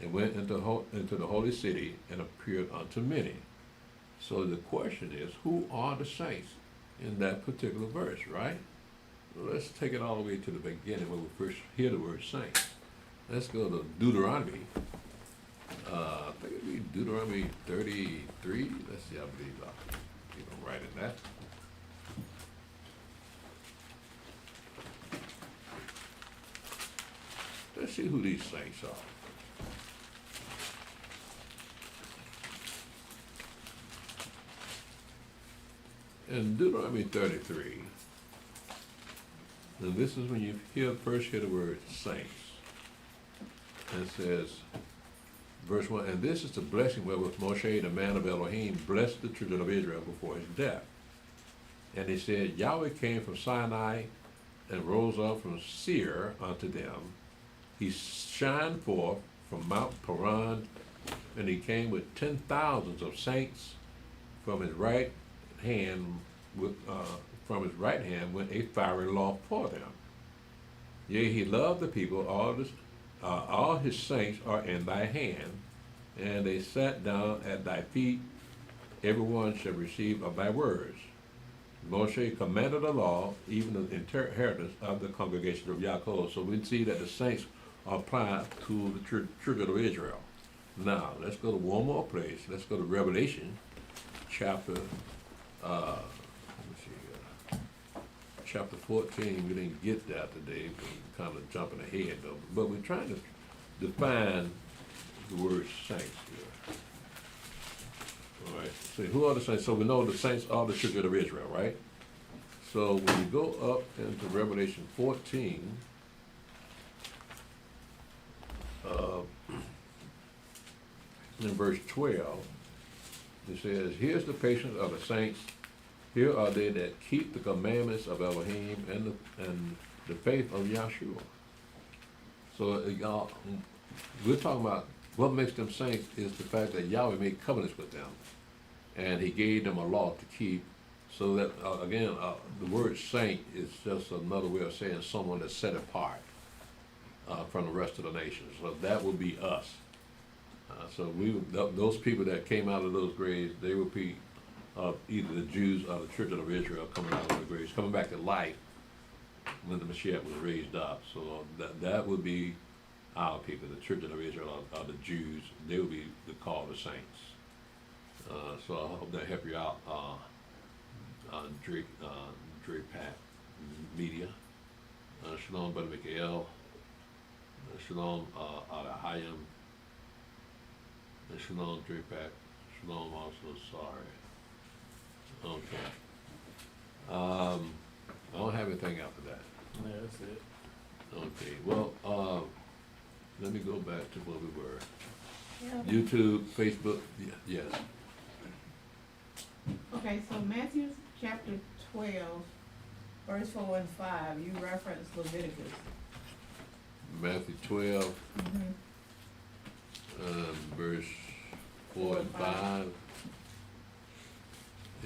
and went into the holy city, and appeared unto many. So the question is, who are the saints in that particular verse, right? Well, let's take it all the way to the beginning when we first hear the word saints. Let's go to Deuteronomy. I think it'd be Deuteronomy 33. Let's see, I believe I'm right in that. Let's see who these saints are. In Deuteronomy 33, and this is when you first hear the word saints. And it says, verse 1, and this is the blessing wherewith Moshe, the man of Elohim, blessed the children of Israel before his death. And he said, Yahweh came from Sinai and rose up from Seir unto them. He shined forth from Mount Paran, and he came with 10,000s of saints from his right hand. From his right hand went a fiery law for them. Yea, he loved the people. All his saints are in thy hand, and they sat down at thy feet. Everyone shall receive of thy words. Moshe commanded the law, even the inheritance of the congregation of Yaakov. So we see that the saints are applied to the children of Israel. Now, let's go to one more place. Let's go to Revelation, chapter, chapter 14. We didn't get that today. We're kind of jumping ahead, though. But we're trying to define the word saints here. All right. So who are the saints? So we know the saints are the children of Israel, right? So when you go up into Revelation 14, in verse 12, it says, here's the patience of the saints. Here are they that keep the commandments of Elohim and the faith of Yahshua. So we're talking about what makes them saints is the fact that Yahweh made covenants with them, and he gave them a law to keep. So that, again, the word saint is just another way of saying someone that's set apart from the rest of the nations. So that would be us. So those people that came out of those graves, they would be either the Jews or the children of Israel coming out of the graves, coming back to life when the Mashiach was raised up. So that would be our people, the children of Israel are the Jews. They would be called the saints. So I hope that help you out, Dre Pat Media. Shalom, Brother Mikael. Shalom, Hayam. And Shalom, Dre Pat. Shalom also, sorry. Okay. I don't have anything after that. Yeah, that's it. Okay, well, let me go back to where we were. Yeah. YouTube, Facebook, yes. Okay, so Matthew chapter 12, verse 4 and 5, you reference Leviticus. Matthew 12, verse 4 and 5.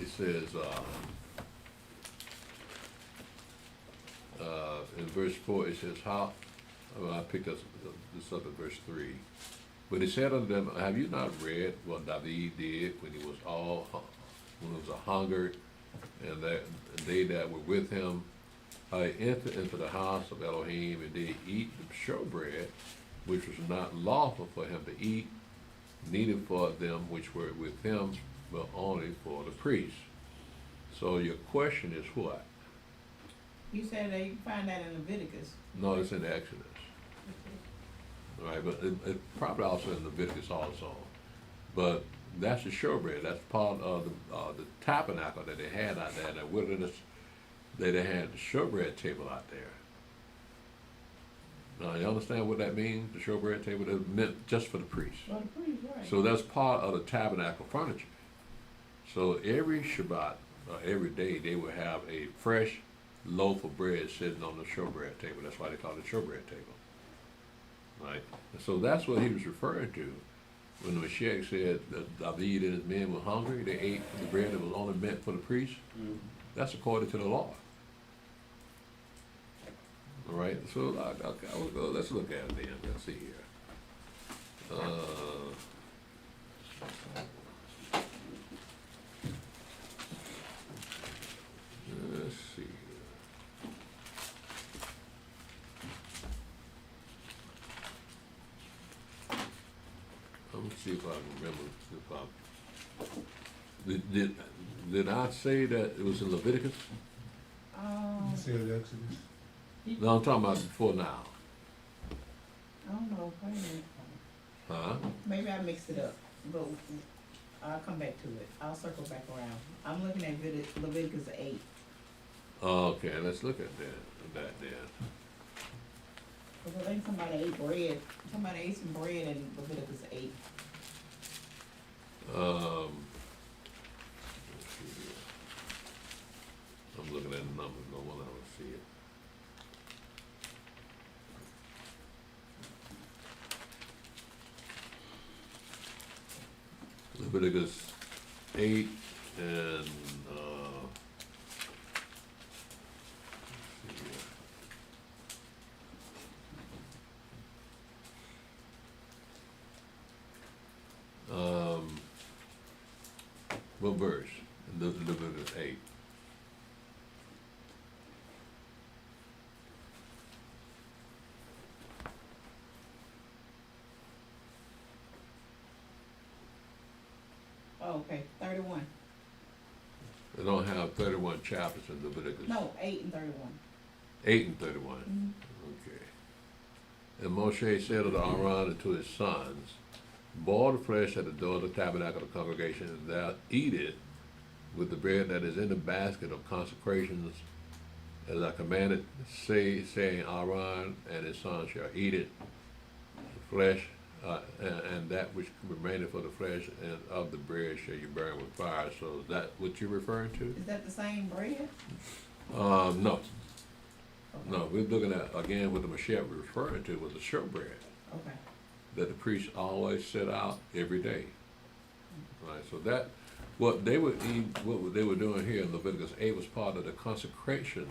It says, in verse 4, it says, I picked this up at verse 3. But he said unto them, have you not read what David did when he was a hungered, and that they that were with him entered into the house of Elohim, and they eat the showbread, which was not lawful for him to eat, needed for them which were with him, but only for the priest. So your question is what? You said that you find that in Leviticus. No, it's in Exodus. All right, but it probably also in Leviticus also. But that's the showbread. That's part of the tabernacle that they had out there in the wilderness. They had the showbread table out there. Now, you understand what that means? The showbread table, that meant just for the priest. Well, the priest, right. So that's part of the tabernacle furniture. So every Shabbat, every day, they would have a fresh loaf of bread sitting on the showbread table. That's why they call it the showbread table. Right? And so that's what he was referring to when the Mashiach said that David and his men were hungry. They ate the bread that was only meant for the priest. Mm-hmm. That's according to the law. All right, so let's look at it then. Let's see here. Let's see. Let me see if I can remember. Did I say that it was in Leviticus? You said Exodus. No, I'm talking about before now. I don't know, wait a minute. Huh? Maybe I mixed it up, but I'll come back to it. I'll circle back around. I'm looking at Leviticus 8. Okay, let's look at that then. Because I think somebody ate bread. Somebody ate some bread in Leviticus 8. Let's see here. I'm looking at the numbers, no one else see it. Leviticus 8 and let's see here. What verse? Leviticus 8. Oh, okay, 31. They don't have 31 chapters in Leviticus. No, 8 and 31. 8 and 31. Mm-hmm. Okay. And Moshe said unto Aaron and to his sons, boil the flesh at the door of the tabernacle of the congregation, and thou eat it with the bread that is in the basket of consecrations, as I commanded, saying Aaron and his sons shall eat it, the flesh, and that which remaineth for the flesh and of the bread shall you burn with fire. So is that what you're referring to? Is that the same bread? No. Okay. No, we're looking at, again, what the Mashiach was referring to was the showbread Okay. that the priests always set out every day. Right, so that, what they would eat, what they were doing here in Leviticus 8 was part of the consecration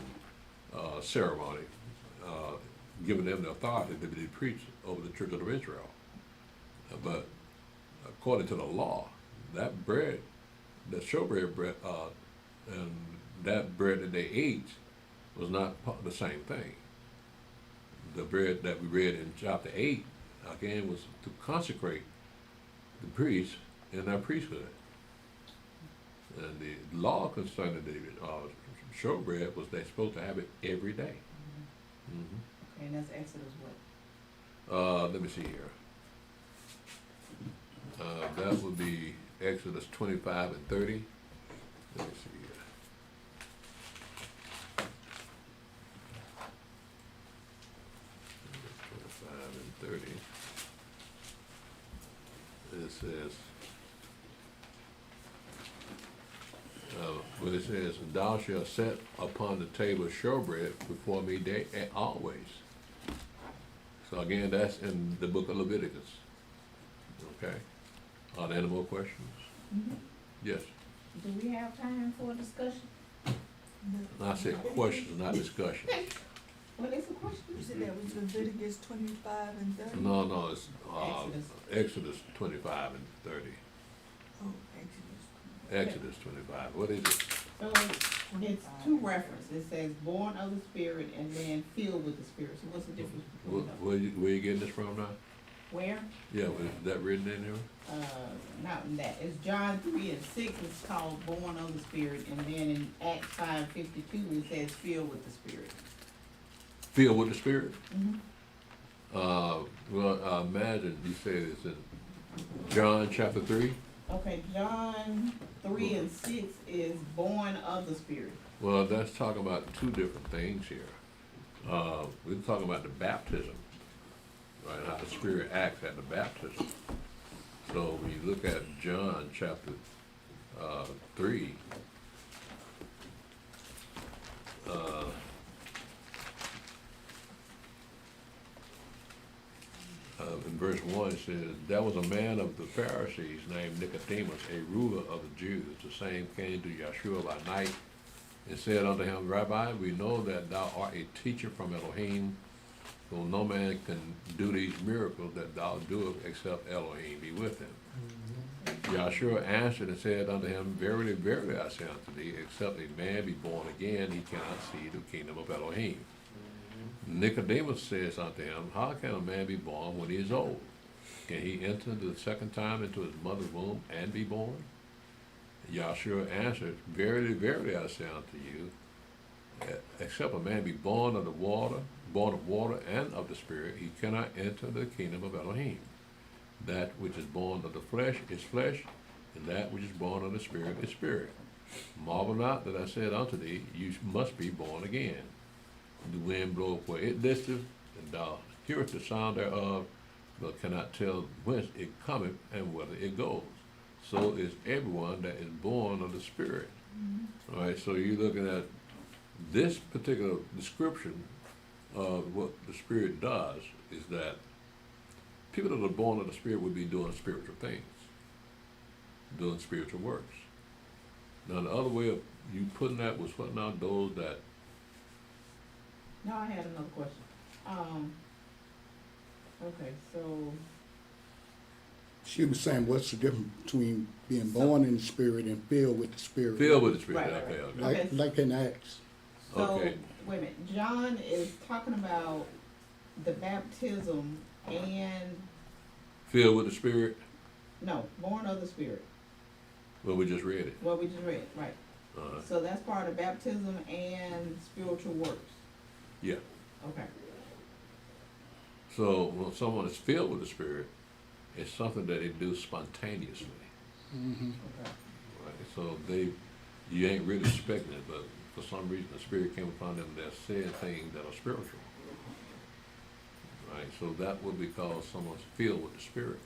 ceremony, giving them the authority to be priests over the children of Israel. But according to the law, that bread, that showbread bread, and that bread that they ate was not the same thing. The bread that we read in chapter 8, again, was to consecrate the priests in their priesthood. And the law concerning the showbread was they're supposed to have it every day. Okay, and that's Exodus what? Let me see here. That would be Exodus 25 and 30. Let me see here. It says, when it says, thou shalt set upon the table showbread before me day and always. So again, that's in the book of Leviticus. Okay? Are there any more questions? Mm-hmm. Yes. Do we have time for a discussion? I said questions, not discussion. What is the question? You said that was Leviticus 25 and 30? No, it's Exodus. Exodus 25 and 30. Oh, Exodus. Exodus 25. What is it? So it's two references. It says born of the Spirit and then filled with the Spirit. So what's the difference between those? Where you getting this from now? Where? Yeah, was that written in here? Not in that. It's John 3 and 6. It's called born of the Spirit, and then in Acts 5:52 it says filled with the Spirit. Filled with the Spirit? Mm-hmm. Well, I imagine you said it's in John chapter 3. Okay, John 3 and 6 is born of the Spirit. Well, that's talking about two different things here. We're talking about the baptism, right? How the Spirit acts at the baptism. So when you look at John chapter 3, in verse 1 it says, there was a man of the Pharisees named Nicodemus, a ruler of the Jews. The same came to Yeshua by night and said unto him, Rabbi, we know that thou art a teacher from Elohim, for no man can do these miracles that thou doest except Elohim be with him. Yeshua answered and said unto him, Verily, verily, I say unto thee, except a man be born again, he cannot see the kingdom of Elohim. Nicodemus says unto him, How can a man be born when he is old? Can he enter the second time into his mother's womb and be born? Yeshua answered, Verily, verily, I say unto you, except a man be born of water and of the Spirit, he cannot enter the kingdom of Elohim. That which is born of the flesh is flesh, and that which is born of the Spirit is spirit. Marvel not that I said unto thee, You must be born again. The wind bloweth where it listeth, and thou hearest the sound thereof, but cannot tell whence it cometh and whither it goes. So is everyone that is born of the Spirit. Mm-hmm. All right, so you're looking at this particular description of what the Spirit does is that people that are born of the Spirit would be doing spiritual things, doing spiritual works. Now, the other way of you putting that was putting out those that. No, I had another question. Okay, so. She was saying, what's the difference between being born in the Spirit and filled with the Spirit? Filled with the Spirit, Right, okay, right. okay. Okay. Like in Acts. So, Okay. wait a minute. John is talking about the baptism and, Filled with the Spirit? no, born of the Spirit. Well, we just read it. Well, we just read, right. Uh-huh. So that's part of baptism and spiritual works. Yeah. Okay. So when someone is filled with the Spirit, it's something that they do spontaneously. Mm-hmm. Okay. Right? So you ain't really expecting it, but for some reason the Spirit came upon them that said things that are spiritual. Right? So that would be called someone's filled with the Spirit.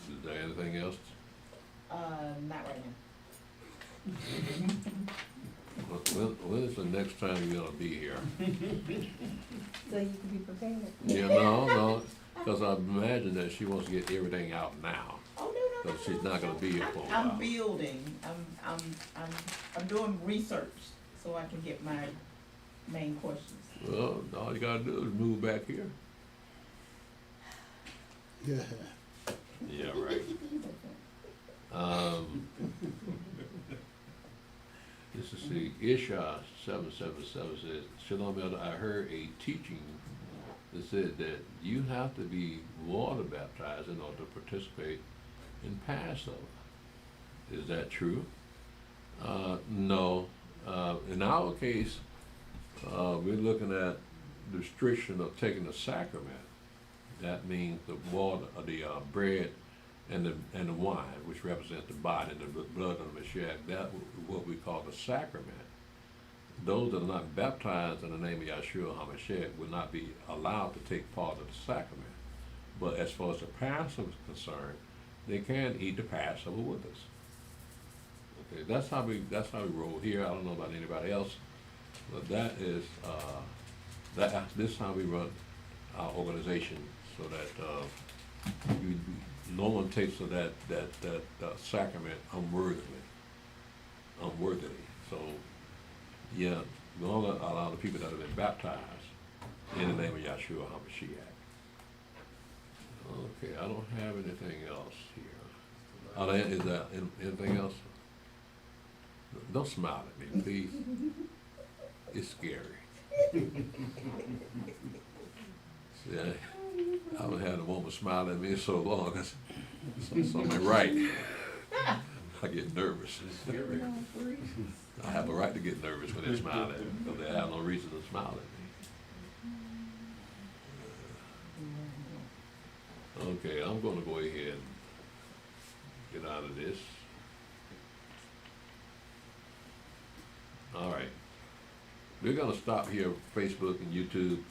Is there anything else? Not right now. When is the next time you're gonna be here? So you can be prepared. Yeah, no, because I imagine that she wants to get everything out now. Oh, no. So she's not gonna be here for a I'm while. building. I'm doing research so I can get my main questions. Well, all you gotta do is move back here. Yeah. Yeah, right. This is the Isha 777 says, Shalom, Elder, I heard a teaching that said that you have to be water baptized in order to participate in Passover. Is that true? No. In our case, we're looking at the restriction of taking the sacrament. That means the water, the bread, and the wine, which represents the body and the blood of the Mashiach. That is what we call the sacrament. Those that are not baptized in the name of Yeshua HaMashiach will not be allowed to take part of the sacrament. But as far as the Passover is concerned, they can eat the Passover with us. Okay, that's how we roll here. I don't know about anybody else, but that is this is how we run our organization, so that no one takes of that sacrament unworthily. So, yeah, we're going to allow the people that have been baptized in the name of Yeshua HaMashiach. Okay, I don't have anything else here. Is that anything else? Don't smile at me, please. It's scary. See, I haven't had a woman smile at me in so long. That's something right. I get nervous. I have a right to get nervous when they smile at me, because they have no reason to smile at me. Okay, I'm gonna go ahead and get out of this. All right. We're gonna stop here, Facebook and YouTube.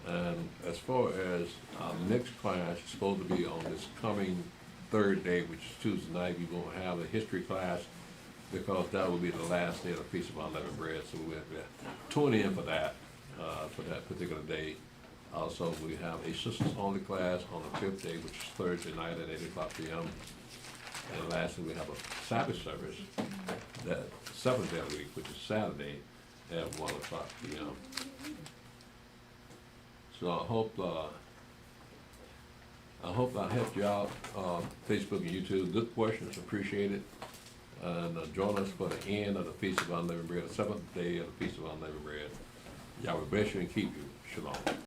And as far as our next class is supposed to be on this coming third day, which is Tuesday night, we're gonna have a history class, because that will be the last day of the Feast of Unleavened Bread. So we have to tune in for that particular day. Also, we have a sisters only class on the 5th day, which is Thursday night at 8:00 p.m. And lastly, we have a Sabbath service, that 7th day of the week, which is Saturday at 1:00 p.m. So I hope I helped you out, Facebook and YouTube. Good questions, appreciate it. And join us for the end of the Feast of Unleavened Bread, the 7th day of the Feast of Unleavened Bread. Yahweh bless you and keep you. Shalom.